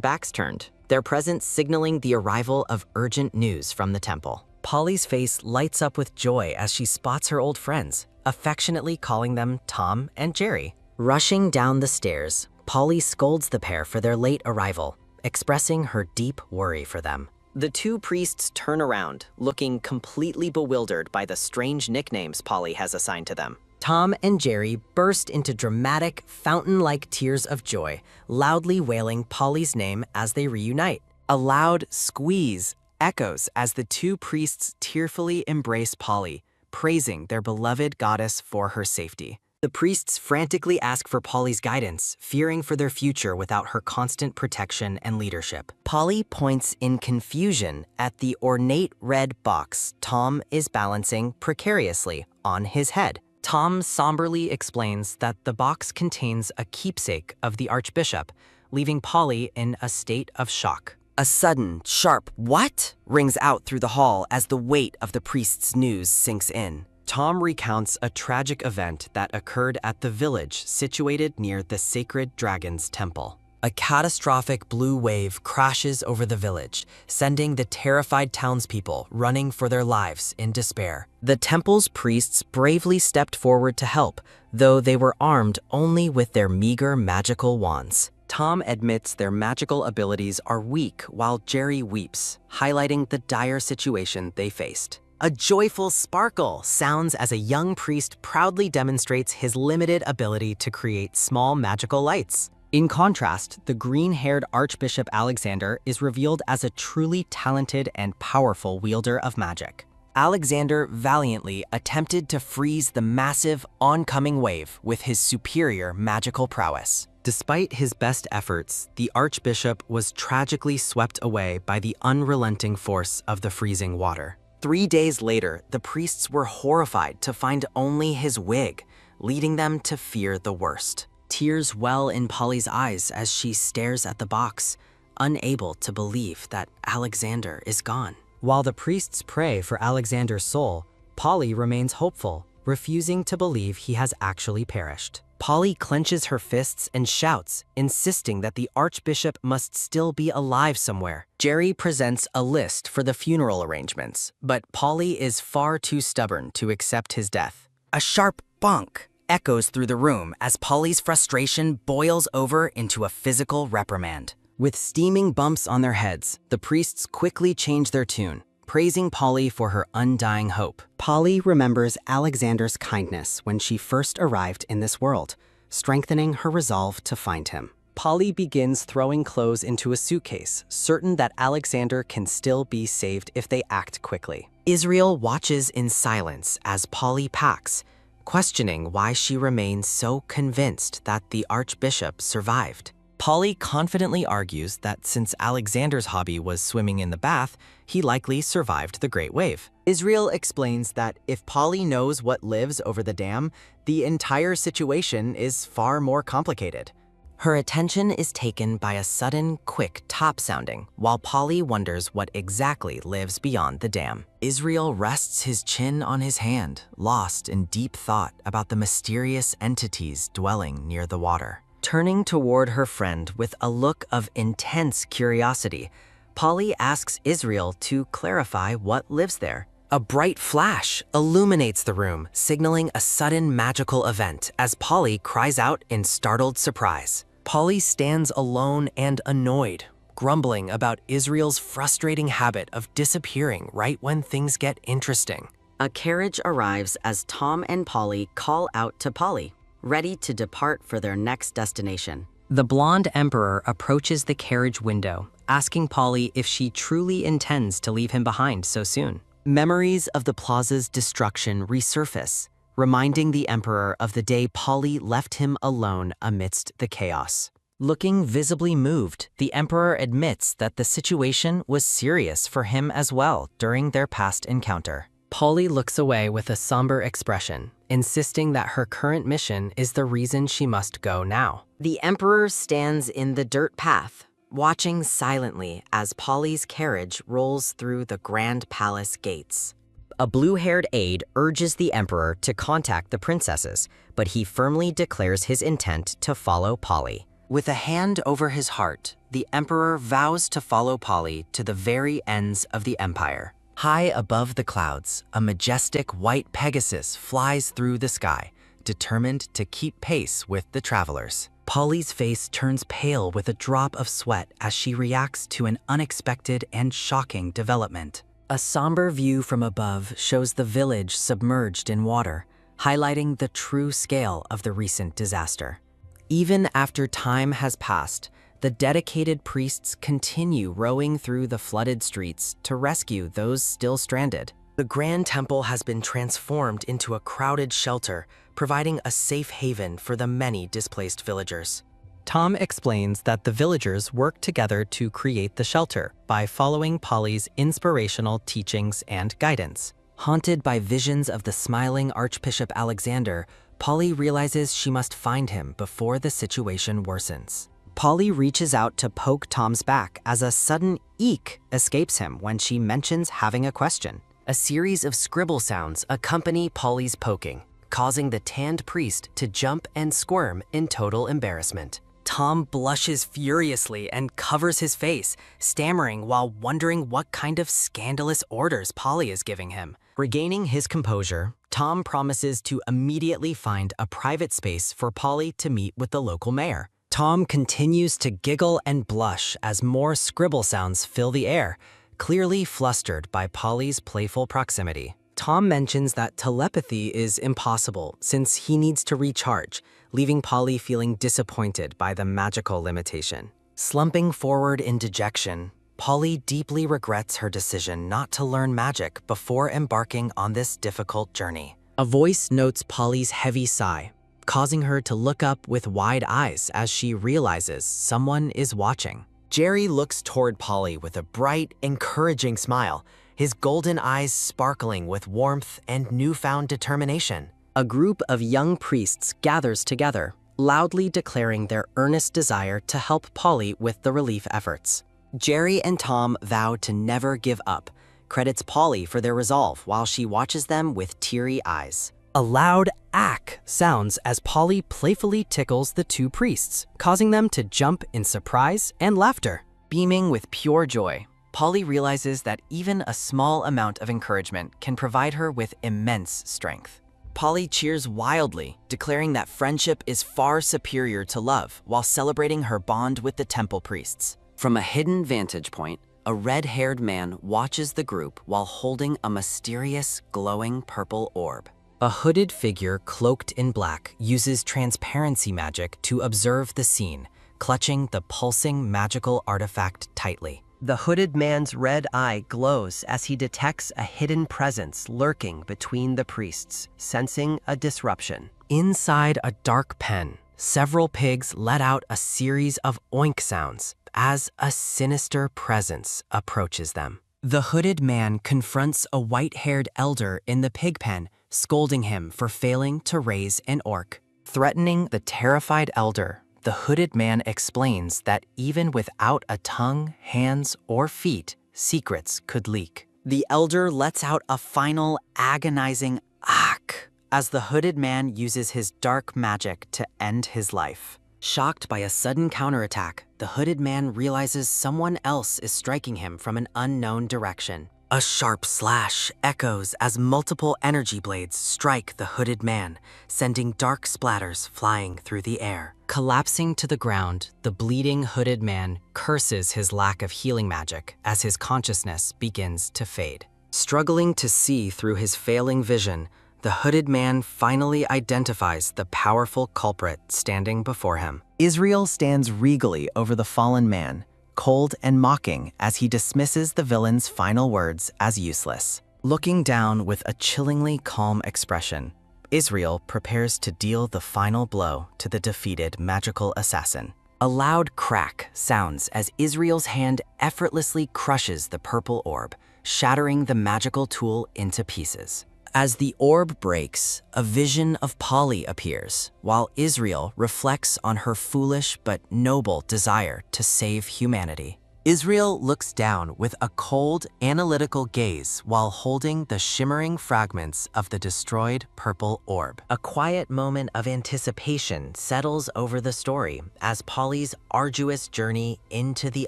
backs turned, their presence signaling the arrival of urgent news from the temple. Polly's face lights up with joy as she spots her old friends, affectionately calling them Tom and Jerry. Rushing down the stairs, Polly scolds the pair for their late arrival, expressing her deep worry for them. The 2 priests turn around, looking completely bewildered by the strange nicknames Polly has assigned to them. Tom and Jerry burst into dramatic, fountain-like tears of joy, loudly wailing Polly's name as they reunite. A loud squeeze echoes as the 2 priests tearfully embrace Polly, praising their beloved goddess for her safety. The priests frantically ask for Polly's guidance, fearing for their future without her constant protection and leadership. Polly points in confusion at the ornate red box Tom is balancing precariously on his head. Tom somberly explains that the box contains a keepsake of the Archbishop, leaving Polly in a state of shock. A sudden, sharp "what?" rings out through the hall as the weight of the priest's news sinks in. Tom recounts a tragic event that occurred at the village situated near the sacred dragon's temple. A catastrophic blue wave crashes over the village, sending the terrified townspeople running for their lives in despair. The temple's priests bravely stepped forward to help, though they were armed only with their meager magical wands. Tom admits their magical abilities are weak while Jerry weeps, highlighting the dire situation they faced. A joyful sparkle sounds as a young priest proudly demonstrates his limited ability to create small magical lights. In contrast, the green-haired Archbishop Alexander is revealed as a truly talented and powerful wielder of magic. Alexander valiantly attempted to freeze the massive, oncoming wave with his superior magical prowess. Despite his best efforts, the Archbishop was tragically swept away by the unrelenting force of the freezing water. 3 days later, the priests were horrified to find only his wig, leading them to fear the worst. Tears well in Polly's eyes as she stares at the box, unable to believe that Alexander is gone. While the priests pray for Alexander's soul, Polly remains hopeful, refusing to believe he has actually perished. Polly clenches her fists and shouts, insisting that the Archbishop must still be alive somewhere. Jerry presents a list for the funeral arrangements, but Polly is far too stubborn to accept his death. A sharp bonk echoes through the room as Polly's frustration boils over into a physical reprimand. With steaming bumps on their heads, the priests quickly change their tune, praising Polly for her undying hope. Polly remembers Alexander's kindness when she first arrived in this world, strengthening her resolve to find him. Polly begins throwing clothes into a suitcase, certain that Alexander can still be saved if they act quickly. Israel watches in silence as Polly packs, questioning why she remains so convinced that the Archbishop survived. Polly confidently argues that since Alexander's hobby was swimming in the bath, he likely survived the Great Wave. Israel explains that if Polly knows what lives over the dam, the entire situation is far more complicated. Her attention is taken by a sudden, quick top sounding, while Polly wonders what exactly lives beyond the dam. Israel rests his chin on his hand, lost in deep thought about the mysterious entities dwelling near the water. Turning toward her friend with a look of intense curiosity, Polly asks Israel to clarify what lives there. A bright flash illuminates the room, signaling a sudden magical event as Polly cries out in startled surprise. Polly stands alone and annoyed, grumbling about Israel's frustrating habit of disappearing right when things get interesting. A carriage arrives as Tom and Polly call out to Polly, ready to depart for their next destination. The blonde emperor approaches the carriage window, asking Polly if she truly intends to leave him behind so soon. Memories of the plaza's destruction resurface, reminding the emperor of the day Polly left him alone amidst the chaos. Looking visibly moved, the emperor admits that the situation was serious for him as well during their past encounter. Polly looks away with a somber expression, insisting that her current mission is the reason she must go now. The emperor stands in the dirt path, watching silently as Polly's carriage rolls through the grand palace gates. A blue-haired aide urges the emperor to contact the princesses, but he firmly declares his intent to follow Polly. With a hand over his heart, the emperor vows to follow Polly to the very ends of the empire. High above the clouds, a majestic white Pegasus flies through the sky, determined to keep pace with the travelers. Polly's face turns pale with a drop of sweat as she reacts to an unexpected and shocking development. A somber view from above shows the village submerged in water, highlighting the true scale of the recent disaster. Even after time has passed, the dedicated priests continue rowing through the flooded streets to rescue those still stranded. The Grand Temple has been transformed into a crowded shelter, providing a safe haven for the many displaced villagers. Tom explains that the villagers work together to create the shelter by following Polly's inspirational teachings and guidance. Haunted by visions of the smiling Archbishop Alexander, Polly realizes she must find him before the situation worsens. Polly reaches out to poke Tom's back as a sudden eek escapes him when she mentions having a question. A series of scribble sounds accompany Polly's poking, causing the tanned priest to jump and squirm in total embarrassment. Tom blushes furiously and covers his face, stammering while wondering what kind of scandalous orders Polly is giving him. Regaining his composure, Tom promises to immediately find a private space for Polly to meet with the local mayor. Tom continues to giggle and blush as more scribble sounds fill the air, clearly flustered by Polly's playful proximity. Tom mentions that telepathy is impossible since he needs to recharge, leaving Polly feeling disappointed by the magical limitation. Slumping forward in dejection, Polly deeply regrets her decision not to learn magic before embarking on this difficult journey. A voice notes Polly's heavy sigh, causing her to look up with wide eyes as she realizes someone is watching. Jerry looks toward Polly with a bright, encouraging smile, his golden eyes sparkling with warmth and newfound determination. A group of young priests gathers together, loudly declaring their earnest desire to help Polly with the relief efforts. Jerry and Tom vow to never give up, credits Polly for their resolve while she watches them with teary eyes. A loud ack sounds as Polly playfully tickles the two priests, causing them to jump in surprise and laughter. Beaming with pure joy, Polly realizes that even a small amount of encouragement can provide her with immense strength. Polly cheers wildly, declaring that friendship is far superior to love while celebrating her bond with the temple priests. From a hidden vantage point, a red-haired man watches the group while holding a mysterious, glowing purple orb. A hooded figure cloaked in black uses transparency magic to observe the scene, clutching the pulsing magical artifact tightly. The hooded man's red eye glows as he detects a hidden presence lurking between the priests, sensing a disruption. Inside a dark pen, several pigs let out a series of oink sounds as a sinister presence approaches them. The hooded man confronts a white-haired elder in the pig pen, scolding him for failing to raise an orc. Threatening the terrified elder, the hooded man explains that even without a tongue, hands, or feet, secrets could leak. The elder lets out a final agonizing "ack" as the hooded man uses his dark magic to end his life. Shocked by a sudden counterattack, the hooded man realizes someone else is striking him from an unknown direction. A sharp slash echoes as multiple energy blades strike the hooded man, sending dark splatters flying through the air. Collapsing to the ground, the bleeding hooded man curses his lack of healing magic as his consciousness begins to fade. Struggling to see through his failing vision, the hooded man finally identifies the powerful culprit standing before him. Israel stands regally over the fallen man, cold and mocking as he dismisses the villain's final words as useless. Looking down with a chillingly calm expression, Israel prepares to deal the final blow to the defeated magical assassin. A loud crack sounds as Israel's hand effortlessly crushes the purple orb, shattering the magical tool into pieces. As the orb breaks, a vision of Polly appears, while Israel reflects on her foolish but noble desire to save humanity. Israel looks down with a cold, analytical gaze while holding the shimmering fragments of the destroyed purple orb. A quiet moment of anticipation settles over the story as Polly's arduous journey into the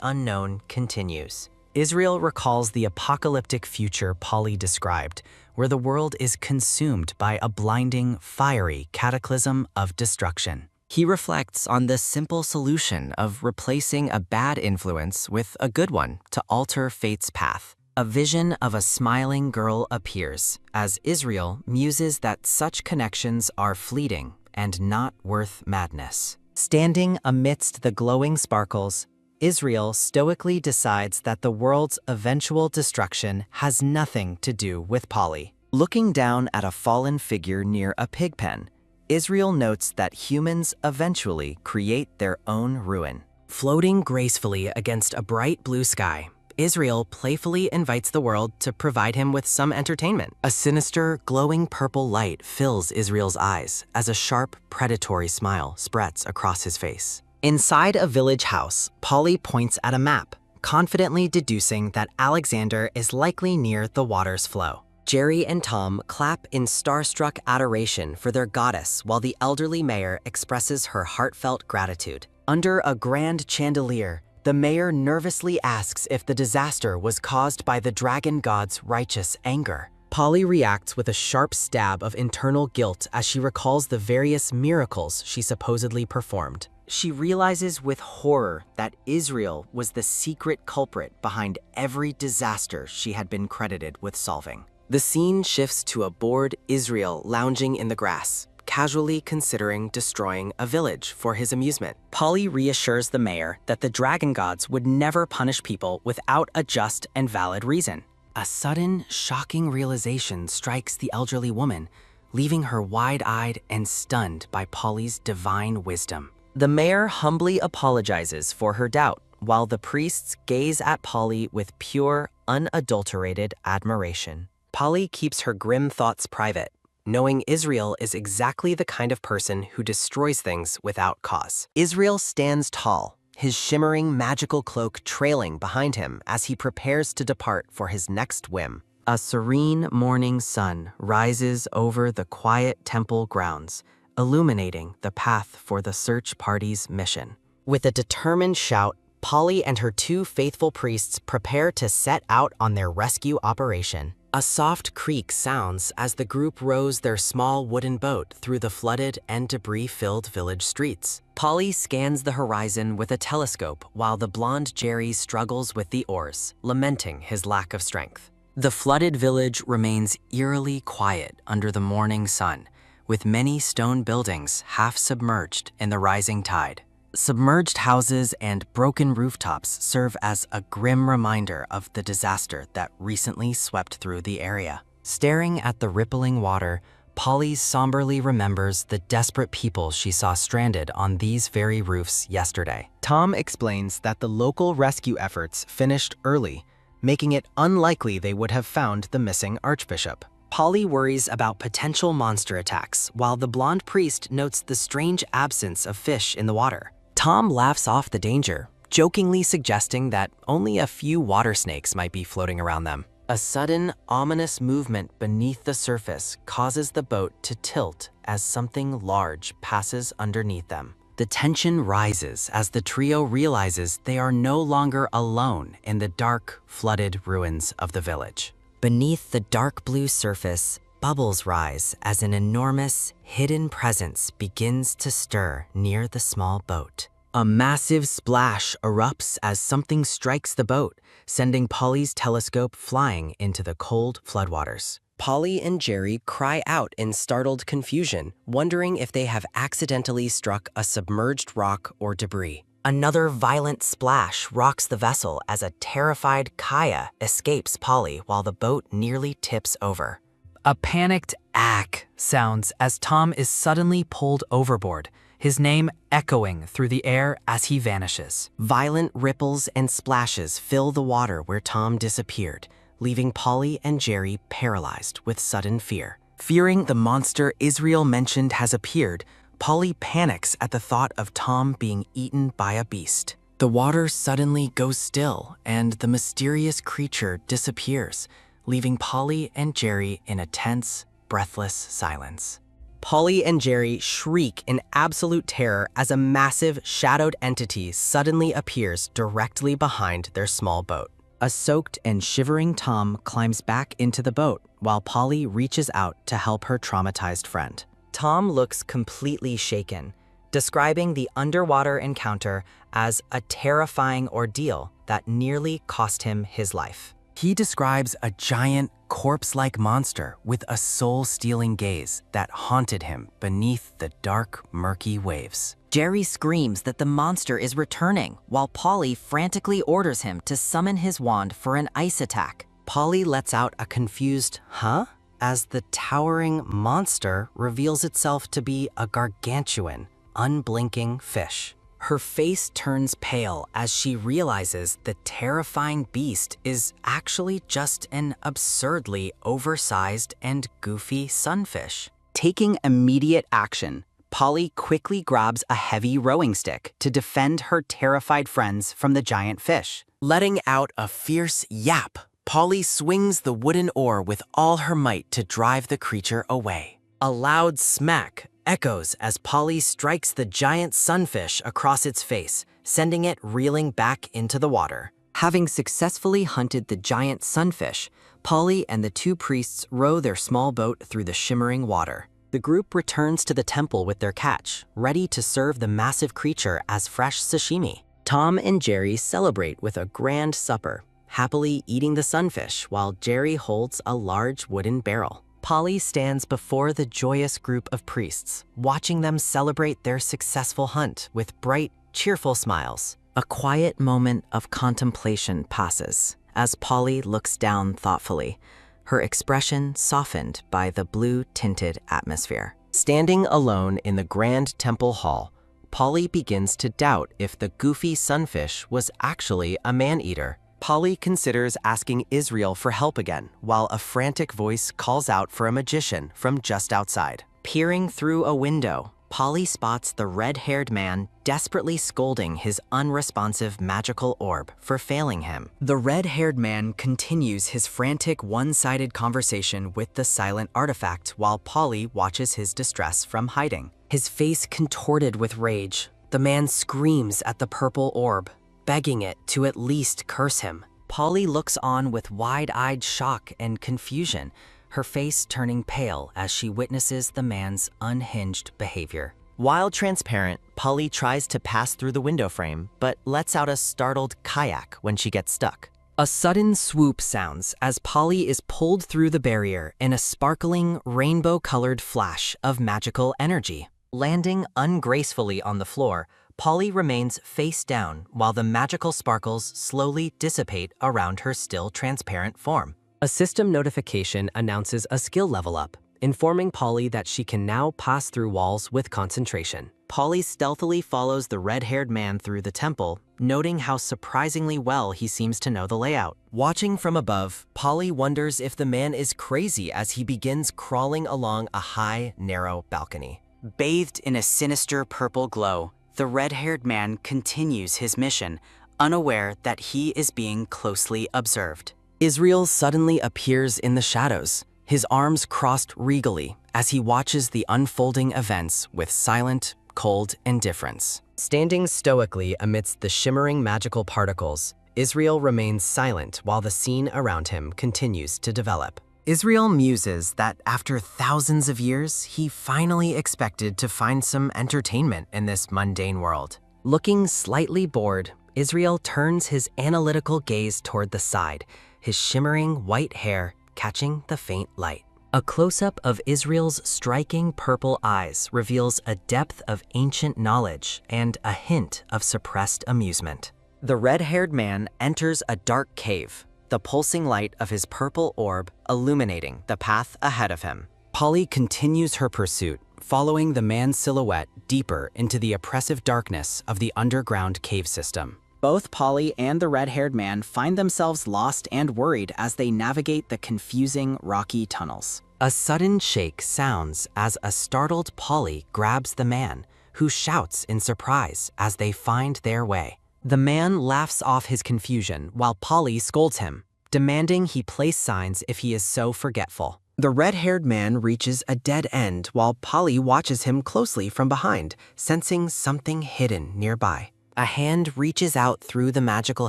unknown continues. Israel recalls the apocalyptic future Polly described, where the world is consumed by a blinding, fiery cataclysm of destruction. He reflects on the simple solution of replacing a bad influence with a good one to alter fate's path. A vision of a smiling girl appears as Israel muses that such connections are fleeting and not worth madness. Standing amidst the glowing sparkles, Israel stoically decides that the world's eventual destruction has nothing to do with Polly. Looking down at a fallen figure near a pig pen, Israel notes that humans eventually create their own ruin. Floating gracefully against a bright blue sky, Israel playfully invites the world to provide him with some entertainment. A sinister, glowing purple light fills Israel's eyes as a sharp, predatory smile spreads across his face. Inside a village house, Polly points at a map, confidently deducing that Alexander is likely near the water's flow. Jerry and Tom clap in starstruck adoration for their goddess while the elderly mayor expresses her heartfelt gratitude. Under a grand chandelier, the mayor nervously asks if the disaster was caused by the dragon god's righteous anger. Polly reacts with a sharp stab of internal guilt as she recalls the various miracles she supposedly performed. She realizes with horror that Israel was the secret culprit behind every disaster she had been credited with solving. The scene shifts to a bored Israel lounging in the grass, casually considering destroying a village for his amusement. Polly reassures the mayor that the dragon gods would never punish people without a just and valid reason. A sudden, shocking realization strikes the elderly woman, leaving her wide-eyed and stunned by Polly's divine wisdom. The mayor humbly apologizes for her doubt, while the priests gaze at Polly with pure, unadulterated admiration. Polly keeps her grim thoughts private, knowing Israel is exactly the kind of person who destroys things without cause. Israel stands tall, his shimmering magical cloak trailing behind him as he prepares to depart for his next whim. A serene morning sun rises over the quiet temple grounds, illuminating the path for the search party's mission. With a determined shout, Polly and her two faithful priests prepare to set out on their rescue operation. A soft creak sounds as the group rows their small wooden boat through the flooded and debris-filled village streets. Polly scans the horizon with a telescope while the blonde Jerry struggles with the oars, lamenting his lack of strength. The flooded village remains eerily quiet under the morning sun, with many stone buildings half submerged in the rising tide. Submerged houses and broken rooftops serve as a grim reminder of the disaster that recently swept through the area. Staring at the rippling water, Polly somberly remembers the desperate people she saw stranded on these very roofs yesterday. Tom explains that the local rescue efforts finished early, making it unlikely they would have found the missing archbishop. Polly worries about potential monster attacks, while the blonde priest notes the strange absence of fish in the water. Tom laughs off the danger, jokingly suggesting that only a few water snakes might be floating around them. A sudden, ominous movement beneath the surface causes the boat to tilt as something large passes underneath them. The tension rises as the trio realizes they are no longer alone in the dark, flooded ruins of the village. Beneath the dark blue surface, bubbles rise as an enormous, hidden presence begins to stir near the small boat. A massive splash erupts as something strikes the boat, sending Polly's telescope flying into the cold floodwaters. Polly and Jerry cry out in startled confusion, wondering if they have accidentally struck a submerged rock or debris. Another violent splash rocks the vessel as a terrified Kaya escapes Polly while the boat nearly tips over. A panicked "ack" sounds as Tom is suddenly pulled overboard, his name echoing through the air as he vanishes. Violent ripples and splashes fill the water where Tom disappeared, leaving Polly and Jerry paralyzed with sudden fear. Fearing the monster Israel mentioned has appeared, Polly panics at the thought of Tom being eaten by a beast. The water suddenly goes still, and the mysterious creature disappears, leaving Polly and Jerry in a tense, breathless silence. Polly and Jerry shriek in absolute terror as a massive, shadowed entity suddenly appears directly behind their small boat. A soaked and shivering Tom climbs back into the boat while Polly reaches out to help her traumatized friend. Tom looks completely shaken, describing the underwater encounter as a terrifying ordeal that nearly cost him his life. He describes a giant, corpse-like monster with a soul-stealing gaze that haunted him beneath the dark, murky waves. Jerry screams that the monster is returning, while Polly frantically orders him to summon his wand for an ice attack. Polly lets out a confused "huh?" as the towering monster reveals itself to be a gargantuan, unblinking fish. Her face turns pale as she realizes the terrifying beast is actually just an absurdly oversized and goofy sunfish. Taking immediate action, Polly quickly grabs a heavy rowing stick to defend her terrified friends from the giant fish. Letting out a fierce yap, Polly swings the wooden oar with all her might to drive the creature away. A loud smack echoes as Polly strikes the giant sunfish across its face, sending it reeling back into the water. Having successfully hunted the giant sunfish, Polly and the two priests row their small boat through the shimmering water. The group returns to the temple with their catch, ready to serve the massive creature as fresh sashimi. Tom and Jerry celebrate with a grand supper, happily eating the sunfish while Jerry holds a large wooden barrel. Polly stands before the joyous group of priests, watching them celebrate their successful hunt with bright, cheerful smiles. A quiet moment of contemplation passes as Polly looks down thoughtfully, her expression softened by the blue-tinted atmosphere. Standing alone in the grand temple hall, Polly begins to doubt if the goofy sunfish was actually a man-eater. Polly considers asking Israel for help again, while a frantic voice calls out for a magician from just outside. Peering through a window, Polly spots the red-haired man desperately scolding his unresponsive magical orb for failing him. The red-haired man continues his frantic one-sided conversation with the silent artifact while Polly watches his distress from hiding. His face contorted with rage, the man screams at the purple orb, begging it to at least curse him. Polly looks on with wide-eyed shock and confusion, her face turning pale as she witnesses the man's unhinged behavior. While transparent, Polly tries to pass through the window frame, but lets out a startled kayak when she gets stuck. A sudden swoop sounds as Polly is pulled through the barrier in a sparkling, rainbow-colored flash of magical energy. Landing ungracefully on the floor, Polly remains face down while the magical sparkles slowly dissipate around her still transparent form. A system notification announces a skill level up, informing Polly that she can now pass through walls with concentration. Polly stealthily follows the red-haired man through the temple, noting how surprisingly well he seems to know the layout. Watching from above, Polly wonders if the man is crazy as he begins crawling along a high, narrow balcony. Bathed in a sinister purple glow, the red-haired man continues his mission, unaware that he is being closely observed. Israel suddenly appears in the shadows, his arms crossed regally as he watches the unfolding events with silent, cold indifference. Standing stoically amidst the shimmering magical particles, Israel remains silent while the scene around him continues to develop. Israel muses that after thousands of years, he finally expected to find some entertainment in this mundane world. Looking slightly bored, Israel turns his analytical gaze toward the side, his shimmering white hair catching the faint light. A close-up of Israel's striking purple eyes reveals a depth of ancient knowledge and a hint of suppressed amusement. The red-haired man enters a dark cave, the pulsing light of his purple orb illuminating the path ahead of him. Polly continues her pursuit, following the man's silhouette deeper into the oppressive darkness of the underground cave system. Both Polly and the red-haired man find themselves lost and worried as they navigate the confusing, rocky tunnels. A sudden shake sounds as a startled Polly grabs the man, who shouts in surprise as they find their way. The man laughs off his confusion while Polly scolds him, demanding he place signs if he is so forgetful. The red-haired man reaches a dead end while Polly watches him closely from behind, sensing something hidden nearby. A hand reaches out through the magical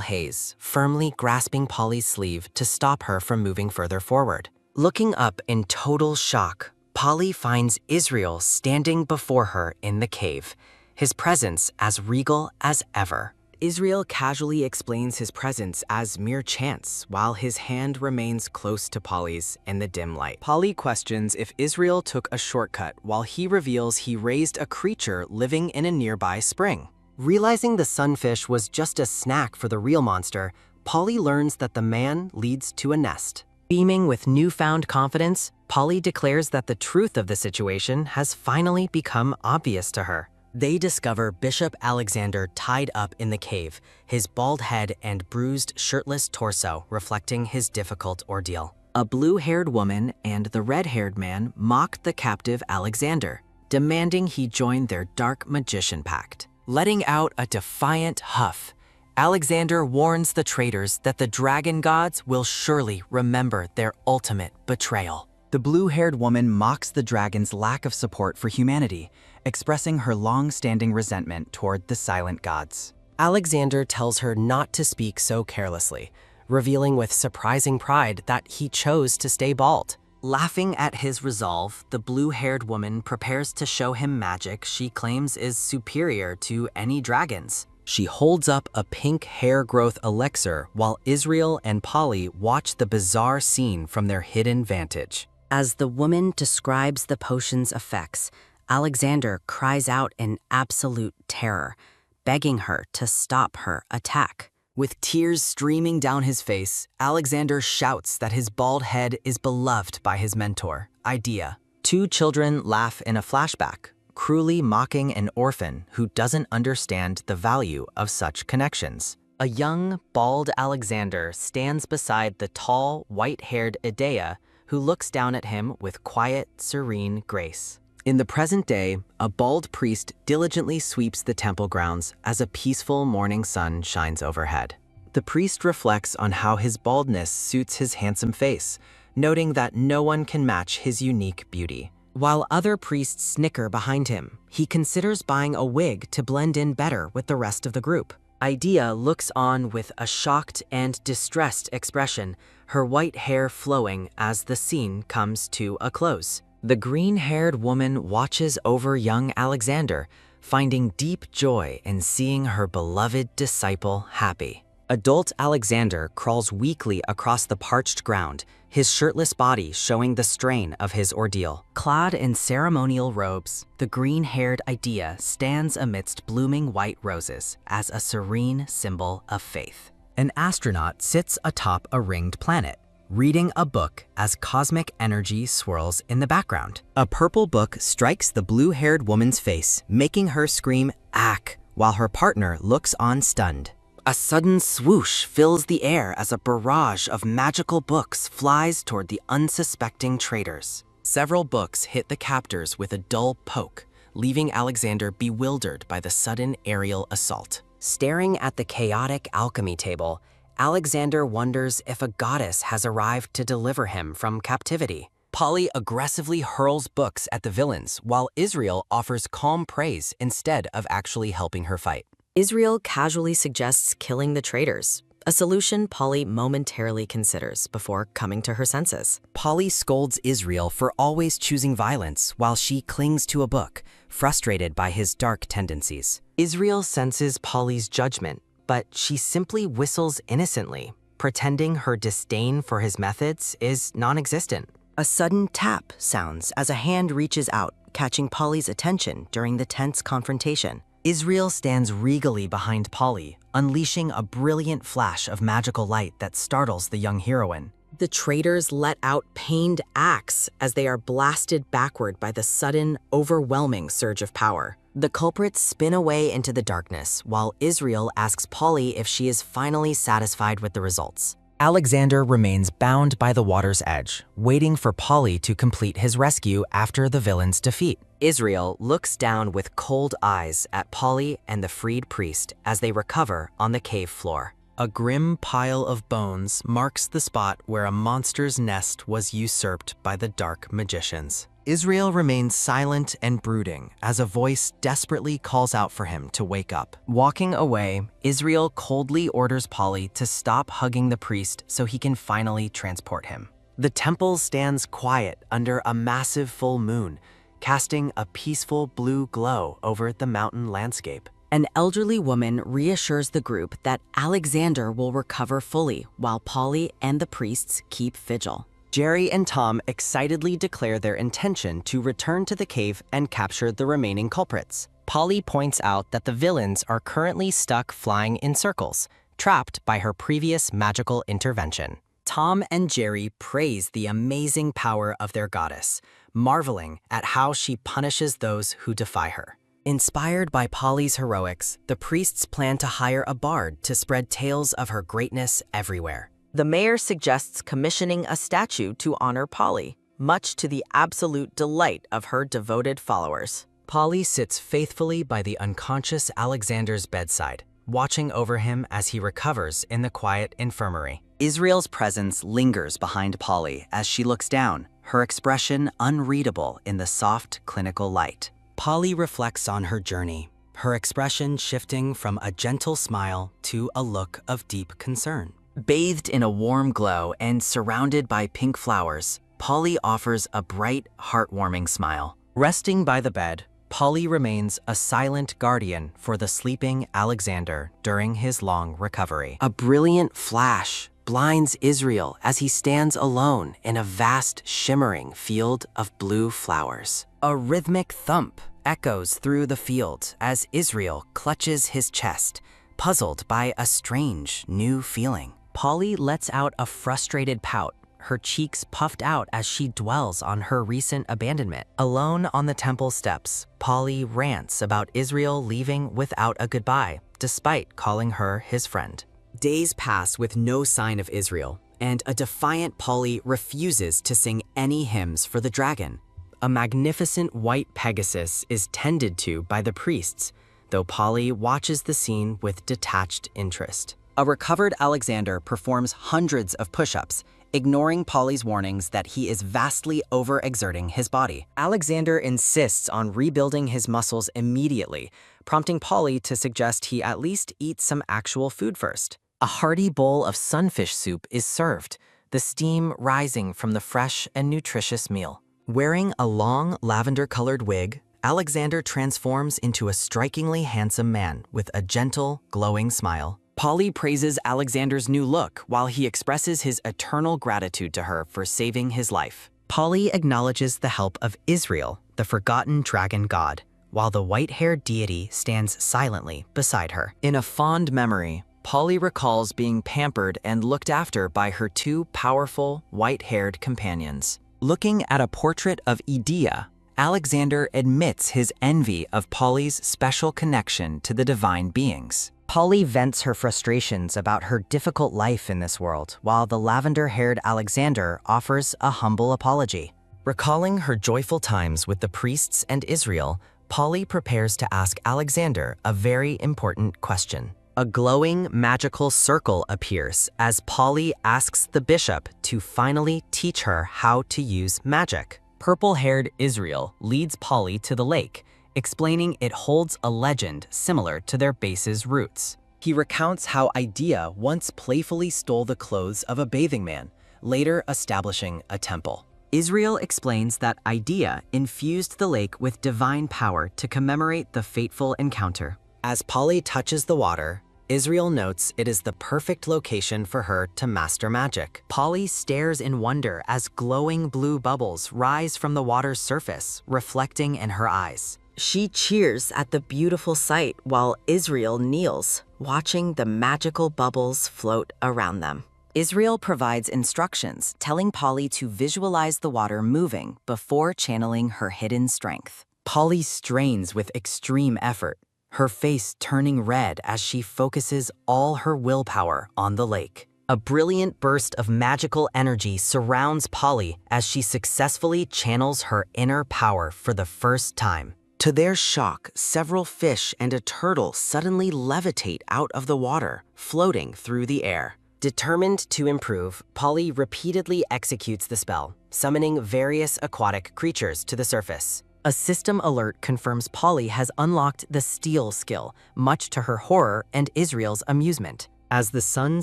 haze, firmly grasping Polly's sleeve to stop her from moving further forward. Looking up in total shock, Polly finds Israel standing before her in the cave, his presence as regal as ever. Israel casually explains his presence as mere chance while his hand remains close to Polly's in the dim light. Polly questions if Israel took a shortcut while he reveals he raised a creature living in a nearby spring. Realizing the sunfish was just a snack for the real monster, Polly learns that the man leads to a nest. Beaming with newfound confidence, Polly declares that the truth of the situation has finally become obvious to her. They discover Bishop Alexander tied up in the cave, his bald head and bruised, shirtless torso reflecting his difficult ordeal. A blue-haired woman and the red-haired man mock the captive Alexander, demanding he join their dark magician pact. Letting out a defiant huff, Alexander warns the traitors that the dragon gods will surely remember their ultimate betrayal. The blue-haired woman mocks the dragon's lack of support for humanity, expressing her long-standing resentment toward the silent gods. Alexander tells her not to speak so carelessly, revealing with surprising pride that he chose to stay bald. Laughing at his resolve, the blue-haired woman prepares to show him magic she claims is superior to any dragon's. She holds up a pink hair growth elixir while Israel and Polly watch the bizarre scene from their hidden vantage. As the woman describes the potion's effects, Alexander cries out in absolute terror, begging her to stop her attack. With tears streaming down his face, Alexander shouts that his bald head is beloved by his mentor, Idea. Two children laugh in a flashback, cruelly mocking an orphan who doesn't understand the value of such connections. A young, bald Alexander stands beside the tall, white-haired Idea, who looks down at him with quiet, serene grace. In the present day, a bald priest diligently sweeps the temple grounds as a peaceful morning sun shines overhead. The priest reflects on how his baldness suits his handsome face, noting that no one can match his unique beauty. While other priests snicker behind him, he considers buying a wig to blend in better with the rest of the group. Idea looks on with a shocked and distressed expression, her white hair flowing as the scene comes to a close. The green-haired woman watches over young Alexander, finding deep joy in seeing her beloved disciple happy. Adult Alexander crawls weakly across the parched ground, his shirtless body showing the strain of his ordeal. Clad in ceremonial robes, the green-haired Idea stands amidst blooming white roses as a serene symbol of faith. An astronaut sits atop a ringed planet, reading a book as cosmic energy swirls in the background. A purple book strikes the blue-haired woman's face, making her scream, "Ack," while her partner looks on stunned. A sudden swoosh fills the air as a barrage of magical books flies toward the unsuspecting traitors. Several books hit the captors with a dull poke, leaving Alexander bewildered by the sudden aerial assault. Staring at the chaotic alchemy table, Alexander wonders if a goddess has arrived to deliver him from captivity. Polly aggressively hurls books at the villains, while Israel offers calm praise instead of actually helping her fight. Israel casually suggests killing the traitors, a solution Polly momentarily considers before coming to her senses. Polly scolds Israel for always choosing violence while she clings to a book, frustrated by his dark tendencies. Israel senses Polly's judgment, but she simply whistles innocently, pretending her disdain for his methods is non-existent. A sudden tap sounds as a hand reaches out, catching Polly's attention during the tense confrontation. Israel stands regally behind Polly, unleashing a brilliant flash of magical light that startles the young heroine. The traitors let out pained acts as they are blasted backward by the sudden, overwhelming surge of power. The culprits spin away into the darkness, while Israel asks Polly if she is finally satisfied with the results. Alexander remains bound by the water's edge, waiting for Polly to complete his rescue after the villain's defeat. Israel looks down with cold eyes at Polly and the freed priest as they recover on the cave floor. A grim pile of bones marks the spot where a monster's nest was usurped by the dark magicians. Israel remains silent and brooding as a voice desperately calls out for him to wake up. Walking away, Israel coldly orders Polly to stop hugging the priest so he can finally transport him. The temple stands quiet under a massive full moon, casting a peaceful blue glow over the mountain landscape. An elderly woman reassures the group that Alexander will recover fully while Polly and the priests keep vigil. Jerry and Tom excitedly declare their intention to return to the cave and capture the remaining culprits. Polly points out that the villains are currently stuck flying in circles, trapped by her previous magical intervention. Tom and Jerry praise the amazing power of their goddess, marveling at how she punishes those who defy her. Inspired by Polly's heroics, the priests plan to hire a bard to spread tales of her greatness everywhere. The mayor suggests commissioning a statue to honor Polly, much to the absolute delight of her devoted followers. Polly sits faithfully by the unconscious Alexander's bedside, watching over him as he recovers in the quiet infirmary. Israel's presence lingers behind Polly as she looks down, her expression unreadable in the soft, clinical light. Polly reflects on her journey, her expression shifting from a gentle smile to a look of deep concern. Bathed in a warm glow and surrounded by pink flowers, Polly offers a bright, heartwarming smile. Resting by the bed, Polly remains a silent guardian for the sleeping Alexander during his long recovery. A brilliant flash blinds Israel as he stands alone in a vast, shimmering field of blue flowers. A rhythmic thump echoes through the field as Israel clutches his chest, puzzled by a strange, new feeling. Polly lets out a frustrated pout, her cheeks puffed out as she dwells on her recent abandonment. Alone on the temple steps, Polly rants about Israel leaving without a goodbye, despite calling her his friend. Days pass with no sign of Israel, and a defiant Polly refuses to sing any hymns for the dragon. A magnificent white Pegasus is tended to by the priests, though Polly watches the scene with detached interest. A recovered Alexander performs hundreds of push-ups, ignoring Polly's warnings that he is vastly overexerting his body. Alexander insists on rebuilding his muscles immediately, prompting Polly to suggest he at least eat some actual food first. A hearty bowl of sunfish soup is served, the steam rising from the fresh and nutritious meal. Wearing a long lavender-colored wig, Alexander transforms into a strikingly handsome man with a gentle, glowing smile. Polly praises Alexander's new look while he expresses his eternal gratitude to her for saving his life. Polly acknowledges the help of Israel, the forgotten dragon god, while the white-haired deity stands silently beside her. In a fond memory, Polly recalls being pampered and looked after by her two powerful, white-haired companions. Looking at a portrait of Edea, Alexander admits his envy of Polly's special connection to the divine beings. Polly vents her frustrations about her difficult life in this world, while the lavender-haired Alexander offers a humble apology. Recalling her joyful times with the priests and Israel, Polly prepares to ask Alexander a very important question. A glowing magical circle appears as Polly asks the bishop to finally teach her how to use magic. Purple-haired Israel leads Polly to the lake, explaining it holds a legend similar to their base's roots. He recounts how Idea once playfully stole the clothes of a bathing man, later establishing a temple. Israel explains that Idea infused the lake with divine power to commemorate the fateful encounter. As Polly touches the water, Israel notes it is the perfect location for her to master magic. Polly stares in wonder as glowing blue bubbles rise from the water's surface, reflecting in her eyes. She cheers at the beautiful sight while Israel kneels, watching the magical bubbles float around them. Israel provides instructions, telling Polly to visualize the water moving before channeling her hidden strength. Polly strains with extreme effort, her face turning red as she focuses all her willpower on the lake. A brilliant burst of magical energy surrounds Polly as she successfully channels her inner power for the first time. To their shock, several fish and a turtle suddenly levitate out of the water, floating through the air. Determined to improve, Polly repeatedly executes the spell, summoning various aquatic creatures to the surface. A system alert confirms Polly has unlocked the steal skill, much to her horror and Israel's amusement. As the sun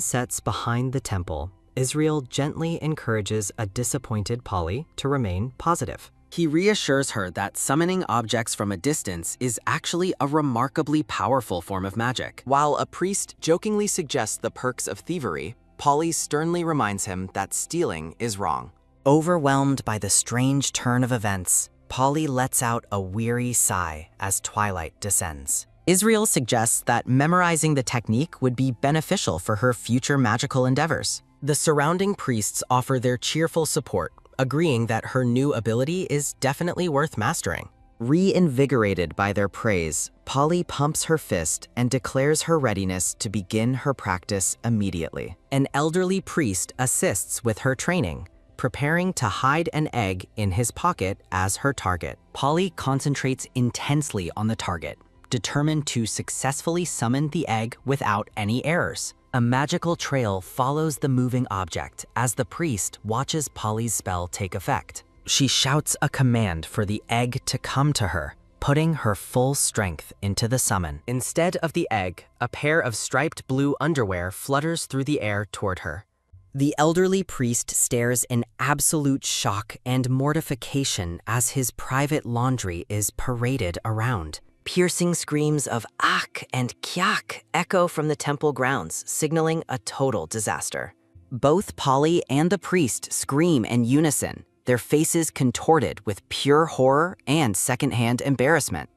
sets behind the temple, Israel gently encourages a disappointed Polly to remain positive. He reassures her that summoning objects from a distance is actually a remarkably powerful form of magic. While a priest jokingly suggests the perks of thievery, Polly sternly reminds him that stealing is wrong. Overwhelmed by the strange turn of events, Polly lets out a weary sigh as twilight descends. Israel suggests that memorizing the technique would be beneficial for her future magical endeavors. The surrounding priests offer their cheerful support, agreeing that her new ability is definitely worth mastering. Reinvigorated by their praise, Polly pumps her fist and declares her readiness to begin her practice immediately. An elderly priest assists with her training, preparing to hide an egg in his pocket as her target. Polly concentrates intensely on the target, determined to successfully summon the egg without any errors. A magical trail follows the moving object as the priest watches Polly's spell take effect. She shouts a command for the egg to come to her, putting her full strength into the summon. Instead of the egg, a pair of striped blue underwear flutters through the air toward her. The elderly priest stares in absolute shock and mortification as his private laundry is paraded around. Piercing screams of "Ak" and "Kyak" echo from the temple grounds, signaling a total disaster. Both Polly and the priest scream in unison, their faces contorted with pure horror and secondhand embarrassment.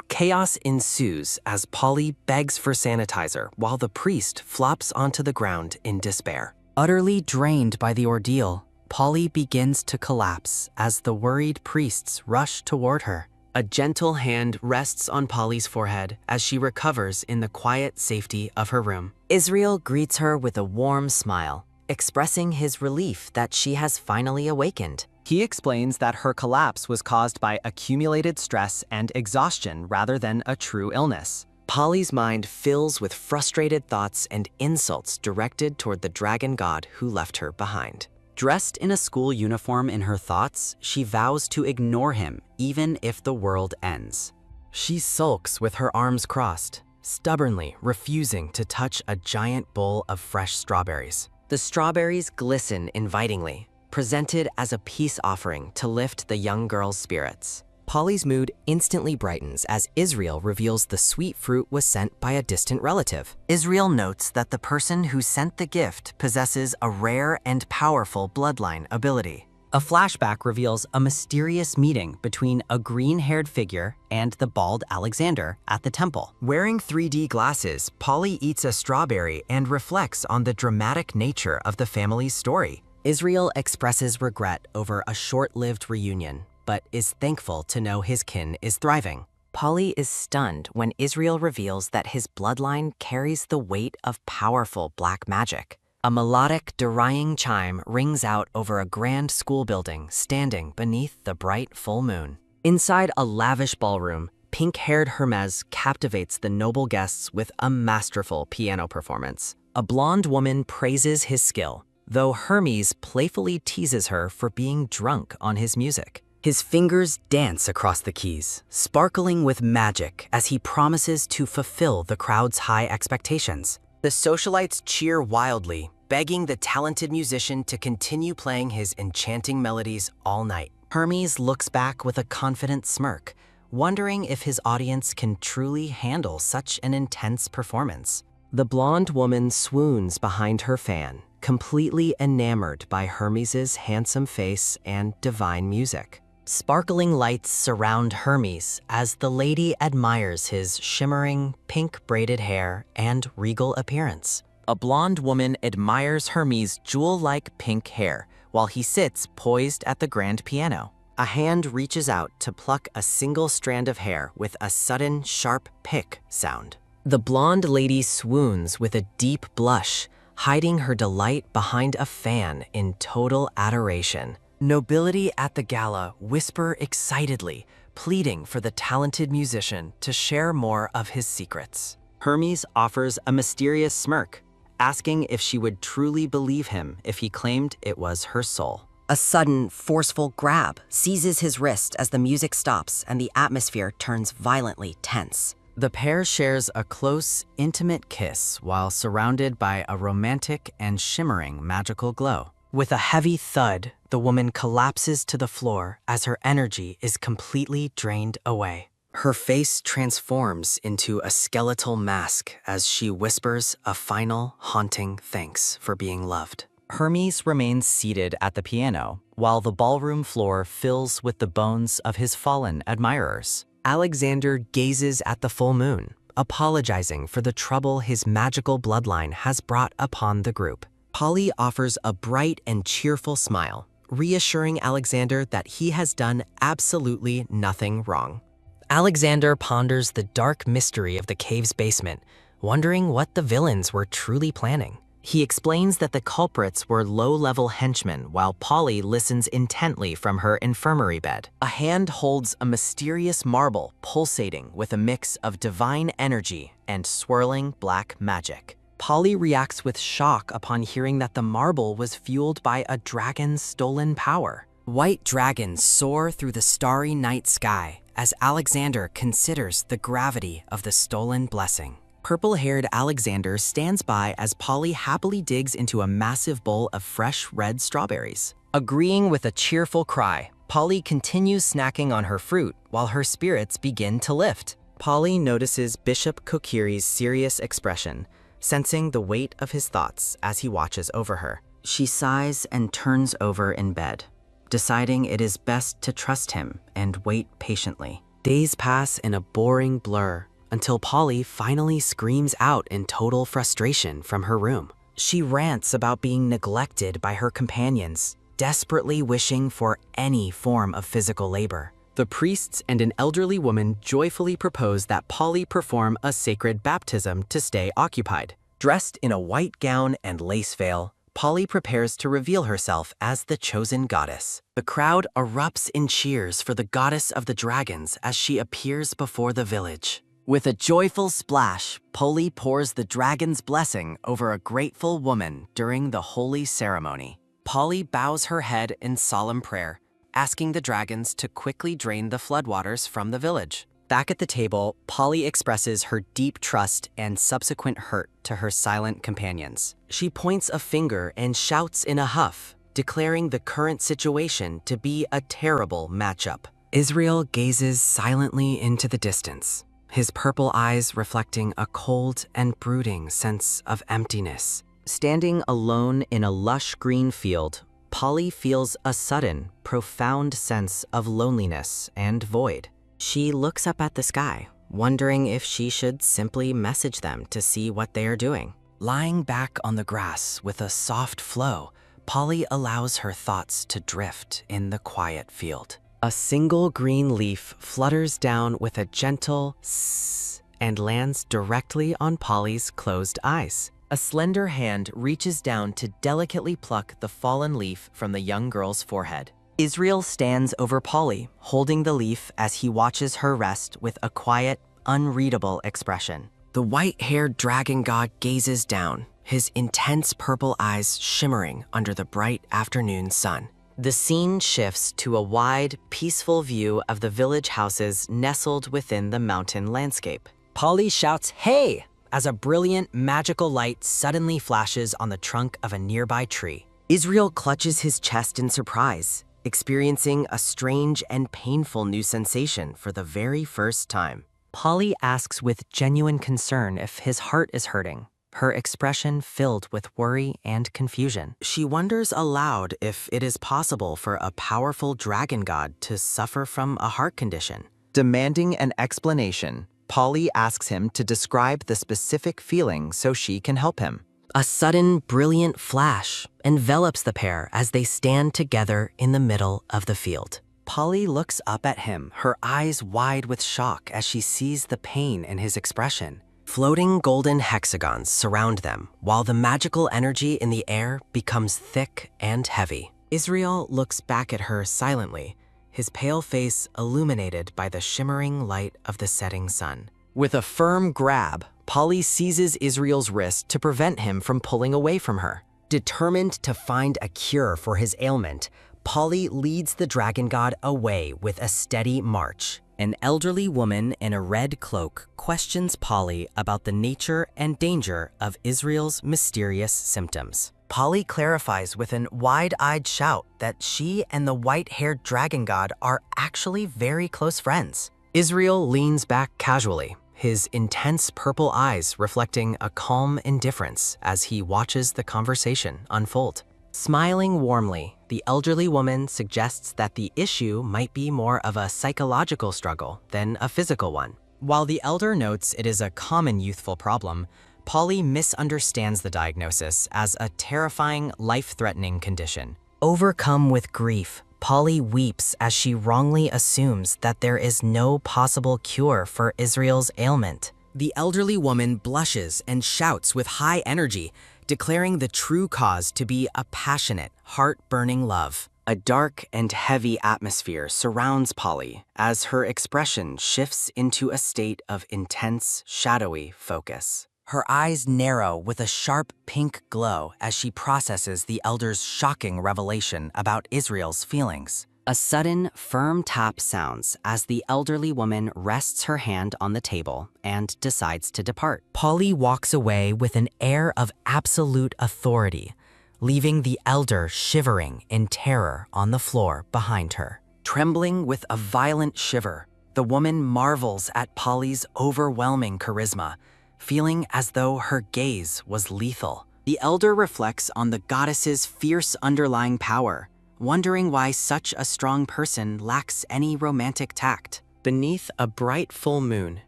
Chaos ensues as Polly begs for sanitizer while the priest flops onto the ground in despair. Utterly drained by the ordeal, Polly begins to collapse as the worried priests rush toward her. A gentle hand rests on Polly's forehead as she recovers in the quiet safety of her room. Israel greets her with a warm smile, expressing his relief that she has finally awakened. He explains that her collapse was caused by accumulated stress and exhaustion rather than a true illness. Polly's mind fills with frustrated thoughts and insults directed toward the dragon god who left her behind. Dressed in a school uniform in her thoughts, she vows to ignore him even if the world ends. She sulks with her arms crossed, stubbornly refusing to touch a giant bowl of fresh strawberries. The strawberries glisten invitingly, presented as a peace offering to lift the young girl's spirits. Polly's mood instantly brightens as Israel reveals the sweet fruit was sent by a distant relative. Israel notes that the person who sent the gift possesses a rare and powerful bloodline ability. A flashback reveals a mysterious meeting between a green-haired figure and the bald Alexander at the temple. Wearing 3D glasses, Polly eats a strawberry and reflects on the dramatic nature of the family's story. Israel expresses regret over a short-lived reunion, but is thankful to know his kin is thriving. Polly is stunned when Israel reveals that his bloodline carries the weight of powerful black magic. A melodic, derying chime rings out over a grand school building standing beneath the bright full moon. Inside a lavish ballroom, pink-haired Hermes captivates the noble guests with a masterful piano performance. A blonde woman praises his skill, though Hermes playfully teases her for being drunk on his music. His fingers dance across the keys, sparkling with magic as he promises to fulfill the crowd's high expectations. The socialites cheer wildly, begging the talented musician to continue playing his enchanting melodies all night. Hermes looks back with a confident smirk, wondering if his audience can truly handle such an intense performance. The blonde woman swoons behind her fan, completely enamored by Hermes's handsome face and divine music. Sparkling lights surround Hermes as the lady admires his shimmering, pink-braided hair and regal appearance. A blonde woman admires Hermes' jewel-like pink hair while he sits poised at the grand piano. A hand reaches out to pluck a single strand of hair with a sudden, sharp pick sound. The blonde lady swoons with a deep blush, hiding her delight behind a fan in total adoration. Nobility at the gala whisper excitedly, pleading for the talented musician to share more of his secrets. Hermes offers a mysterious smirk, asking if she would truly believe him if he claimed it was her soul. A sudden, forceful grab seizes his wrist as the music stops and the atmosphere turns violently tense. The pair shares a close, intimate kiss while surrounded by a romantic and shimmering magical glow. With a heavy thud, the woman collapses to the floor as her energy is completely drained away. Her face transforms into a skeletal mask as she whispers a final, haunting thanks for being loved. Hermes remains seated at the piano, while the ballroom floor fills with the bones of his fallen admirers. Alexander gazes at the full moon, apologizing for the trouble his magical bloodline has brought upon the group. Polly offers a bright and cheerful smile, reassuring Alexander that he has done absolutely nothing wrong. Alexander ponders the dark mystery of the cave's basement, wondering what the villains were truly planning. He explains that the culprits were low-level henchmen while Polly listens intently from her infirmary bed. A hand holds a mysterious marble pulsating with a mix of divine energy and swirling black magic. Polly reacts with shock upon hearing that the marble was fueled by a dragon's stolen power. White dragons soar through the starry night sky as Alexander considers the gravity of the stolen blessing. Purple-haired Alexander stands by as Polly happily digs into a massive bowl of fresh red strawberries. Agreeing with a cheerful cry, Polly continues snacking on her fruit while her spirits begin to lift. Polly notices Bishop Kokiri's serious expression, sensing the weight of his thoughts as he watches over her. She sighs and turns over in bed, deciding it is best to trust him and wait patiently. Days pass in a boring blur until Polly finally screams out in total frustration from her room. She rants about being neglected by her companions, desperately wishing for any form of physical labor. The priests and an elderly woman joyfully propose that Polly perform a sacred baptism to stay occupied. Dressed in a white gown and lace veil, Polly prepares to reveal herself as the chosen goddess. The crowd erupts in cheers for the goddess of the dragons as she appears before the village. With a joyful splash, Polly pours the dragon's blessing over a grateful woman during the holy ceremony. Polly bows her head in solemn prayer, asking the dragons to quickly drain the floodwaters from the village. Back at the table, Polly expresses her deep trust and subsequent hurt to her silent companions. She points a finger and shouts in a huff, declaring the current situation to be a terrible matchup. Israel gazes silently into the distance, his purple eyes reflecting a cold and brooding sense of emptiness. Standing alone in a lush green field, Polly feels a sudden, profound sense of loneliness and void. She looks up at the sky, wondering if she should simply message them to see what they are doing. Lying back on the grass with a soft flow, Polly allows her thoughts to drift in the quiet field. A single green leaf flutters down with a gentle sss and lands directly on Polly's closed eyes. A slender hand reaches down to delicately pluck the fallen leaf from the young girl's forehead. Israel stands over Polly, holding the leaf as he watches her rest with a quiet, unreadable expression. The white-haired dragon god gazes down, his intense purple eyes shimmering under the bright afternoon sun. The scene shifts to a wide, peaceful view of the village houses nestled within the mountain landscape. Polly shouts, "Hey!" as a brilliant, magical light suddenly flashes on the trunk of a nearby tree. Israel clutches his chest in surprise, experiencing a strange and painful new sensation for the very first time. Polly asks with genuine concern if his heart is hurting, her expression filled with worry and confusion. She wonders aloud if it is possible for a powerful dragon god to suffer from a heart condition. Demanding an explanation, Polly asks him to describe the specific feeling so she can help him. A sudden, brilliant flash envelops the pair as they stand together in the middle of the field. Polly looks up at him, her eyes wide with shock as she sees the pain in his expression. Floating golden hexagons surround them, while the magical energy in the air becomes thick and heavy. Israel looks back at her silently, his pale face illuminated by the shimmering light of the setting sun. With a firm grab, Polly seizes Israel's wrist to prevent him from pulling away from her. Determined to find a cure for his ailment, Polly leads the dragon god away with a steady march. An elderly woman in a red cloak questions Polly about the nature and danger of Israel's mysterious symptoms. Polly clarifies with an wide-eyed shout that she and the white-haired dragon god are actually very close friends. Israel leans back casually, his intense purple eyes reflecting a calm indifference as he watches the conversation unfold. Smiling warmly, the elderly woman suggests that the issue might be more of a psychological struggle than a physical one. While the elder notes it is a common youthful problem, Polly misunderstands the diagnosis as a terrifying, life-threatening condition. Overcome with grief, Polly weeps as she wrongly assumes that there is no possible cure for Israel's ailment. The elderly woman blushes and shouts with high energy, declaring the true cause to be a passionate, heart-burning love. A dark and heavy atmosphere surrounds Polly as her expression shifts into a state of intense, shadowy focus. Her eyes narrow with a sharp pink glow as she processes the elder's shocking revelation about Israel's feelings. A sudden, firm tap sounds as the elderly woman rests her hand on the table and decides to depart. Polly walks away with an air of absolute authority, leaving the elder shivering in terror on the floor behind her. Trembling with a violent shiver, the woman marvels at Polly's overwhelming charisma, feeling as though her gaze was lethal. The elder reflects on the goddess's fierce underlying power, wondering why such a strong person lacks any romantic tact. Beneath a bright full moon,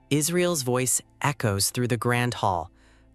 Israel's voice echoes through the grand hall,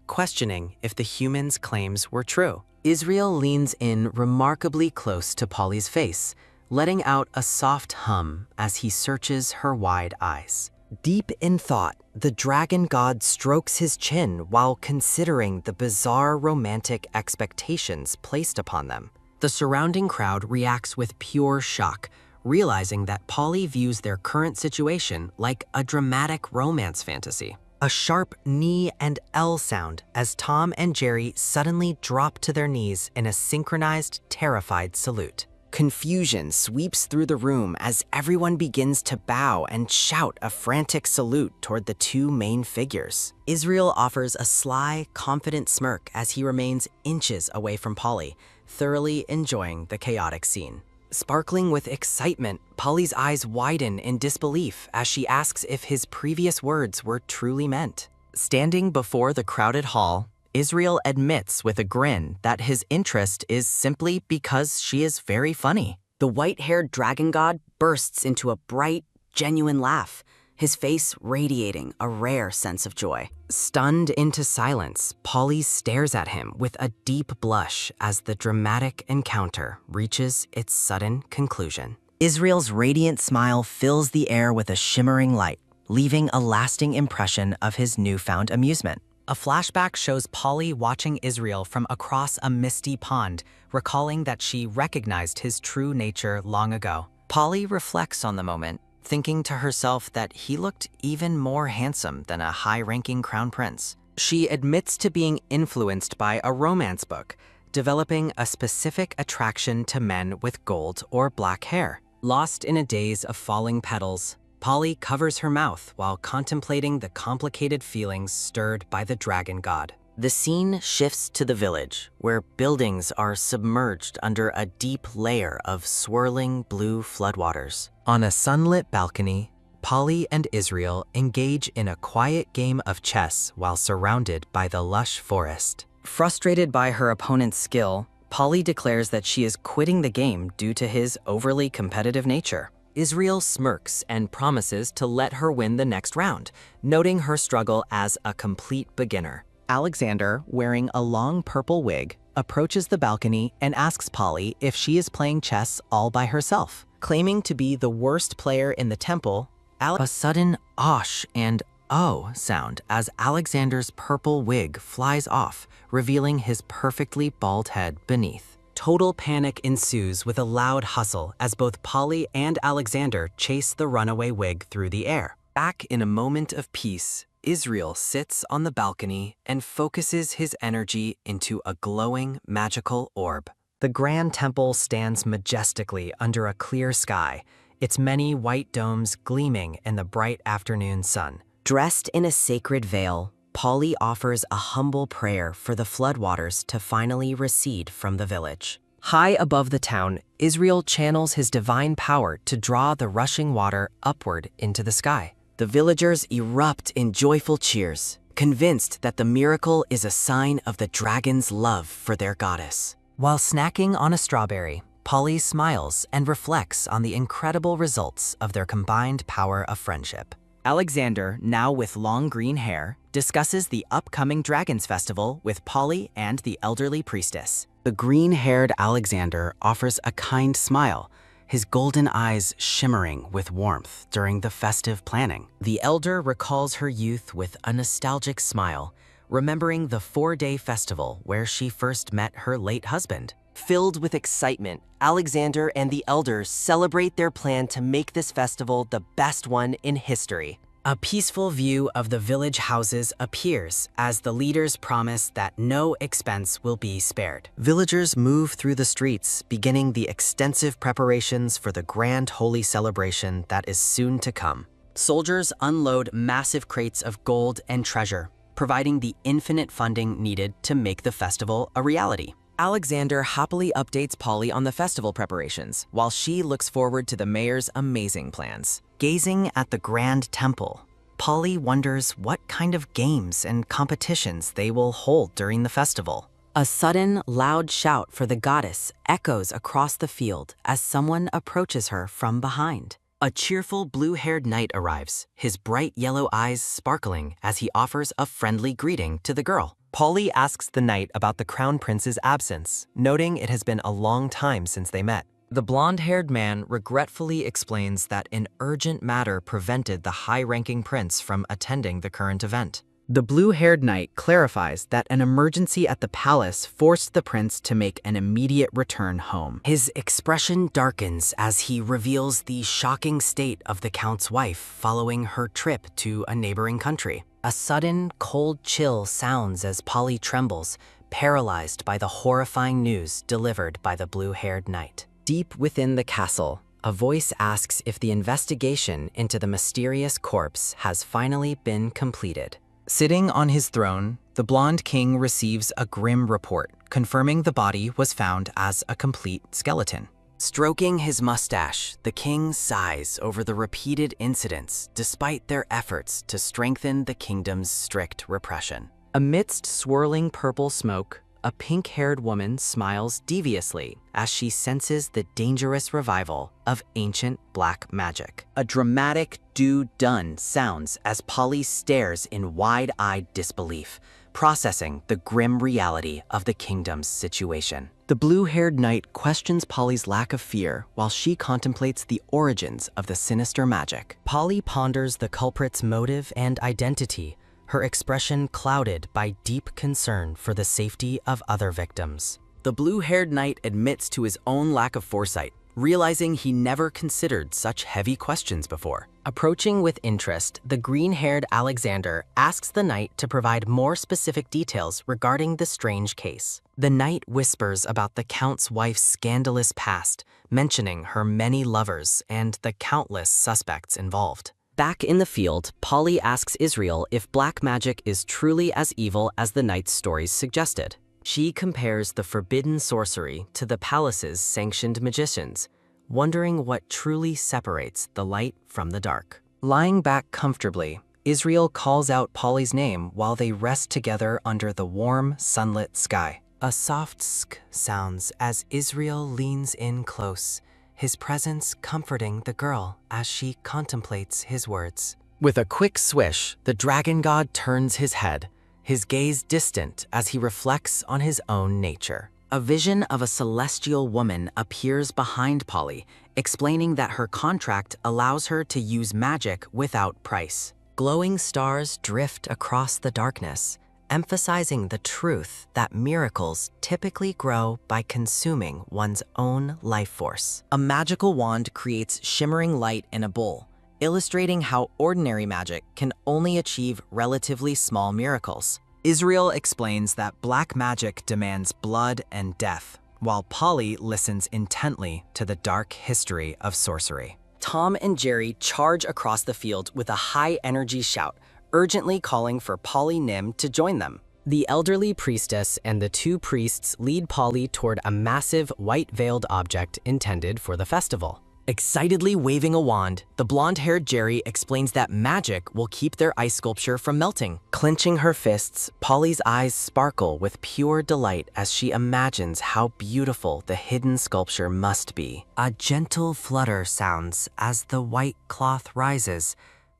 questioning if the human's claims were true. Israel leans in remarkably close to Polly's face, letting out a soft hum as he searches her wide eyes. Deep in thought, the dragon god strokes his chin while considering the bizarre romantic expectations placed upon them. The surrounding crowd reacts with pure shock, realizing that Polly views their current situation like a dramatic romance fantasy. A sharp knee and L sound as Tom and Jerry suddenly drop to their knees in a synchronized, terrified salute. Confusion sweeps through the room as everyone begins to bow and shout a frantic salute toward the two main figures. Israel offers a sly, confident smirk as he remains inches away from Polly, thoroughly enjoying the chaotic scene. Sparkling with excitement, Polly's eyes widen in disbelief as she asks if his previous words were truly meant. Standing before the crowded hall, Israel admits with a grin that his interest is simply because she is very funny. The white-haired dragon god bursts into a bright, genuine laugh, his face radiating a rare sense of joy. Stunned into silence, Polly stares at him with a deep blush as the dramatic encounter reaches its sudden conclusion. Israel's radiant smile fills the air with a shimmering light, leaving a lasting impression of his newfound amusement. A flashback shows Polly watching Israel from across a misty pond, recalling that she recognized his true nature long ago. Polly reflects on the moment, thinking to herself that he looked even more handsome than a high-ranking crown prince. She admits to being influenced by a romance book, developing a specific attraction to men with gold or black hair. Lost in a daze of falling petals, Polly covers her mouth while contemplating the complicated feelings stirred by the dragon god. The scene shifts to the village, where buildings are submerged under a deep layer of swirling blue floodwaters. On a sunlit balcony, Polly and Israel engage in a quiet game of chess while surrounded by the lush forest. Frustrated by her opponent's skill, Polly declares that she is quitting the game due to his overly competitive nature. Israel smirks and promises to let her win the next round, noting her struggle as a complete beginner. Alexander, wearing a long purple wig, approaches the balcony and asks Polly if she is playing chess all by herself. Claiming to be the worst player in the temple, A sudden osh and oh sound as Alexander's purple wig flies off, revealing his perfectly bald head beneath. Total panic ensues with a loud hustle as both Polly and Alexander chase the runaway wig through the air. Back in a moment of peace, Israel sits on the balcony and focuses his energy into a glowing, magical orb. The Grand Temple stands majestically under a clear sky, its many white domes gleaming in the bright afternoon sun. Dressed in a sacred veil, Polly offers a humble prayer for the floodwaters to finally recede from the village. High above the town, Israel channels his divine power to draw the rushing water upward into the sky. The villagers erupt in joyful cheers, convinced that the miracle is a sign of the dragon's love for their goddess. While snacking on a strawberry, Polly smiles and reflects on the incredible results of their combined power of friendship. Alexander, now with long green hair, discusses the upcoming Dragons Festival with Polly and the elderly priestess. The green-haired Alexander offers a kind smile, his golden eyes shimmering with warmth during the festive planning. The elder recalls her youth with a nostalgic smile, remembering the 4-day festival where she first met her late husband. Filled with excitement, Alexander and the elders celebrate their plan to make this festival the best one in history. A peaceful view of the village houses appears as the leaders promise that no expense will be spared. Villagers move through the streets, beginning the extensive preparations for the grand holy celebration that is soon to come. Soldiers unload massive crates of gold and treasure, providing the infinite funding needed to make the festival a reality. Alexander happily updates Polly on the festival preparations, while she looks forward to the mayor's amazing plans. Gazing at the Grand Temple, Polly wonders what kind of games and competitions they will hold during the festival. A sudden, loud shout for the goddess echoes across the field as someone approaches her from behind. A cheerful blue-haired knight arrives, his bright yellow eyes sparkling as he offers a friendly greeting to the girl. Polly asks the knight about the crown prince's absence, noting it has been a long time since they met. The blonde-haired man regretfully explains that an urgent matter prevented the high-ranking prince from attending the current event. The blue-haired knight clarifies that an emergency at the palace forced the prince to make an immediate return home. His expression darkens as he reveals the shocking state of the count's wife following her trip to a neighboring country. A sudden, cold chill sounds as Polly trembles, paralyzed by the horrifying news delivered by the blue-haired knight. Deep within the castle, a voice asks if the investigation into the mysterious corpse has finally been completed. Sitting on his throne, the blonde king receives a grim report, confirming the body was found as a complete skeleton. Stroking his mustache, the king sighs over the repeated incidents despite their efforts to strengthen the kingdom's strict repression. Amidst swirling purple smoke, a pink-haired woman smiles deviously as she senses the dangerous revival of ancient black magic. A dramatic do-done sounds as Polly stares in wide-eyed disbelief, processing the grim reality of the kingdom's situation. The blue-haired knight questions Polly's lack of fear while she contemplates the origins of the sinister magic. Polly ponders the culprit's motive and identity, her expression clouded by deep concern for the safety of other victims. The blue-haired knight admits to his own lack of foresight, realizing he never considered such heavy questions before. Approaching with interest, the green-haired Alexander asks the knight to provide more specific details regarding the strange case. The knight whispers about the count's wife's scandalous past, mentioning her many lovers and the countless suspects involved. Back in the field, Polly asks Israel if black magic is truly as evil as the knight's stories suggested. She compares the forbidden sorcery to the palace's sanctioned magicians, wondering what truly separates the light from the dark. Lying back comfortably, Israel calls out Polly's name while they rest together under the warm, sunlit sky. A soft sk sounds as Israel leans in close, his presence comforting the girl as she contemplates his words. With a quick swish, the dragon god turns his head, his gaze distant as he reflects on his own nature. A vision of a celestial woman appears behind Polly, explaining that her contract allows her to use magic without price. Glowing stars drift across the darkness, emphasizing the truth that miracles typically grow by consuming one's own life force. A magical wand creates shimmering light in a bowl, illustrating how ordinary magic can only achieve relatively small miracles. Israel explains that black magic demands blood and death, while Polly listens intently to the dark history of sorcery. Tom and Jerry charge across the field with a high-energy shout, urgently calling for Polly Nim to join them. The elderly priestess and the two priests lead Polly toward a massive white-veiled object intended for the festival. Excitedly waving a wand, the blonde-haired Jerry explains that magic will keep their ice sculpture from melting. Clenching her fists, Polly's eyes sparkle with pure delight as she imagines how beautiful the hidden sculpture must be. A gentle flutter sounds as the white cloth rises,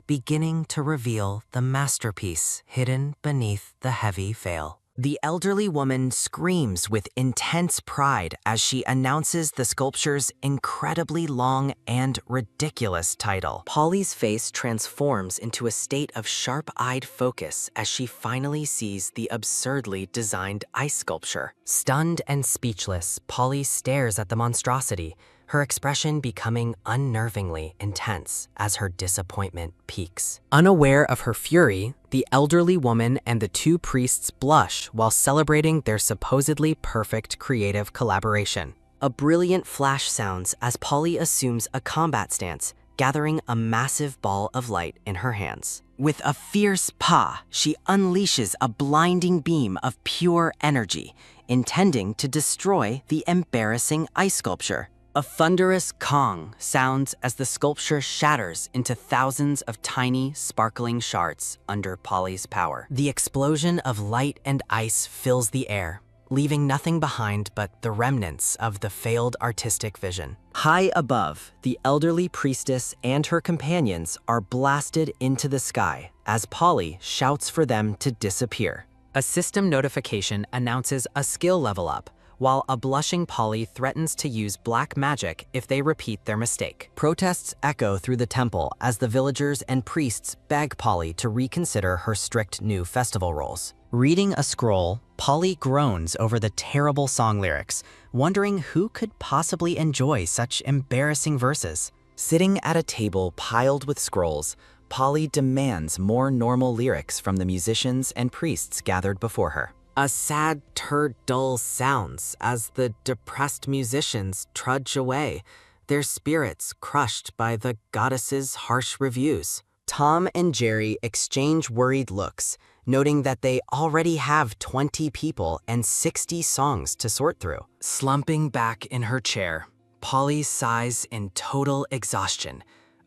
beginning to reveal the masterpiece hidden beneath the heavy veil. The elderly woman screams with intense pride as she announces the sculpture's incredibly long and ridiculous title. Polly's face transforms into a state of sharp-eyed focus as she finally sees the absurdly designed ice sculpture. Stunned and speechless, Polly stares at the monstrosity, her expression becoming unnervingly intense as her disappointment peaks. Unaware of her fury, the elderly woman and the two priests blush while celebrating their supposedly perfect creative collaboration. A brilliant flash sounds as Polly assumes a combat stance, gathering a massive ball of light in her hands. With a fierce paw, she unleashes a blinding beam of pure energy, intending to destroy the embarrassing ice sculpture. A thunderous gong sounds as the sculpture shatters into thousands of tiny, sparkling shards under Polly's power. The explosion of light and ice fills the air, leaving nothing behind but the remnants of the failed artistic vision. High above, the elderly priestess and her companions are blasted into the sky as Polly shouts for them to disappear. A system notification announces a skill level up, while a blushing Polly threatens to use black magic if they repeat their mistake. Protests echo through the temple as the villagers and priests beg Polly to reconsider her strict new festival rules. Reading a scroll, Polly groans over the terrible song lyrics, wondering who could possibly enjoy such embarrassing verses. Sitting at a table piled with scrolls, Polly demands more normal lyrics from the musicians and priests gathered before her. A sad dull sounds as the depressed musicians trudge away, their spirits crushed by the goddess's harsh reviews. Tom and Jerry exchange worried looks, noting that they already have 20 people and 60 songs to sort through. Slumping back in her chair, Polly sighs in total exhaustion,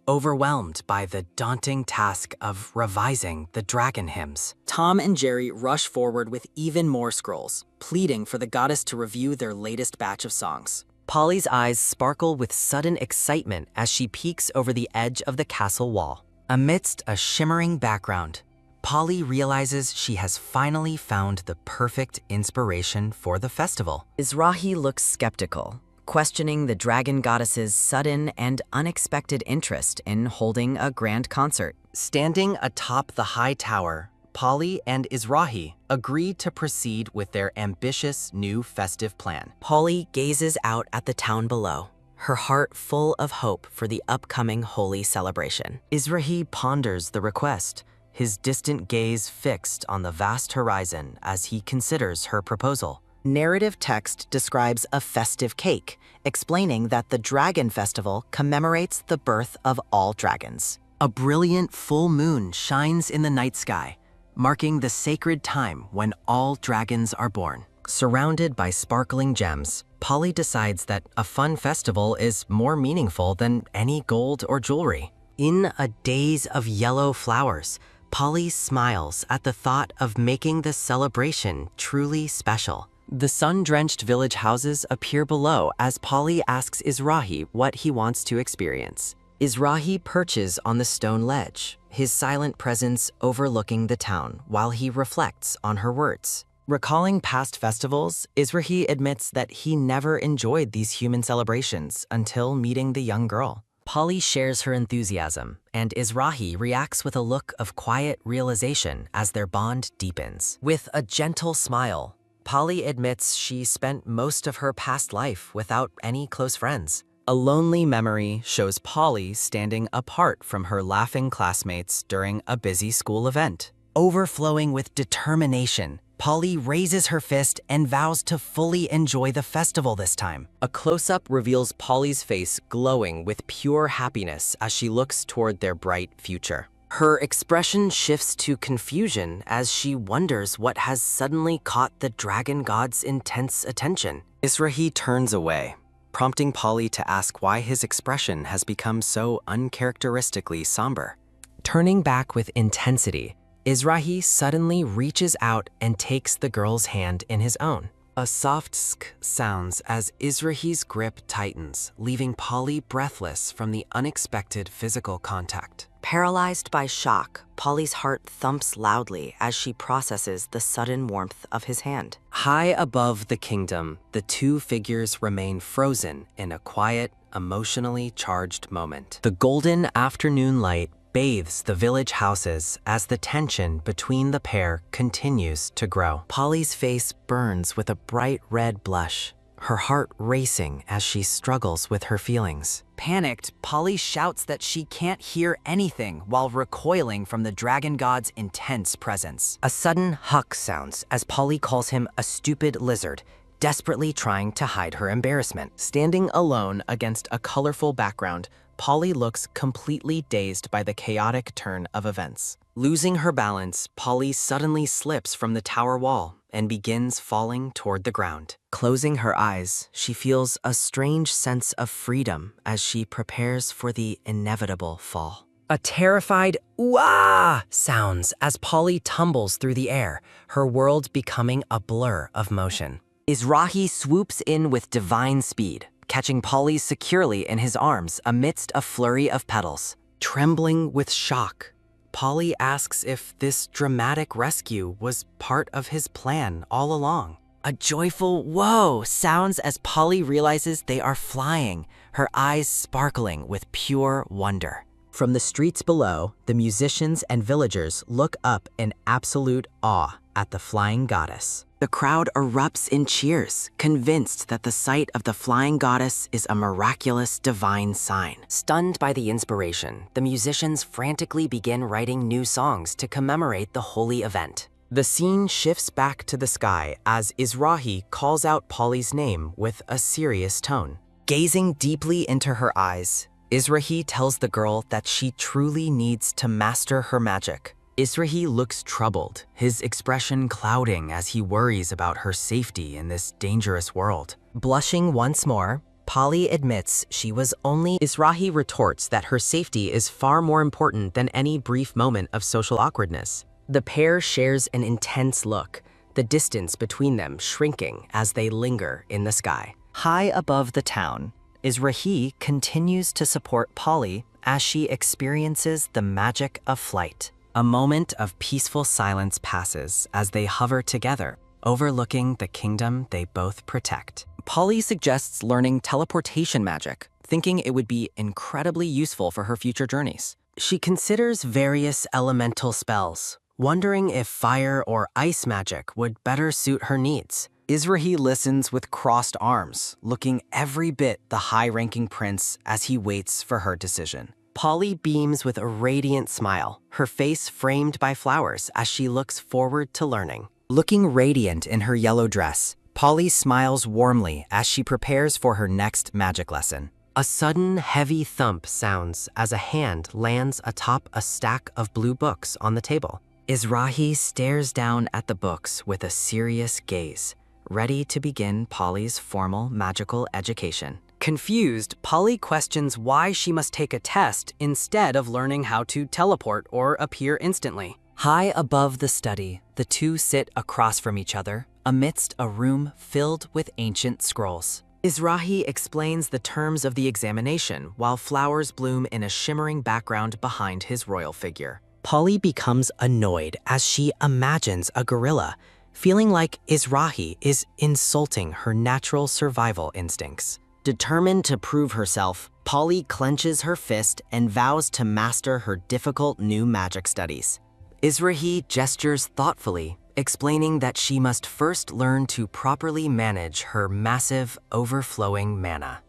overwhelmed by the daunting task of revising the dragon hymns. Tom and Jerry rush forward with even more scrolls, pleading for the goddess to review their latest batch of songs. Polly's eyes sparkle with sudden excitement as she peeks over the edge of the castle wall. Amidst a shimmering background, Polly realizes she has finally found the perfect inspiration for the festival. Izrahi looks skeptical, questioning the dragon goddess's sudden and unexpected interest in holding a grand concert. Standing atop the high tower, Polly and Izrahi agree to proceed with their ambitious new festive plan. Polly gazes out at the town below, her heart full of hope for the upcoming holy celebration. Izrahi ponders the request, his distant gaze fixed on the vast horizon as he considers her proposal. Narrative text describes a festive cake, explaining that the Dragon Festival commemorates the birth of all dragons. A brilliant full moon shines in the night sky, marking the sacred time when all dragons are born. Surrounded by sparkling gems, Polly decides that a fun festival is more meaningful than any gold or jewelry. In a daze of yellow flowers, Polly smiles at the thought of making the celebration truly special. The sun-drenched village houses appear below as Polly asks Izrahi what he wants to experience. Izrahi perches on the stone ledge, his silent presence overlooking the town while he reflects on her words. Recalling past festivals, Izrahi admits that he never enjoyed these human celebrations until meeting the young girl. Polly shares her enthusiasm, and Izrahi reacts with a look of quiet realization as their bond deepens. With a gentle smile, Polly admits she spent most of her past life without any close friends. A lonely memory shows Polly standing apart from her laughing classmates during a busy school event. Overflowing with determination, Polly raises her fist and vows to fully enjoy the festival this time. A close-up reveals Polly's face glowing with pure happiness as she looks toward their bright future. Her expression shifts to confusion as she wonders what has suddenly caught the dragon god's intense attention. Izrahi turns away, prompting Polly to ask why his expression has become so uncharacteristically somber. Turning back with intensity, Izrahi suddenly reaches out and takes the girl's hand in his own. A soft sk sounds as Izrahi's grip tightens, leaving Polly breathless from the unexpected physical contact. Paralyzed by shock, Polly's heart thumps loudly as she processes the sudden warmth of his hand. High above the kingdom, the two figures remain frozen in a quiet, emotionally charged moment. The golden afternoon light bathes the village houses as the tension between the pair continues to grow. Polly's face burns with a bright red blush, her heart racing as she struggles with her feelings. Panicked, Polly shouts that she can't hear anything while recoiling from the dragon god's intense presence. A sudden huck sounds as Polly calls him a stupid lizard, desperately trying to hide her embarrassment. Standing alone against a colorful background, Polly looks completely dazed by the chaotic turn of events. Losing her balance, Polly suddenly slips from the tower wall and begins falling toward the ground. Closing her eyes, she feels a strange sense of freedom as she prepares for the inevitable fall. A terrified "ooh-ah" sounds as Polly tumbles through the air, her world becoming a blur of motion. Izrahi swoops in with divine speed, catching Polly securely in his arms amidst a flurry of petals. Trembling with shock, Polly asks if this dramatic rescue was part of his plan all along. A joyful "whoa" sounds as Polly realizes they are flying, her eyes sparkling with pure wonder. From the streets below, the musicians and villagers look up in absolute awe at the flying goddess. The crowd erupts in cheers, convinced that the sight of the flying goddess is a miraculous divine sign. Stunned by the inspiration, the musicians frantically begin writing new songs to commemorate the holy event. The scene shifts back to the sky as Izrahi calls out Polly's name with a serious tone. Gazing deeply into her eyes, Izrahi tells the girl that she truly needs to master her magic. Izrahi looks troubled, his expression clouding as he worries about her safety in this dangerous world. Blushing once more, Polly admits she was only. Izrahi retorts that her safety is far more important than any brief moment of social awkwardness. The pair shares an intense look, the distance between them shrinking as they linger in the sky. High above the town, Izrahi continues to support Polly as she experiences the magic of flight. A moment of peaceful silence passes as they hover together, overlooking the kingdom they both protect. Polly suggests learning teleportation magic, thinking it would be incredibly useful for her future journeys. She considers various elemental spells, wondering if fire or ice magic would better suit her needs. Izrahi listens with crossed arms, looking every bit the high-ranking prince as he waits for her decision. Polly beams with a radiant smile, her face framed by flowers as she looks forward to learning. Looking radiant in her yellow dress, Polly smiles warmly as she prepares for her next magic lesson. A sudden, heavy thump sounds as a hand lands atop a stack of blue books on the table. Izrahi stares down at the books with a serious gaze, ready to begin Polly's formal magical education. Confused, Polly questions why she must take a test instead of learning how to teleport or appear instantly. High above the study, the two sit across from each other, amidst a room filled with ancient scrolls. Izrahi explains the terms of the examination while flowers bloom in a shimmering background behind his royal figure. Polly becomes annoyed as she imagines a gorilla, feeling like Izrahi is insulting her natural survival instincts. Determined to prove herself, Polly clenches her fist and vows to master her difficult new magic studies. Izrahi gestures thoughtfully, explaining that she must first learn to properly manage her massive, overflowing mana.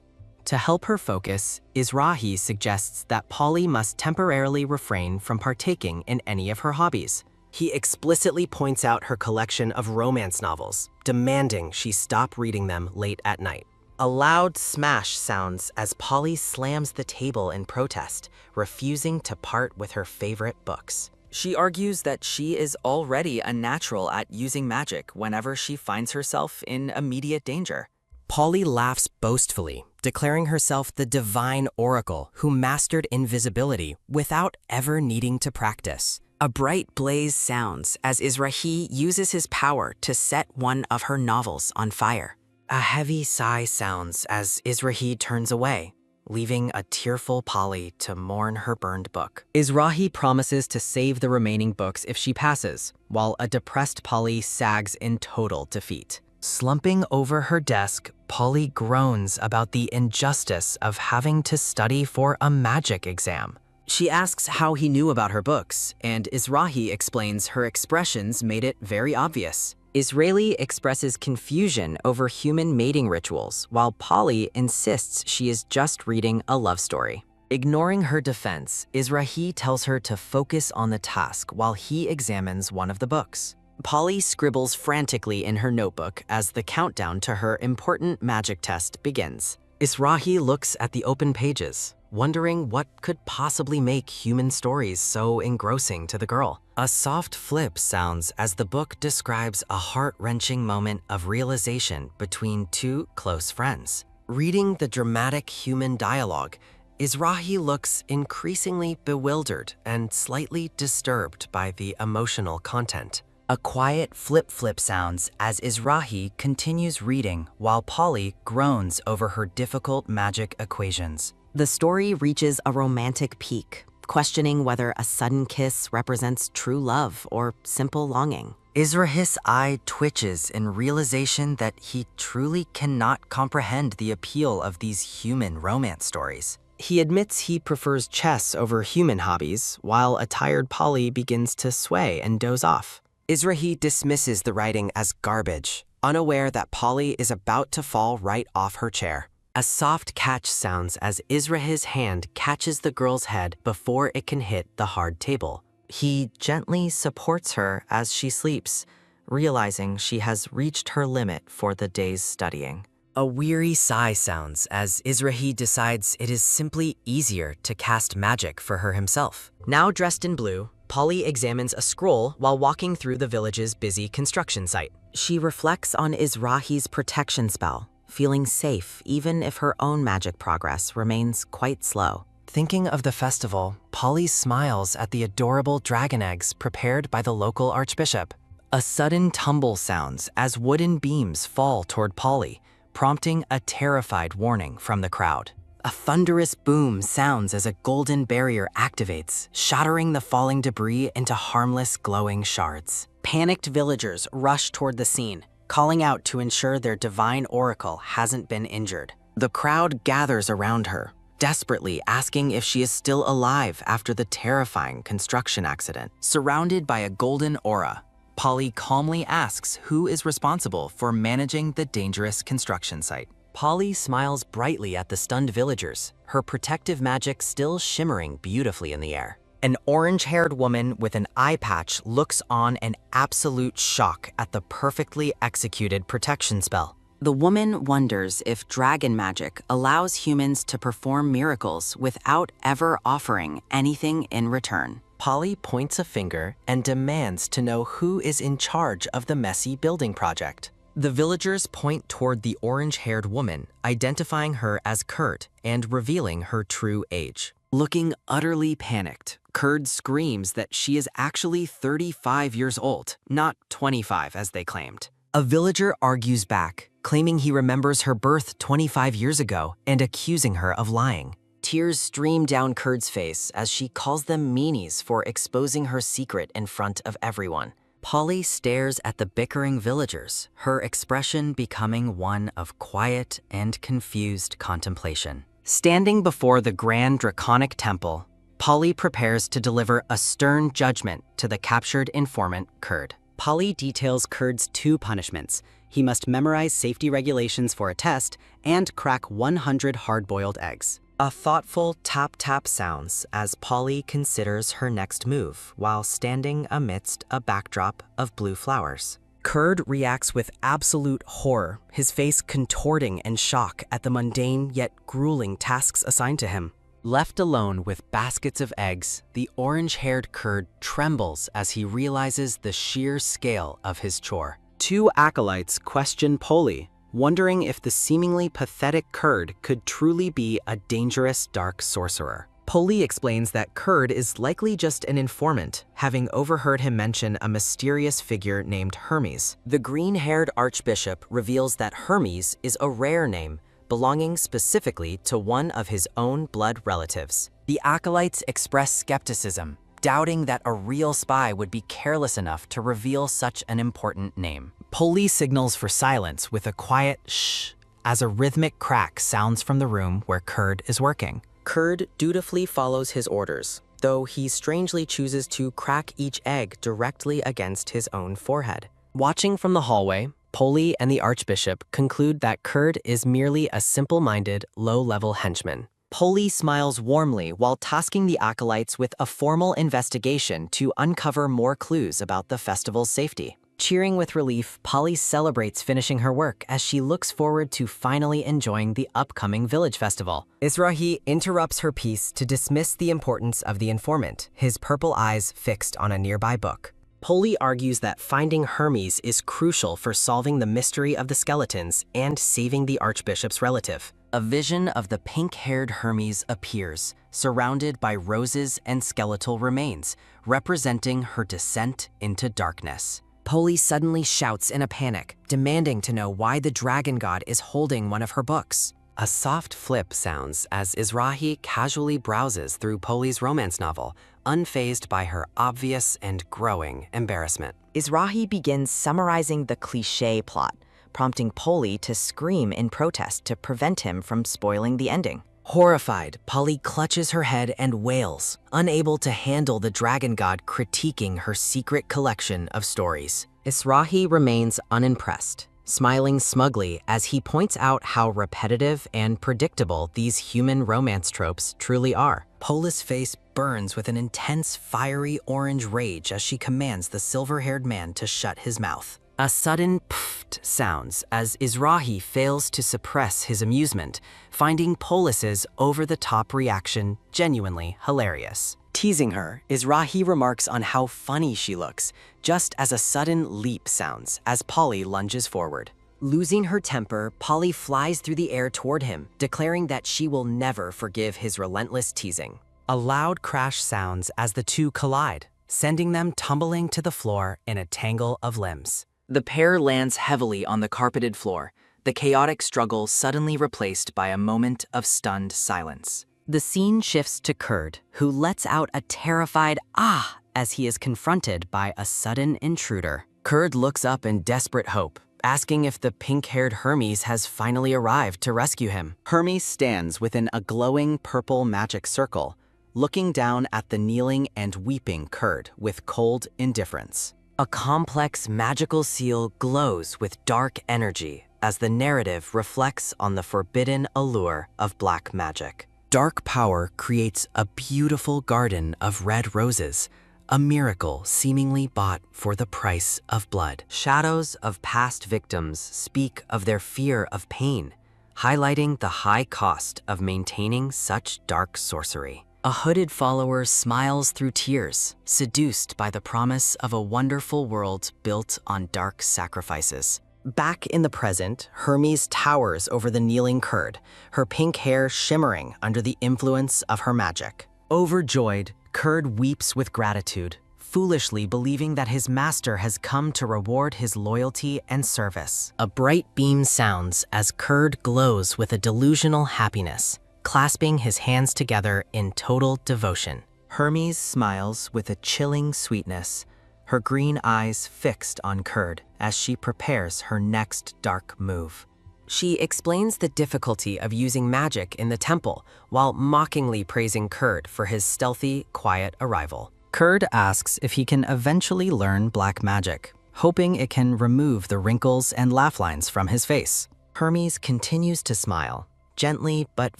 To help her focus, Izrahi suggests that Polly must temporarily refrain from partaking in any of her hobbies. He explicitly points out her collection of romance novels, demanding she stop reading them late at night. A loud smash sounds as Polly slams the table in protest, refusing to part with her favorite books. She argues that she is already a natural at using magic whenever she finds herself in immediate danger. Polly laughs boastfully, declaring herself the divine oracle who mastered invisibility without ever needing to practice. A bright blaze sounds as Izrahi uses his power to set one of her novels on fire. A heavy sigh sounds as Izrahi turns away, leaving a tearful Polly to mourn her burned book. Izrahi promises to save the remaining books if she passes, while a depressed Polly sags in total defeat. Slumping over her desk, Polly groans about the injustice of having to study for a magic exam. She asks how he knew about her books, and Izrahi explains her expressions made it very obvious. Israeli expresses confusion over human mating rituals, while Polly insists she is just reading a love story. Ignoring her defense, Izrahi tells her to focus on the task while he examines one of the books. Polly scribbles frantically in her notebook as the countdown to her important magic test begins. Izrahi looks at the open pages, wondering what could possibly make human stories so engrossing to the girl. A soft flip sounds as the book describes a heart-wrenching moment of realization between two close friends. Reading the dramatic human dialogue, Izrahi looks increasingly bewildered and slightly disturbed by the emotional content. A quiet flip sounds as Izrahi continues reading while Polly groans over her difficult magic equations. The story reaches a romantic peak, questioning whether a sudden kiss represents true love or simple longing. Izrahi's eye twitches in realization that he truly cannot comprehend the appeal of these human romance stories. He admits he prefers chess over human hobbies, while a tired Polly begins to sway and doze off. Izrahi dismisses the writing as garbage, unaware that Polly is about to fall right off her chair. A soft catch sounds as Izrahi's hand catches the girl's head before it can hit the hard table. He gently supports her as she sleeps, realizing she has reached her limit for the day's studying. A weary sigh sounds as Izrahi decides it is simply easier to cast magic for her himself. Now dressed in blue, Polly examines a scroll while walking through the village's busy construction site. She reflects on Izrahi's protection spell, feeling safe even if her own magic progress remains quite slow. Thinking of the festival, Polly smiles at the adorable dragon eggs prepared by the local archbishop. A sudden tumble sounds as wooden beams fall toward Polly, prompting a terrified warning from the crowd. A thunderous boom sounds as a golden barrier activates, shattering the falling debris into harmless glowing shards. Panicked villagers rush toward the scene, calling out to ensure their divine oracle hasn't been injured. The crowd gathers around her, desperately asking if she is still alive after the terrifying construction accident. Surrounded by a golden aura, Polly calmly asks who is responsible for managing the dangerous construction site. Polly smiles brightly at the stunned villagers, her protective magic still shimmering beautifully in the air. An orange-haired woman with an eye patch looks on in absolute shock at the perfectly executed protection spell. The woman wonders if dragon magic allows humans to perform miracles without ever offering anything in return. Polly points a finger and demands to know who is in charge of the messy building project. The villagers point toward the orange-haired woman, identifying her as Kurt and revealing her true age. Looking utterly panicked, Kurd screams that she is actually 35 years old, not 25 as they claimed. A villager argues back, claiming he remembers her birth 25 years ago and accusing her of lying. Tears stream down Kurd's face as she calls them meanies for exposing her secret in front of everyone. Polly stares at the bickering villagers, her expression becoming one of quiet and confused contemplation. Standing before the grand draconic temple, Polly prepares to deliver a stern judgment to the captured informant, Kurd. Polly details Kurd's 2 punishments. He must memorize safety regulations for a test and crack 100 hard-boiled eggs. A thoughtful tap-tap sounds as Polly considers her next move while standing amidst a backdrop of blue flowers. Kurd reacts with absolute horror, his face contorting in shock at the mundane yet grueling tasks assigned to him. Left alone with baskets of eggs, the orange-haired Kurd trembles as he realizes the sheer scale of his chore. 2 acolytes question Polly, wondering if the seemingly pathetic Kurd could truly be a dangerous dark sorcerer. Polly explains that Kurd is likely just an informant, having overheard him mention a mysterious figure named Hermes. The green-haired archbishop reveals that Hermes is a rare name, belonging specifically to one of his own blood relatives. The acolytes express skepticism, doubting that a real spy would be careless enough to reveal such an important name. Polly signals for silence with a quiet shh as a rhythmic crack sounds from the room where Kurd is working. Kurd dutifully follows his orders, though he strangely chooses to crack each egg directly against his own forehead. Watching from the hallway, Polly and the archbishop conclude that Kurd is merely a simple-minded, low-level henchman. Polly smiles warmly while tasking the acolytes with a formal investigation to uncover more clues about the festival's safety. Cheering with relief, Polly celebrates finishing her work as she looks forward to finally enjoying the upcoming village festival. Izrahi interrupts her piece to dismiss the importance of the informant, his purple eyes fixed on a nearby book. Polly argues that finding Hermes is crucial for solving the mystery of the skeletons and saving the archbishop's relative. A vision of the pink-haired Hermes appears, surrounded by roses and skeletal remains, representing her descent into darkness. Polly suddenly shouts in a panic, demanding to know why the dragon god is holding one of her books. A soft flip sounds as Izrahi casually browses through Polly's romance novel, unfazed by her obvious and growing embarrassment. Izrahi begins summarizing the cliché plot, prompting Polly to scream in protest to prevent him from spoiling the ending. Horrified, Polly clutches her head and wails, unable to handle the dragon god critiquing her secret collection of stories. Izrahi remains unimpressed, smiling smugly as he points out how repetitive and predictable these human romance tropes truly are. Polly's face burns with an intense, fiery orange rage as she commands the silver-haired man to shut his mouth. A sudden pfft sounds as Izrahi fails to suppress his amusement, finding Polis's over-the-top reaction genuinely hilarious. Teasing her, Izrahi remarks on how funny she looks, just as a sudden leap sounds as Polly lunges forward. Losing her temper, Polly flies through the air toward him, declaring that she will never forgive his relentless teasing. A loud crash sounds as the two collide, sending them tumbling to the floor in a tangle of limbs. The pair lands heavily on the carpeted floor, the chaotic struggle suddenly replaced by a moment of stunned silence. The scene shifts to Kurd, who lets out a terrified "ah" as he is confronted by a sudden intruder. Kurd looks up in desperate hope, asking if the pink-haired Hermes has finally arrived to rescue him. Hermes stands within a glowing purple magic circle, looking down at the kneeling and weeping Kurd with cold indifference. A complex magical seal glows with dark energy as the narrative reflects on the forbidden allure of black magic. Dark power creates a beautiful garden of red roses, a miracle seemingly bought for the price of blood. Shadows of past victims speak of their fear of pain, highlighting the high cost of maintaining such dark sorcery. A hooded follower smiles through tears, seduced by the promise of a wonderful world built on dark sacrifices. Back in the present, Hermes towers over the kneeling Kurd, her pink hair shimmering under the influence of her magic. Overjoyed, Kurd weeps with gratitude, foolishly believing that his master has come to reward his loyalty and service. A bright beam sounds as Kurd glows with a delusional happiness, clasping his hands together in total devotion. Hermes smiles with a chilling sweetness, her green eyes fixed on Kurd as she prepares her next dark move. She explains the difficulty of using magic in the temple while mockingly praising Kurd for his stealthy, quiet arrival. Kurd asks if he can eventually learn black magic, hoping it can remove the wrinkles and laugh lines from his face. Hermes continues to smile, gently but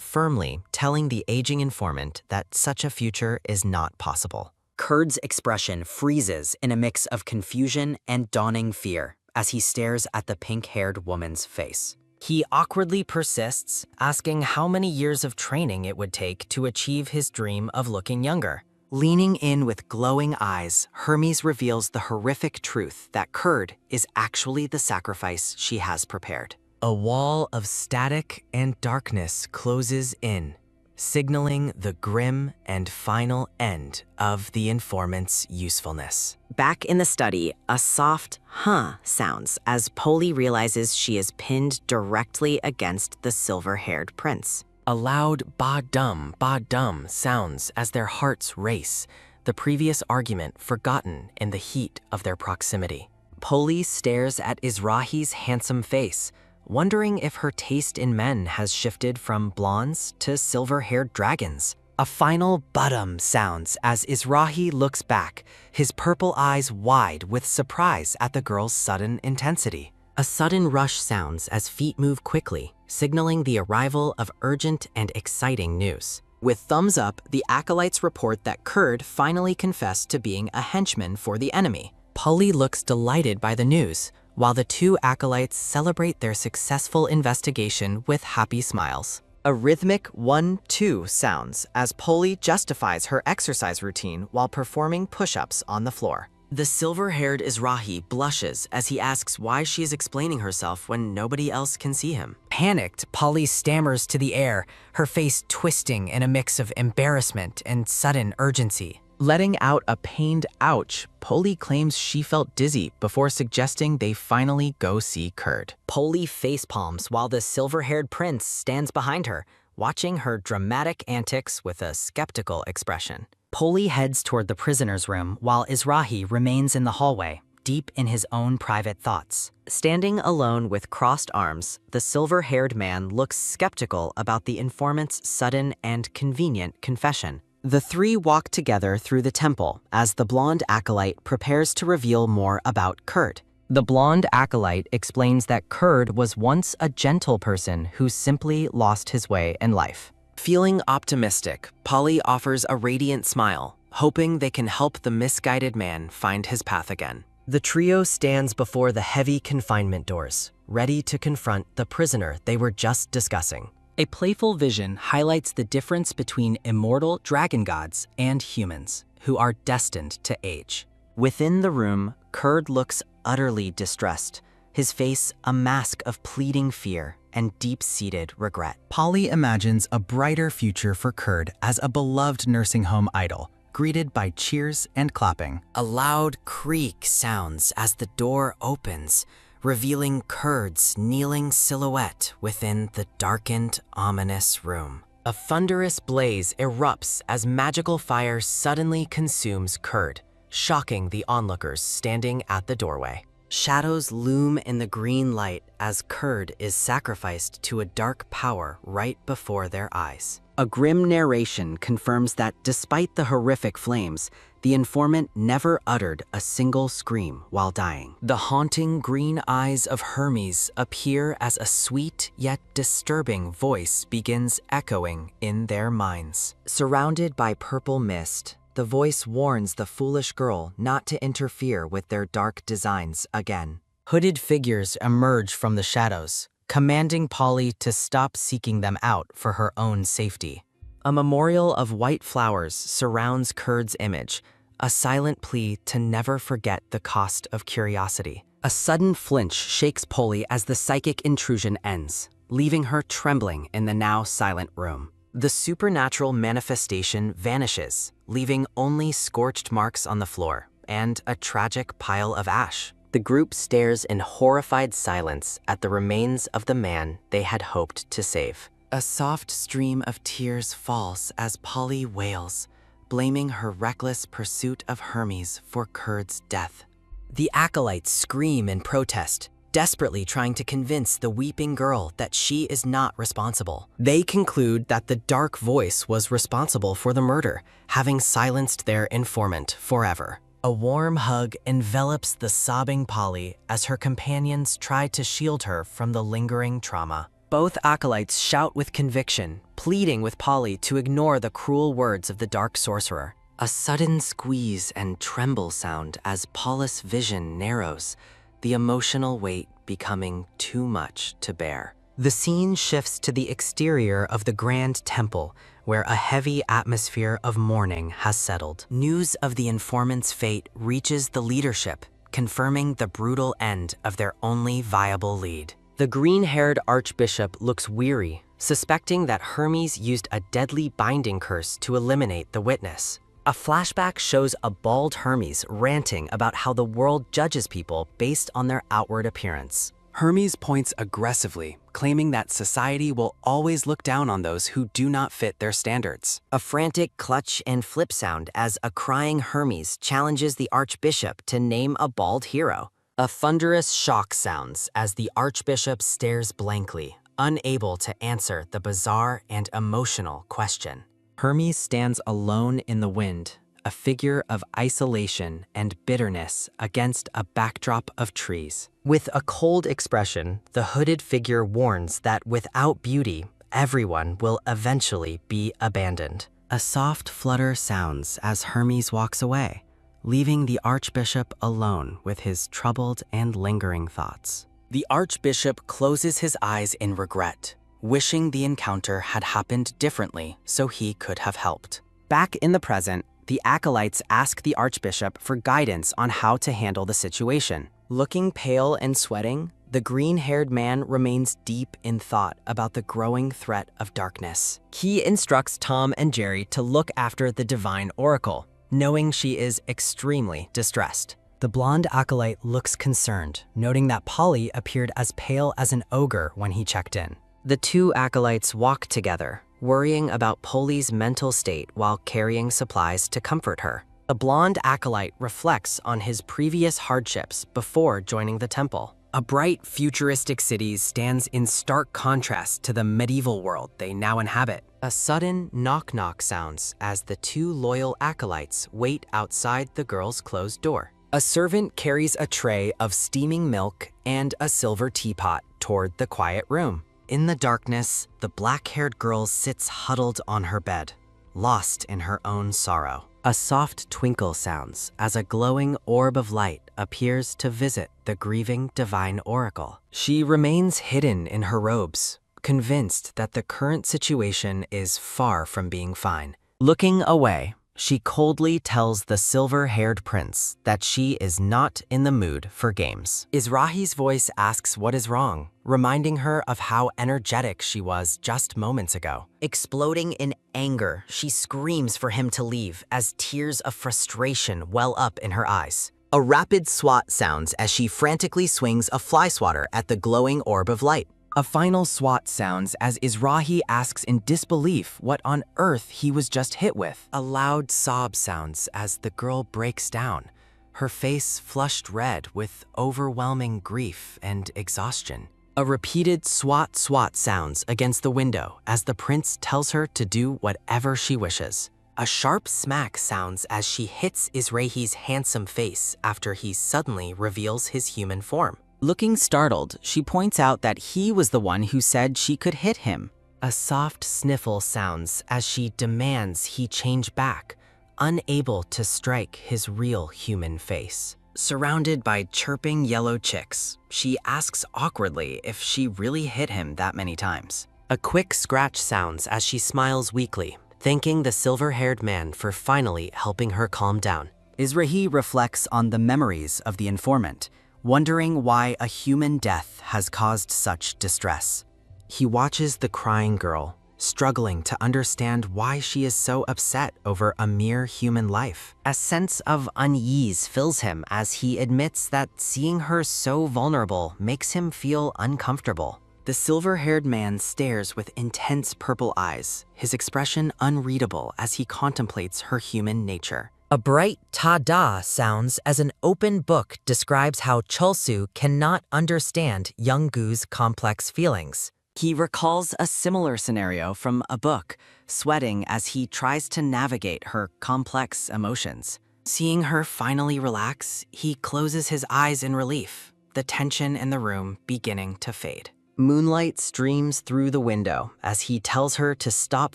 firmly telling the aging informant that such a future is not possible. Kurd's expression freezes in a mix of confusion and dawning fear as he stares at the pink-haired woman's face. He awkwardly persists, asking how many years of training it would take to achieve his dream of looking younger. Leaning in with glowing eyes, Hermes reveals the horrific truth that Kurd is actually the sacrifice she has prepared. A wall of static and darkness closes in, signaling the grim and final end of the informant's usefulness. Back in the study, a soft "huh" sounds as Polly realizes she is pinned directly against the silver-haired prince. A loud ba-dum sounds as their hearts race, the previous argument forgotten in the heat of their proximity. Polly stares at Izrahi's handsome face, wondering if her taste in men has shifted from blondes to silver-haired dragons. A final "budum" sounds as Izrahi looks back, his purple eyes wide with surprise at the girl's sudden intensity. A sudden rush sounds as feet move quickly, signaling the arrival of urgent and exciting news. With thumbs up, the acolytes report that Kurd finally confessed to being a henchman for the enemy. Polly looks delighted by the news, while the two acolytes celebrate their successful investigation with happy smiles. A rhythmic 1-2 sounds as Polly justifies her exercise routine while performing push-ups on the floor. The silver-haired Izrahi blushes as he asks why she is explaining herself when nobody else can see him. Panicked, Polly stammers to the air, her face twisting in a mix of embarrassment and sudden urgency. Letting out a pained ouch, Polly claims she felt dizzy before suggesting they finally go see Kurd. Polly facepalms while the silver-haired prince stands behind her, watching her dramatic antics with a skeptical expression. Polly heads toward the prisoner's room while Izrahi remains in the hallway, deep in his own private thoughts. Standing alone with crossed arms, the silver-haired man looks skeptical about the informant's sudden and convenient confession. The three walk together through the temple as the blonde acolyte prepares to reveal more about Kurd. The blonde acolyte explains that Kurd was once a gentle person who simply lost his way in life. Feeling optimistic, Polly offers a radiant smile, hoping they can help the misguided man find his path again. The trio stands before the heavy confinement doors, ready to confront the prisoner they were just discussing. A playful vision highlights the difference between immortal dragon gods and humans, who are destined to age. Within the room, Kurd looks utterly distressed, his face a mask of pleading fear and deep-seated regret. Polly imagines a brighter future for Kurd as a beloved nursing home idol, greeted by cheers and clapping. A loud creak sounds as the door opens, revealing Kurd's kneeling silhouette within the darkened, ominous room. A thunderous blaze erupts as magical fire suddenly consumes Kurd, shocking the onlookers standing at the doorway. Shadows loom in the green light as Kurd is sacrificed to a dark power right before their eyes. A grim narration confirms that despite the horrific flames, the informant never uttered a single scream while dying. The haunting green eyes of Hermes appear as a sweet yet disturbing voice begins echoing in their minds. Surrounded by purple mist, the voice warns the foolish girl not to interfere with their dark designs again. Hooded figures emerge from the shadows, commanding Polly to stop seeking them out for her own safety. A memorial of white flowers surrounds Kurd's image, a silent plea to never forget the cost of curiosity. A sudden flinch shakes Polly as the psychic intrusion ends, leaving her trembling in the now silent room. The supernatural manifestation vanishes, leaving only scorched marks on the floor and a tragic pile of ash. The group stares in horrified silence at the remains of the man they had hoped to save. A soft stream of tears falls as Polly wails, blaming her reckless pursuit of Hermes for Kurd's death. The acolytes scream in protest, desperately trying to convince the weeping girl that she is not responsible. They conclude that the dark voice was responsible for the murder, having silenced their informant forever. A warm hug envelops the sobbing Polly as her companions try to shield her from the lingering trauma. Both acolytes shout with conviction, pleading with Polly to ignore the cruel words of the dark sorcerer. A sudden squeeze and tremble sound as Paulus' vision narrows, the emotional weight becoming too much to bear. The scene shifts to the exterior of the Grand Temple, where a heavy atmosphere of mourning has settled. News of the informant's fate reaches the leadership, confirming the brutal end of their only viable lead. The green-haired archbishop looks weary, suspecting that Hermes used a deadly binding curse to eliminate the witness. A flashback shows a bald Hermes ranting about how the world judges people based on their outward appearance. Hermes points aggressively, claiming that society will always look down on those who do not fit their standards. A frantic clutch and flip sound as a crying Hermes challenges the archbishop to name a bald hero. A thunderous shock sounds as the archbishop stares blankly, unable to answer the bizarre and emotional question. Hermes stands alone in the wind, a figure of isolation and bitterness against a backdrop of trees. With a cold expression, the hooded figure warns that without beauty, everyone will eventually be abandoned. A soft flutter sounds as Hermes walks away, leaving the archbishop alone with his troubled and lingering thoughts. The archbishop closes his eyes in regret, wishing the encounter had happened differently so he could have helped. Back in the present, the acolytes ask the archbishop for guidance on how to handle the situation. Looking pale and sweating, the green-haired man remains deep in thought about the growing threat of darkness. He instructs Tom and Jerry to look after the divine oracle, knowing she is extremely distressed. The blonde acolyte looks concerned, noting that Polly appeared as pale as an ogre when he checked in. The two acolytes walk together, worrying about Polly's mental state while carrying supplies to comfort her. The blonde acolyte reflects on his previous hardships before joining the temple. A bright, futuristic city stands in stark contrast to the medieval world they now inhabit. A sudden knock-knock sounds as the two loyal acolytes wait outside the girl's closed door. A servant carries a tray of steaming milk and a silver teapot toward the quiet room. In the darkness, the black-haired girl sits huddled on her bed, lost in her own sorrow. A soft twinkle sounds as a glowing orb of light appears to visit the grieving divine oracle. She remains hidden in her robes, convinced that the current situation is far from being fine. Looking away, She coldly tells the silver-haired prince that she is not in the mood for games. Izrahi's voice asks what is wrong, reminding her of how energetic she was just moments ago. Exploding in anger, she screams for him to leave as tears of frustration well up in her eyes. A rapid swat sounds as she frantically swings a fly swatter at the glowing orb of light. A final swat sounds as Izrahi asks in disbelief what on earth he was just hit with. A loud sob sounds as the girl breaks down, her face flushed red with overwhelming grief and exhaustion. A repeated swat sounds against the window as the prince tells her to do whatever she wishes. A sharp smack sounds as she hits Izrahi's handsome face after he suddenly reveals his human form. Looking startled, she points out that he was the one who said she could hit him. A soft sniffle sounds as she demands he change back, unable to strike his real human face. Surrounded by chirping yellow chicks, she asks awkwardly if she really hit him that many times. A quick scratch sounds as she smiles weakly, thanking the silver-haired man for finally helping her calm down. Izrahi reflects on the memories of the informant, wondering why a human death has caused such distress. He watches the crying girl, struggling to understand why she is so upset over a mere human life. A sense of unease fills him as he admits that seeing her so vulnerable makes him feel uncomfortable. The silver-haired man stares with intense purple eyes, his expression unreadable as he contemplates her human nature. A bright ta-da sounds as an open book describes how Chulsu cannot understand Younggu's complex feelings. He recalls a similar scenario from a book, sweating as he tries to navigate her complex emotions. Seeing her finally relax, he closes his eyes in relief, the tension in the room beginning to fade. Moonlight streams through the window as he tells her to stop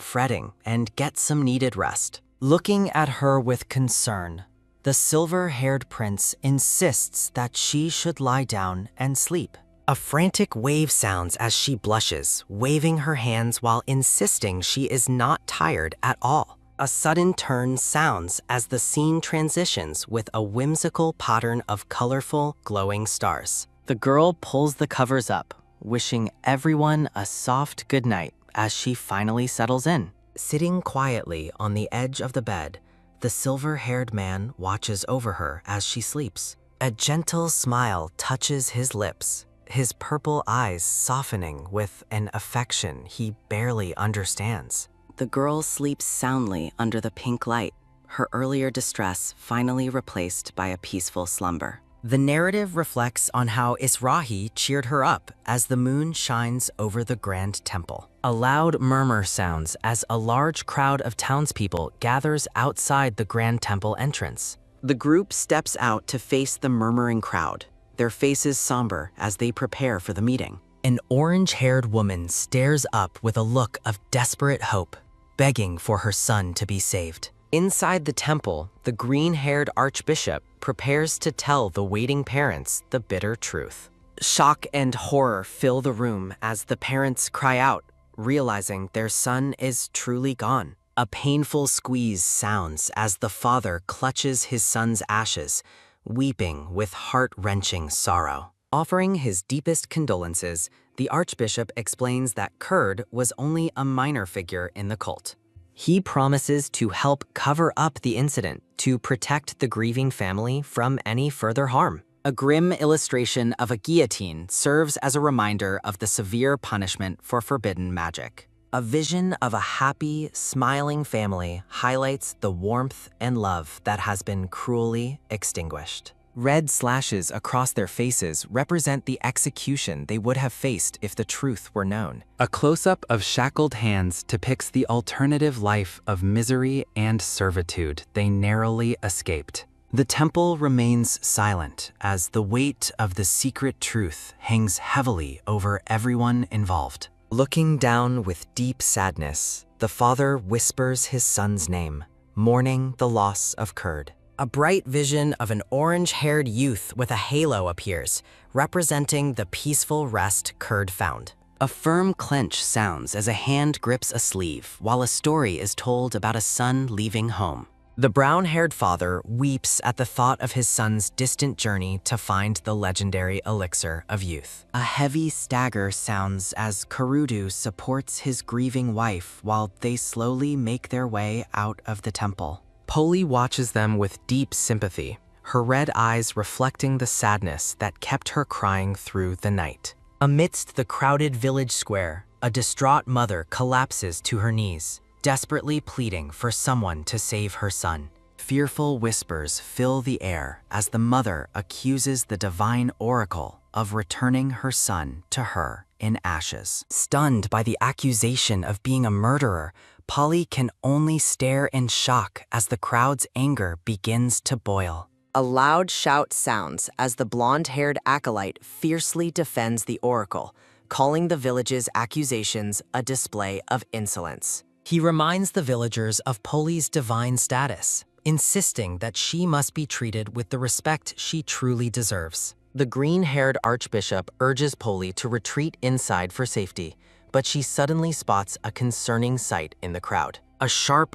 fretting and get some needed rest. Looking at her with concern, the silver-haired prince insists that she should lie down and sleep. A frantic wave sounds as she blushes, waving her hands while insisting she is not tired at all. A sudden turn sounds as the scene transitions with a whimsical pattern of colorful, glowing stars. The girl pulls the covers up, wishing everyone a soft goodnight as she finally settles in. Sitting quietly on the edge of the bed, the silver-haired man watches over her as she sleeps. A gentle smile touches his lips, his purple eyes softening with an affection he barely understands. The girl sleeps soundly under the pink light, her earlier distress finally replaced by a peaceful slumber. The narrative reflects on how Izrahi cheered her up as the moon shines over the grand temple. A loud murmur sounds as a large crowd of townspeople gathers outside the grand temple entrance. The group steps out to face the murmuring crowd, their faces somber as they prepare for the meeting. An orange-haired woman stares up with a look of desperate hope, begging for her son to be saved. Inside the temple, the green-haired archbishop prepares to tell the waiting parents the bitter truth. Shock and horror fill the room as the parents cry out, realizing their son is truly gone. A painful squeeze sounds as the father clutches his son's ashes, weeping with heart-wrenching sorrow. Offering his deepest condolences, the archbishop explains that Kurd was only a minor figure in the cult. He promises to help cover up the incident to protect the grieving family from any further harm. A grim illustration of a guillotine serves as a reminder of the severe punishment for forbidden magic. A vision of a happy, smiling family highlights the warmth and love that has been cruelly extinguished. Red slashes across their faces represent the execution they would have faced if the truth were known. A close-up of shackled hands depicts the alternative life of misery and servitude they narrowly escaped. The temple remains silent as the weight of the secret truth hangs heavily over everyone involved. Looking down with deep sadness, the father whispers his son's name, mourning the loss of Kurd. A bright vision of an orange-haired youth with a halo appears, representing the peaceful rest Kurd found. A firm clench sounds as a hand grips a sleeve, while a story is told about a son leaving home. The brown-haired father weeps at the thought of his son's distant journey to find the legendary elixir of youth. A heavy stagger sounds as Kurudu supports his grieving wife while they slowly make their way out of the temple. Poli watches them with deep sympathy, her red eyes reflecting the sadness that kept her crying through the night. Amidst the crowded village square, a distraught mother collapses to her knees, desperately pleading for someone to save her son. Fearful whispers fill the air as the mother accuses the divine oracle of returning her son to her in ashes. Stunned by the accusation of being a murderer, Poli can only stare in shock as the crowd's anger begins to boil. A loud shout sounds as the blonde-haired acolyte fiercely defends the oracle, calling the village's accusations a display of insolence. He reminds the villagers of Poli's divine status, insisting that she must be treated with the respect she truly deserves. The green-haired archbishop urges Poli to retreat inside for safety, but she suddenly spots a concerning sight in the crowd. A sharp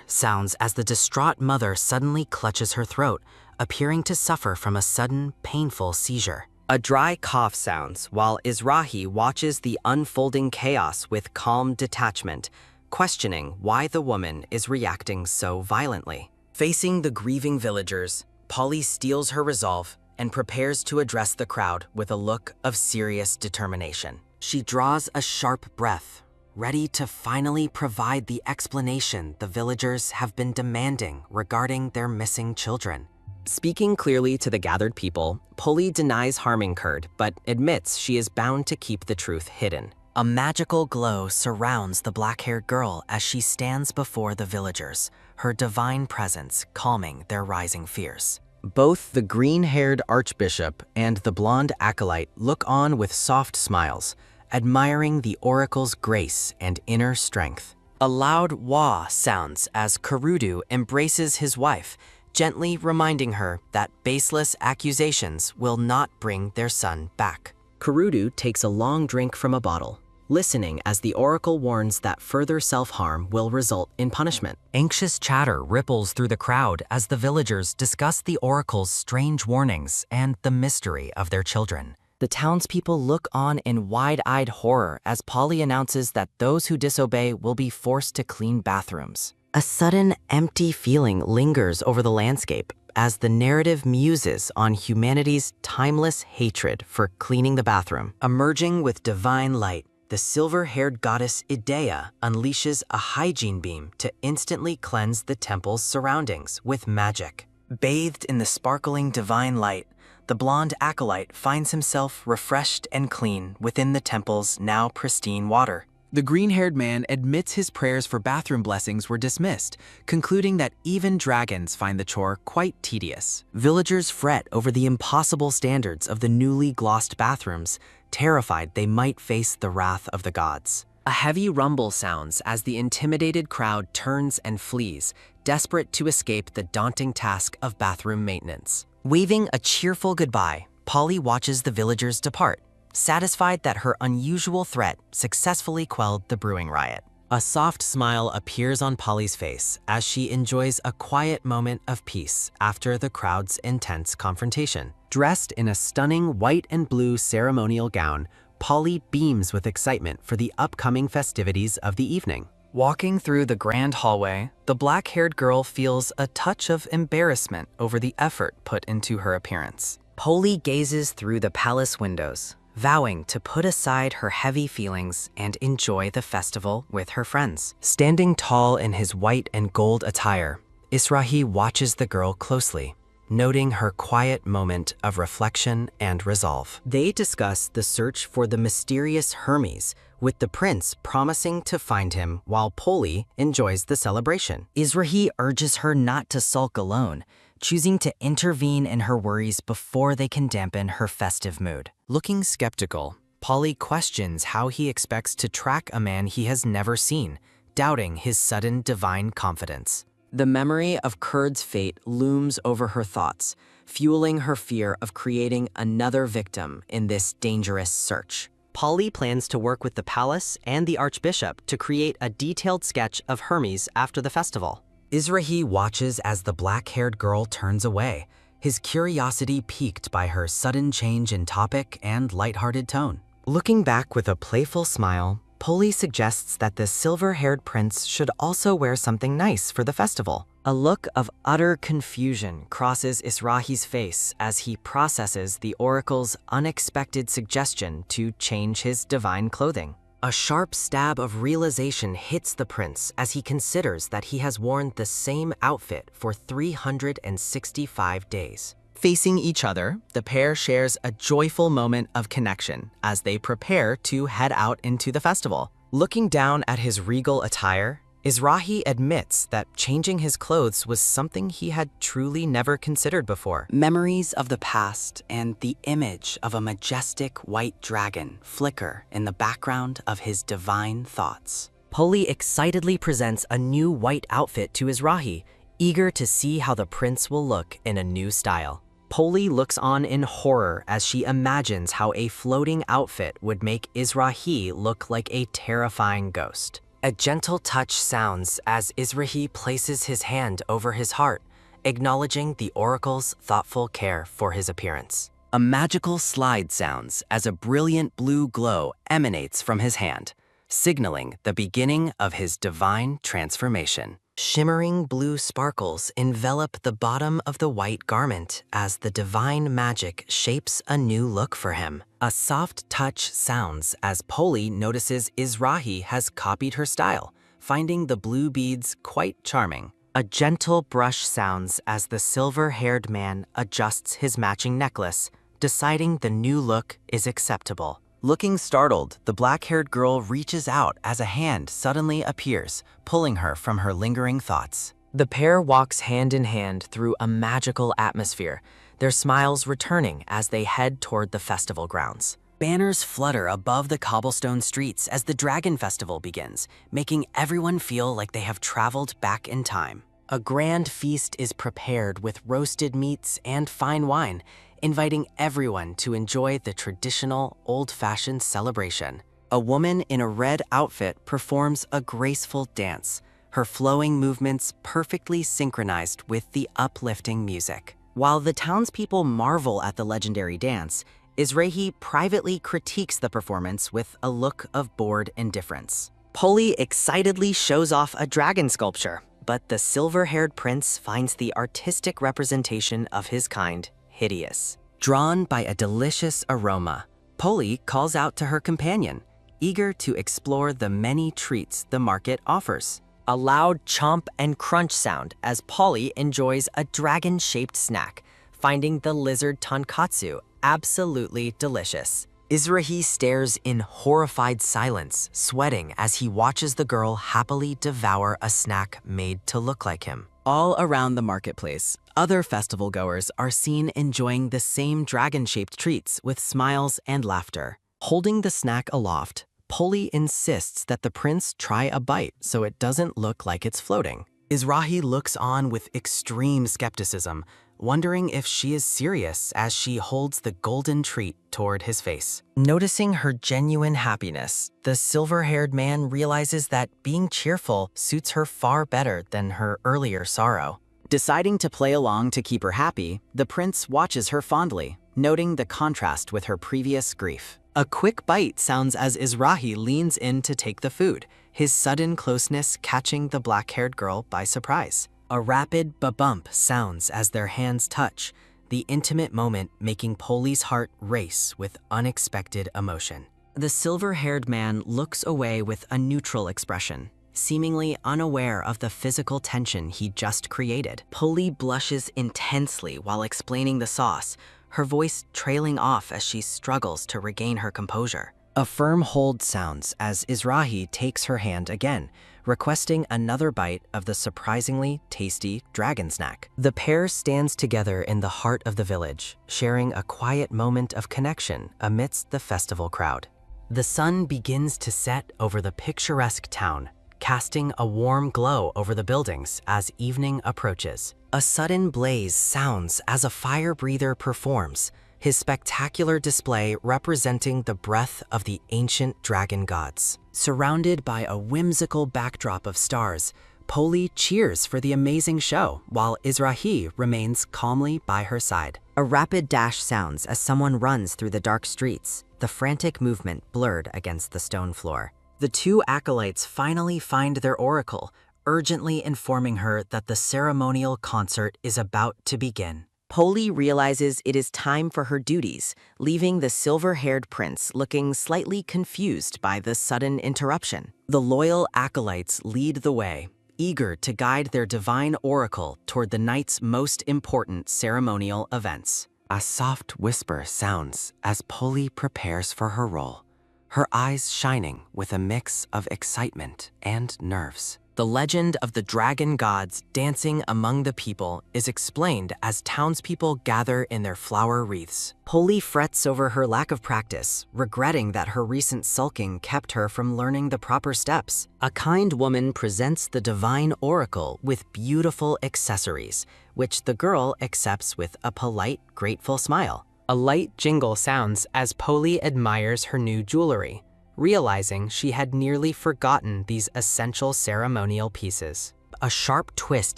sounds as the distraught mother suddenly clutches her throat, appearing to suffer from a sudden, painful seizure. A dry cough sounds while Izrahi watches the unfolding chaos with calm detachment, questioning why the woman is reacting so violently. Facing the grieving villagers, Poli steels her resolve and prepares to address the crowd with a look of serious determination. She draws a sharp breath, ready to finally provide the explanation the villagers have been demanding regarding their missing children. Speaking clearly to the gathered people, Poli denies harming Kurd, but admits she is bound to keep the truth hidden. A magical glow surrounds the black-haired girl as she stands before the villagers, her divine presence calming their rising fears. Both the green-haired archbishop and the blonde acolyte look on with soft smiles, admiring the oracle's grace and inner strength. A loud wah sounds as Kurudu embraces his wife, gently reminding her that baseless accusations will not bring their son back. Kurudu takes a long drink from a bottle, listening as the oracle warns that further self-harm will result in punishment. Anxious chatter ripples through the crowd as the villagers discuss the oracle's strange warnings and the mystery of their children. The townspeople look on in wide-eyed horror as Poli announces that those who disobey will be forced to clean bathrooms. A sudden, empty feeling lingers over the landscape as the narrative muses on humanity's timeless hatred for cleaning the bathroom. Emerging with divine light, the silver-haired goddess Idea unleashes a hygiene beam to instantly cleanse the temple's surroundings with magic. Bathed in the sparkling divine light, the blonde acolyte finds himself refreshed and clean within the temple's now pristine water. The green-haired man admits his prayers for bathroom blessings were dismissed, concluding that even dragons find the chore quite tedious. Villagers fret over the impossible standards of the newly glossed bathrooms, terrified they might face the wrath of the gods. A heavy rumble sounds as the intimidated crowd turns and flees, desperate to escape the daunting task of bathroom maintenance. Waving a cheerful goodbye, Poli watches the villagers depart, satisfied that her unusual threat successfully quelled the brewing riot. A soft smile appears on Poli's face as she enjoys a quiet moment of peace after the crowd's intense confrontation. Dressed in a stunning white and blue ceremonial gown, Poli beams with excitement for the upcoming festivities of the evening. Walking through the grand hallway, the black-haired girl feels a touch of embarrassment over the effort put into her appearance. Poli gazes through the palace windows, vowing to put aside her heavy feelings and enjoy the festival with her friends. Standing tall in his white and gold attire, Izrahi watches the girl closely, noting her quiet moment of reflection and resolve. They discuss the search for the mysterious Hermes, with the prince promising to find him while Poli enjoys the celebration. Izrahi urges her not to sulk alone, choosing to intervene in her worries before they can dampen her festive mood. Looking skeptical, Poli questions how he expects to track a man he has never seen, doubting his sudden divine confidence. The memory of Kurd's fate looms over her thoughts, fueling her fear of creating another victim in this dangerous search. Poli plans to work with the palace and the archbishop to create a detailed sketch of Hermes after the festival. Izrahi watches as the black-haired girl turns away, his curiosity piqued by her sudden change in topic and lighthearted tone. Looking back with a playful smile, Poli suggests that the silver-haired prince should also wear something nice for the festival. A look of utter confusion crosses Izrahi's face as he processes the oracle's unexpected suggestion to change his divine clothing. A sharp stab of realization hits the prince as he considers that he has worn the same outfit for 365 days. Facing each other, the pair shares a joyful moment of connection as they prepare to head out into the festival. Looking down at his regal attire, Izrahi admits that changing his clothes was something he had truly never considered before. Memories of the past and the image of a majestic white dragon flicker in the background of his divine thoughts. Poli excitedly presents a new white outfit to Izrahi, eager to see how the prince will look in a new style. Poli looks on in horror as she imagines how a floating outfit would make Izrahi look like a terrifying ghost. A gentle touch sounds as Izrahi places his hand over his heart, acknowledging the oracle's thoughtful care for his appearance. A magical slide sounds as a brilliant blue glow emanates from his hand, signaling the beginning of his divine transformation. Shimmering blue sparkles envelop the bottom of the white garment as the divine magic shapes a new look for him. A soft touch sounds as Poli notices Izrahi has copied her style, finding the blue beads quite charming. A gentle brush sounds as the silver-haired man adjusts his matching necklace, deciding the new look is acceptable. Looking startled, the black-haired girl reaches out as a hand suddenly appears, pulling her from her lingering thoughts. The pair walks hand in hand through a magical atmosphere, their smiles returning as they head toward the festival grounds. Banners flutter above the cobblestone streets as the Dragon Festival begins, making everyone feel like they have traveled back in time. A grand feast is prepared with roasted meats and fine wine, inviting everyone to enjoy the traditional old-fashioned celebration. A woman in a red outfit performs a graceful dance, her flowing movements perfectly synchronized with the uplifting music. While the townspeople marvel at the legendary dance, Izrahi privately critiques the performance with a look of bored indifference. Poli excitedly shows off a dragon sculpture, but the silver-haired prince finds the artistic representation of his kind hideous. Drawn by a delicious aroma, Poli calls out to her companion, eager to explore the many treats the market offers. A loud chomp and crunch sound as Poli enjoys a dragon-shaped snack, finding the lizard tonkatsu absolutely delicious. Izrahi stares in horrified silence, sweating as he watches the girl happily devour a snack made to look like him. All around the marketplace, other festival goers are seen enjoying the same dragon-shaped treats with smiles and laughter. Holding the snack aloft, Poli insists that the prince try a bite so it doesn't look like it's floating. Izrahi looks on with extreme skepticism, wondering if she is serious as she holds the golden treat toward his face. Noticing her genuine happiness, the silver-haired man realizes that being cheerful suits her far better than her earlier sorrow. Deciding to play along to keep her happy, the prince watches her fondly, noting the contrast with her previous grief. A quick bite sounds as Izrahi leans in to take the food, his sudden closeness catching the black-haired girl by surprise. A rapid ba-bump sounds as their hands touch, the intimate moment making Poli's heart race with unexpected emotion. The silver-haired man looks away with a neutral expression, seemingly unaware of the physical tension he just created. Poli blushes intensely while explaining the sauce, her voice trailing off as she struggles to regain her composure. A firm hold sounds as Izrahi takes her hand again, requesting another bite of the surprisingly tasty dragon snack. The pair stands together in the heart of the village, sharing a quiet moment of connection amidst the festival crowd. The sun begins to set over the picturesque town, casting a warm glow over the buildings as evening approaches. A sudden blaze sounds as a fire breather performs, his spectacular display representing the breath of the ancient dragon gods. Surrounded by a whimsical backdrop of stars, Polly cheers for the amazing show, while Izrahi remains calmly by her side. A rapid dash sounds as someone runs through the dark streets, the frantic movement blurred against the stone floor. The two acolytes finally find their oracle, urgently informing her that the ceremonial concert is about to begin. Polly realizes it is time for her duties, leaving the silver-haired prince looking slightly confused by the sudden interruption. The loyal acolytes lead the way, eager to guide their divine oracle toward the night's most important ceremonial events. A soft whisper sounds as Polly prepares for her role, her eyes shining with a mix of excitement and nerves. The legend of the dragon gods dancing among the people is explained as townspeople gather in their flower wreaths. Polly frets over her lack of practice, regretting that her recent sulking kept her from learning the proper steps. A kind woman presents the divine oracle with beautiful accessories, which the girl accepts with a polite, grateful smile. A light jingle sounds as Polly admires her new jewelry, realizing she had nearly forgotten these essential ceremonial pieces. A sharp twist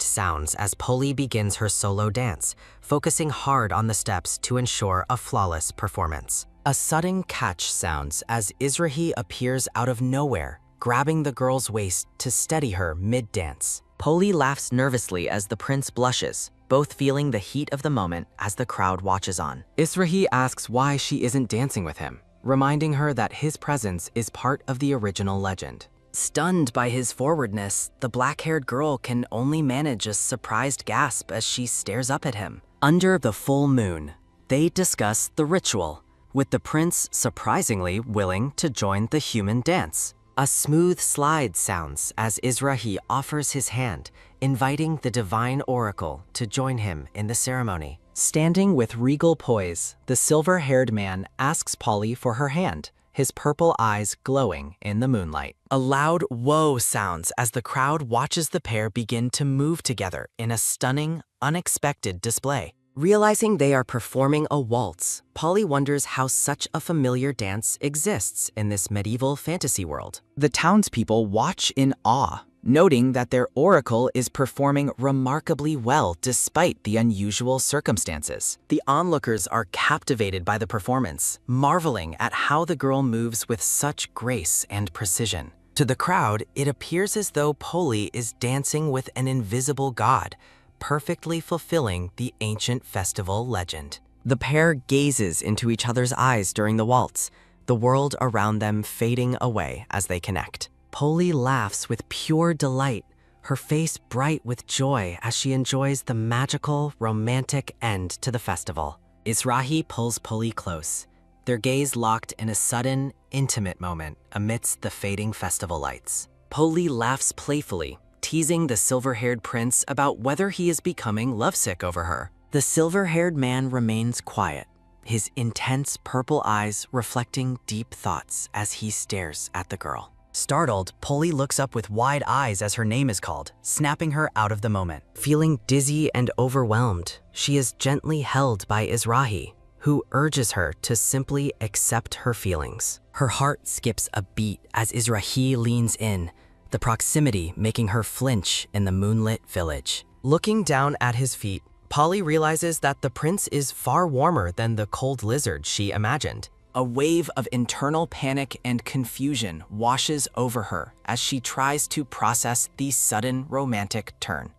sounds as Polly begins her solo dance, focusing hard on the steps to ensure a flawless performance. A sudden catch sounds as Izrahi appears out of nowhere, grabbing the girl's waist to steady her mid-dance. Polly laughs nervously as the prince blushes, both feeling the heat of the moment as the crowd watches on. Izrahi asks why she isn't dancing with him, reminding her that his presence is part of the original legend. Stunned by his forwardness, the black-haired girl can only manage a surprised gasp as she stares up at him. Under the full moon, they discuss the ritual, with the prince surprisingly willing to join the human dance. A smooth slide sounds as Izrahi offers his hand, inviting the divine oracle to join him in the ceremony. Standing with regal poise, the silver-haired man asks Polly for her hand, his purple eyes glowing in the moonlight. A loud whoa sounds as the crowd watches the pair begin to move together in a stunning, unexpected display. Realizing they are performing a waltz, Polly wonders how such a familiar dance exists in this medieval fantasy world. The townspeople watch in awe, noting that their oracle is performing remarkably well despite the unusual circumstances. The onlookers are captivated by the performance, marveling at how the girl moves with such grace and precision. To the crowd, it appears as though Polly is dancing with an invisible god, perfectly fulfilling the ancient festival legend. The pair gazes into each other's eyes during the waltz, the world around them fading away as they connect. Polly laughs with pure delight, her face bright with joy as she enjoys the magical, romantic end to the festival. Izrahi pulls Polly close, their gaze locked in a sudden, intimate moment amidst the fading festival lights. Polly laughs playfully, teasing the silver-haired prince about whether he is becoming lovesick over her. The silver-haired man remains quiet, his intense purple eyes reflecting deep thoughts as he stares at the girl. Startled, Polly looks up with wide eyes as her name is called, snapping her out of the moment. Feeling dizzy and overwhelmed, she is gently held by Izrahi, who urges her to simply accept her feelings. Her heart skips a beat as Izrahi leans in, the proximity making her flinch in the moonlit village. Looking down at his feet, Polly realizes that the prince is far warmer than the cold lizard she imagined. A wave of internal panic and confusion washes over her as she tries to process the sudden romantic turn.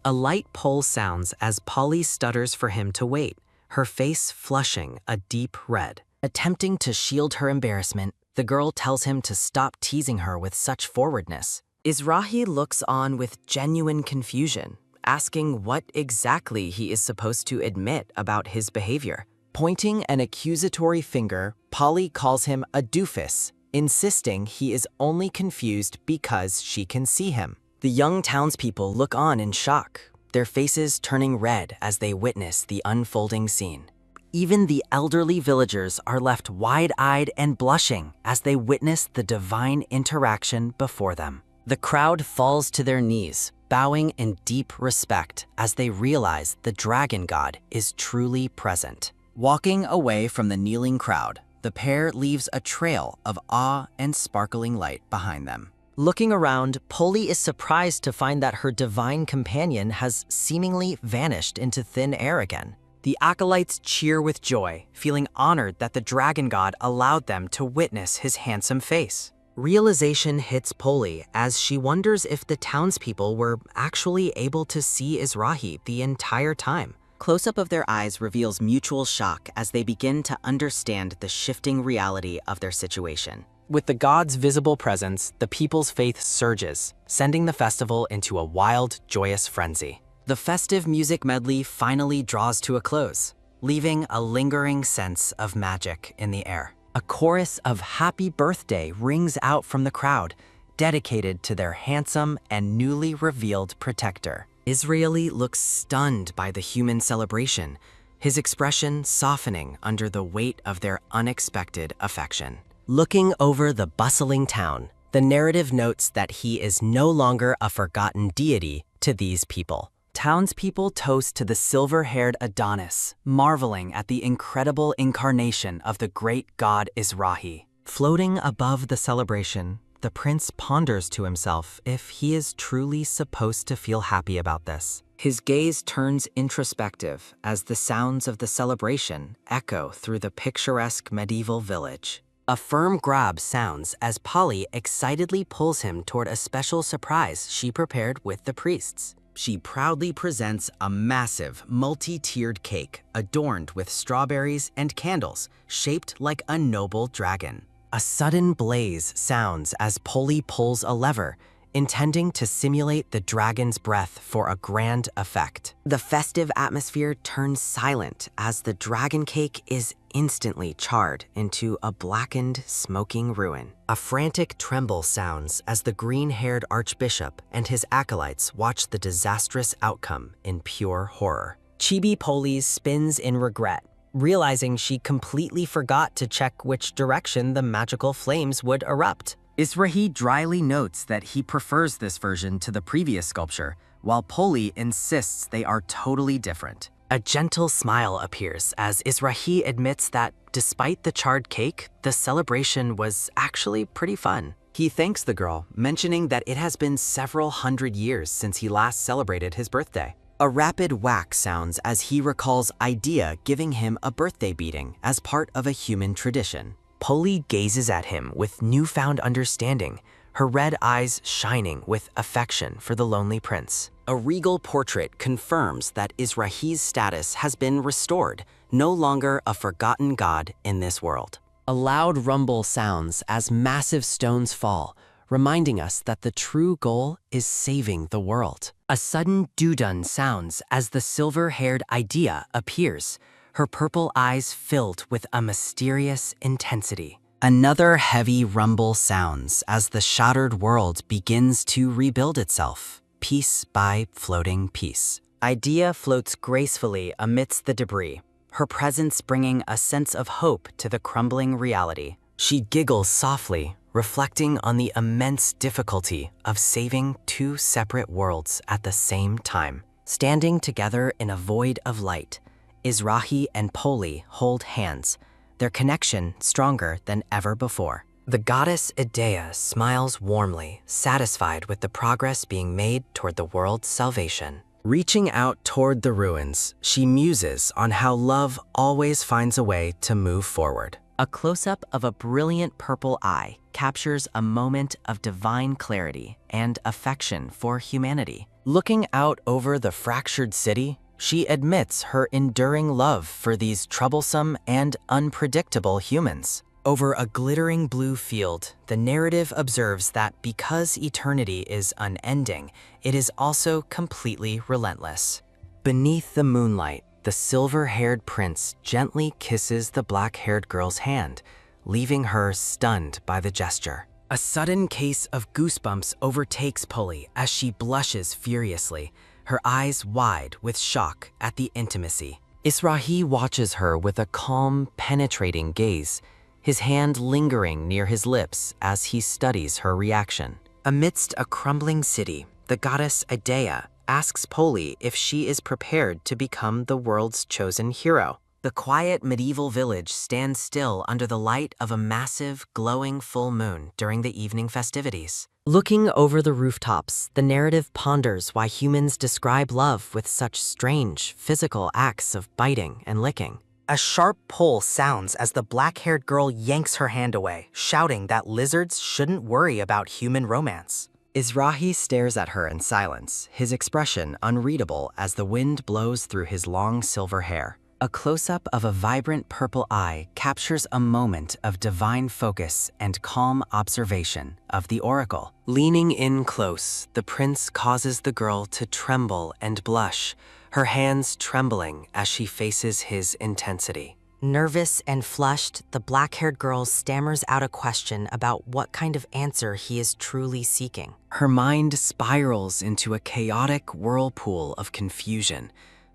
A light pull sounds as Polly stutters for him to wait, her face flushing a deep red. Attempting to shield her embarrassment, the girl tells him to stop teasing her with such forwardness. Izrahi looks on with genuine confusion, asking what exactly he is supposed to admit about his behavior. Pointing an accusatory finger, Polly calls him a doofus, insisting he is only confused because she can see him. The young townspeople look on in shock, their faces turning red as they witness the unfolding scene. Even the elderly villagers are left wide-eyed and blushing as they witness the divine interaction before them. The crowd falls to their knees, bowing in deep respect as they realize the dragon god is truly present. Walking away from the kneeling crowd, the pair leaves a trail of awe and sparkling light behind them. Looking around, Polly is surprised to find that her divine companion has seemingly vanished into thin air again. The acolytes cheer with joy, feeling honored that the dragon god allowed them to witness his handsome face. Realization hits Polly as she wonders if the townspeople were actually able to see Izrahi the entire time. Close-up of their eyes reveals mutual shock as they begin to understand the shifting reality of their situation. With the god's visible presence, the people's faith surges, sending the festival into a wild, joyous frenzy. The festive music medley finally draws to a close, leaving a lingering sense of magic in the air. A chorus of happy birthday rings out from the crowd, dedicated to their handsome and newly revealed protector. Israeli looks stunned by the human celebration, his expression softening under the weight of their unexpected affection. Looking over the bustling town, the narrative notes that he is no longer a forgotten deity to these people. Townspeople toast to the silver-haired Adonis, marveling at the incredible incarnation of the great god Izrahi. Floating above the celebration, the prince ponders to himself if he is truly supposed to feel happy about this. His gaze turns introspective as the sounds of the celebration echo through the picturesque medieval village. A firm grab sounds as Polly excitedly pulls him toward a special surprise she prepared with the priests. She proudly presents a massive, multi-tiered cake adorned with strawberries and candles shaped like a noble dragon. A sudden blaze sounds as Polly pulls a lever, intending to simulate the dragon's breath for a grand effect. The festive atmosphere turns silent as the dragon cake is instantly charred into a blackened, smoking ruin. A frantic tremble sounds as the green-haired archbishop and his acolytes watch the disastrous outcome in pure horror. Chibi Polly spins in regret, realizing she completely forgot to check which direction the magical flames would erupt. Izrahi dryly notes that he prefers this version to the previous sculpture, while Polly insists they are totally different. A gentle smile appears as Izrahi admits that despite the charred cake, the celebration was actually pretty fun. He thanks the girl, mentioning that it has been several hundred years since he last celebrated his birthday. A rapid whack sounds as he recalls Idea giving him a birthday beating as part of a human tradition. Polly gazes at him with newfound understanding, her red eyes shining with affection for the lonely prince. A regal portrait confirms that Izrahi's status has been restored, no longer a forgotten god in this world. A loud rumble sounds as massive stones fall, reminding us that the true goal is saving the world. A sudden doo-dun sounds as the silver-haired Idea appears, her purple eyes filled with a mysterious intensity. Another heavy rumble sounds as the shattered world begins to rebuild itself, piece by floating piece. Idea floats gracefully amidst the debris, her presence bringing a sense of hope to the crumbling reality. She giggles softly, reflecting on the immense difficulty of saving two separate worlds at the same time. Standing together in a void of light, Izrahi and Polly hold hands, their connection stronger than ever before. The goddess Idea smiles warmly, satisfied with the progress being made toward the world's salvation. Reaching out toward the ruins, she muses on how love always finds a way to move forward. A close-up of a brilliant purple eye captures a moment of divine clarity and affection for humanity. Looking out over the fractured city, she admits her enduring love for these troublesome and unpredictable humans. Over a glittering blue field, the narrative observes that because eternity is unending, it is also completely relentless. Beneath the moonlight, the silver-haired prince gently kisses the black-haired girl's hand, leaving her stunned by the gesture. A sudden case of goosebumps overtakes Polly as she blushes furiously, her eyes wide with shock at the intimacy. Izrahi watches her with a calm, penetrating gaze, his hand lingering near his lips as he studies her reaction. Amidst a crumbling city, the goddess Idea asks Polly if she is prepared to become the world's chosen hero. The quiet medieval village stands still under the light of a massive, glowing full moon during the evening festivities. Looking over the rooftops, the narrative ponders why humans describe love with such strange, physical acts of biting and licking. A sharp pull sounds as the black-haired girl yanks her hand away, shouting that lizards shouldn't worry about human romance. Izrahi stares at her in silence, his expression unreadable as the wind blows through his long silver hair. A close-up of a vibrant purple eye captures a moment of divine focus and calm observation of the oracle. Leaning in close, the prince causes the girl to tremble and blush, her hands trembling as she faces his intensity. Nervous and flushed, the black-haired girl stammers out a question about what kind of answer he is truly seeking. Her mind spirals into a chaotic whirlpool of confusion.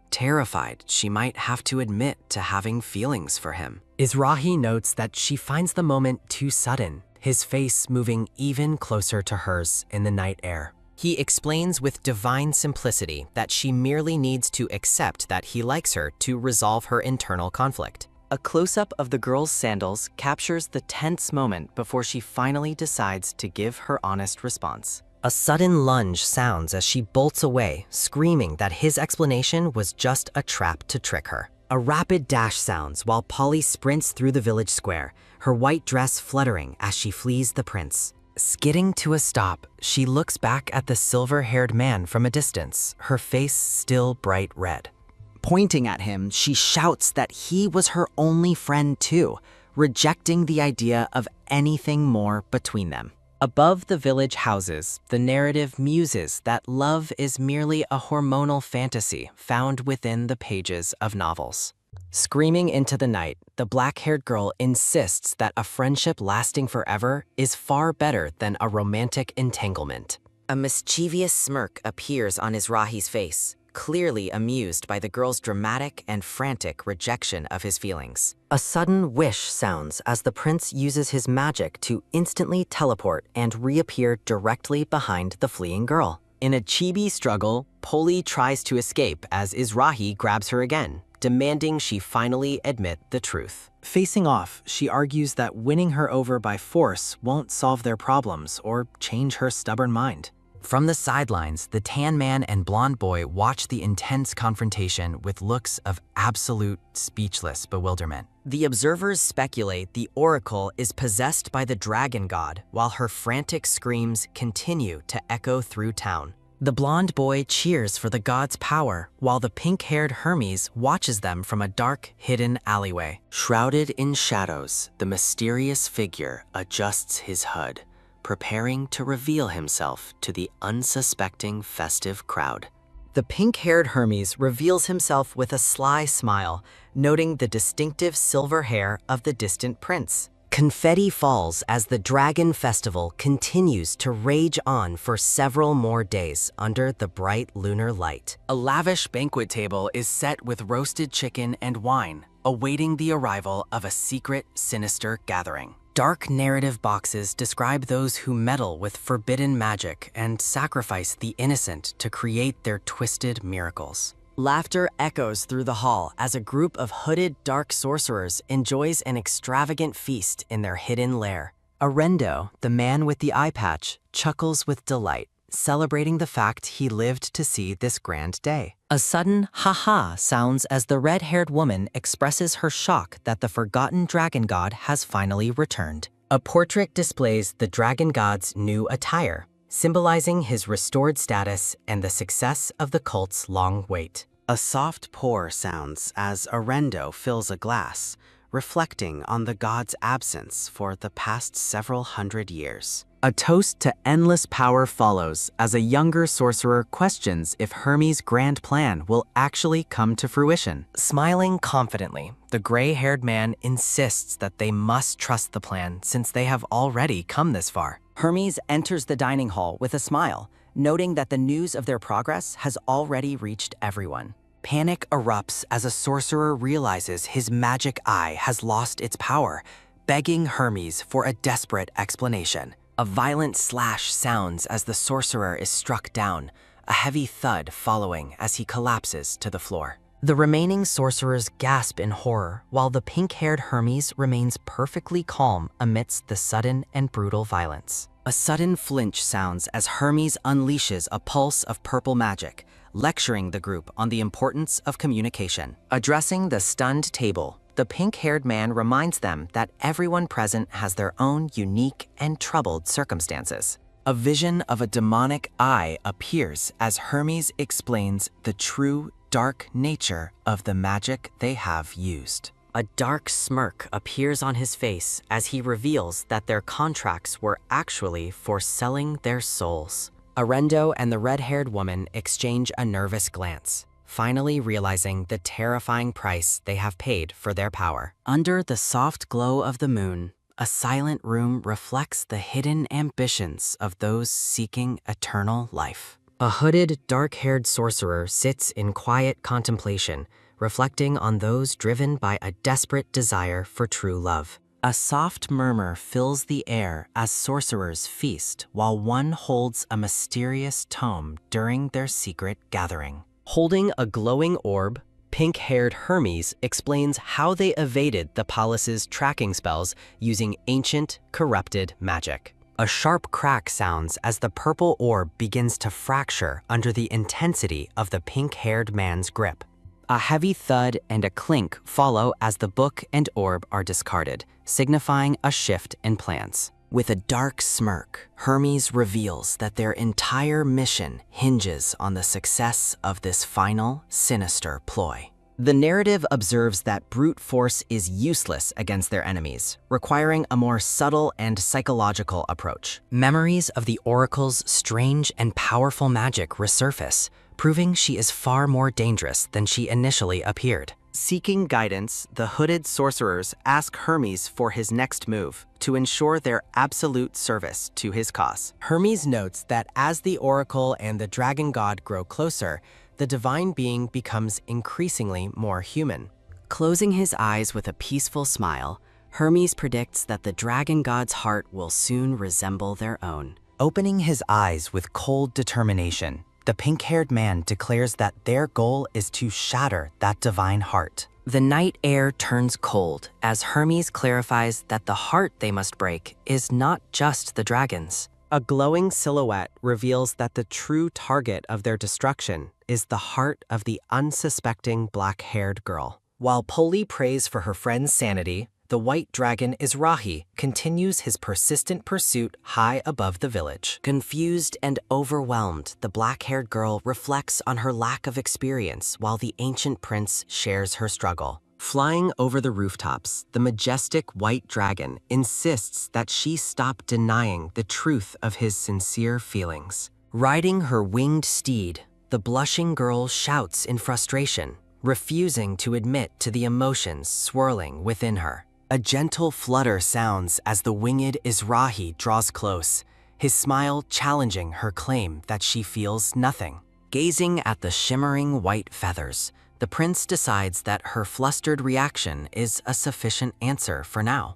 Terrified, she might have to admit to having feelings for him. Izrahi notes that she finds the moment too sudden, his face moving even closer to hers in the night air. He explains with divine simplicity that she merely needs to accept that he likes her to resolve her internal conflict. A close-up of the girl's sandals captures the tense moment before she finally decides to give her honest response. A sudden lunge sounds as she bolts away, screaming that his explanation was just a trap to trick her. A rapid dash sounds while Polly sprints through the village square, her white dress fluttering as she flees the prince. Skidding to a stop, she looks back at the silver-haired man from a distance, her face still bright red. Pointing at him, she shouts that he was her only friend too, rejecting the idea of anything more between them. Above the village houses, the narrative muses that love is merely a hormonal fantasy found within the pages of novels. Screaming into the night, the black-haired girl insists that a friendship lasting forever is far better than a romantic entanglement. A mischievous smirk appears on Izrahi's face, clearly amused by the girl's dramatic and frantic rejection of his feelings. A sudden wish sounds as the prince uses his magic to instantly teleport and reappear directly behind the fleeing girl. In a chibi struggle, Polly tries to escape as Izrahi grabs her again, demanding she finally admit the truth. Facing off, she argues that winning her over by force won't solve their problems or change her stubborn mind. From the sidelines, the tan man and blonde boy watch the intense confrontation with looks of absolute, speechless bewilderment. The observers speculate the oracle is possessed by the dragon god, while her frantic screams continue to echo through town. The blonde boy cheers for the god's power, while the pink-haired Hermes watches them from a dark, hidden alleyway. Shrouded in shadows, the mysterious figure adjusts his HUD, preparing to reveal himself to the unsuspecting festive crowd. The pink-haired Hermes reveals himself with a sly smile, noting the distinctive silver hair of the distant prince. Confetti falls as the Dragon Festival continues to rage on for several more days under the bright lunar light. A lavish banquet table is set with roasted chicken and wine, awaiting the arrival of a secret, sinister gathering. Dark narrative boxes describe those who meddle with forbidden magic and sacrifice the innocent to create their twisted miracles. Laughter echoes through the hall as a group of hooded dark sorcerers enjoys an extravagant feast in their hidden lair. Arendo, the man with the eye patch, chuckles with delight, celebrating the fact he lived to see this grand day. A sudden ha-ha sounds as the red-haired woman expresses her shock that the forgotten dragon god has finally returned. A portrait displays the dragon god's new attire, symbolizing his restored status and the success of the cult's long wait. A soft pour sounds as Arendo fills a glass, reflecting on the god's absence for the past several hundred years. A toast to endless power follows as a younger sorcerer questions if Hermes' grand plan will actually come to fruition. Smiling confidently, the gray-haired man insists that they must trust the plan since they have already come this far. Hermes enters the dining hall with a smile, noting that the news of their progress has already reached everyone. Panic erupts as a sorcerer realizes his magic eye has lost its power, begging Hermes for a desperate explanation. A violent slash sounds as the sorcerer is struck down, a heavy thud following as he collapses to the floor. The remaining sorcerers gasp in horror, while the pink-haired Hermes remains perfectly calm amidst the sudden and brutal violence. A sudden flinch sounds as Hermes unleashes a pulse of purple magic, lecturing the group on the importance of communication. Addressing the stunned table, the pink-haired man reminds them that everyone present has their own unique and troubled circumstances. A vision of a demonic eye appears as Hermes explains the true dark nature of the magic they have used. A dark smirk appears on his face as he reveals that their contracts were actually for selling their souls. Arendo and the red-haired woman exchange a nervous glance, finally realizing the terrifying price they have paid for their power. Under the soft glow of the moon, a silent room reflects the hidden ambitions of those seeking eternal life. A hooded, dark-haired sorcerer sits in quiet contemplation, reflecting on those driven by a desperate desire for true love. A soft murmur fills the air as sorcerers feast while one holds a mysterious tome during their secret gathering. Holding a glowing orb, pink-haired Hermes explains how they evaded the palace's tracking spells using ancient, corrupted magic. A sharp crack sounds as the purple orb begins to fracture under the intensity of the pink-haired man's grip. A heavy thud and a clink follow as the book and orb are discarded, signifying a shift in plans. With a dark smirk, Hermes reveals that their entire mission hinges on the success of this final, sinister ploy. The narrative observes that brute force is useless against their enemies, requiring a more subtle and psychological approach. Memories of the Oracle's strange and powerful magic resurface, proving she is far more dangerous than she initially appeared. Seeking guidance, the hooded sorcerers ask Hermes for his next move to ensure their absolute service to his cause. Hermes notes that as the Oracle and the Dragon God grow closer, the divine being becomes increasingly more human. Closing his eyes with a peaceful smile, Hermes predicts that the Dragon God's heart will soon resemble their own. Opening his eyes with cold determination, the pink-haired man declares that their goal is to shatter that divine heart. The night air turns cold as Hermes clarifies that the heart they must break is not just the dragon's. A glowing silhouette reveals that the true target of their destruction is the heart of the unsuspecting black-haired girl. While Poli prays for her friend's sanity, the white dragon Izrahi continues his persistent pursuit high above the village. Confused and overwhelmed, the black-haired girl reflects on her lack of experience while the ancient prince shares her struggle. Flying over the rooftops, the majestic white dragon insists that she stop denying the truth of his sincere feelings. Riding her winged steed, the blushing girl shouts in frustration, refusing to admit to the emotions swirling within her. A gentle flutter sounds as the winged Izrahi draws close, his smile challenging her claim that she feels nothing. Gazing at the shimmering white feathers, the prince decides that her flustered reaction is a sufficient answer for now.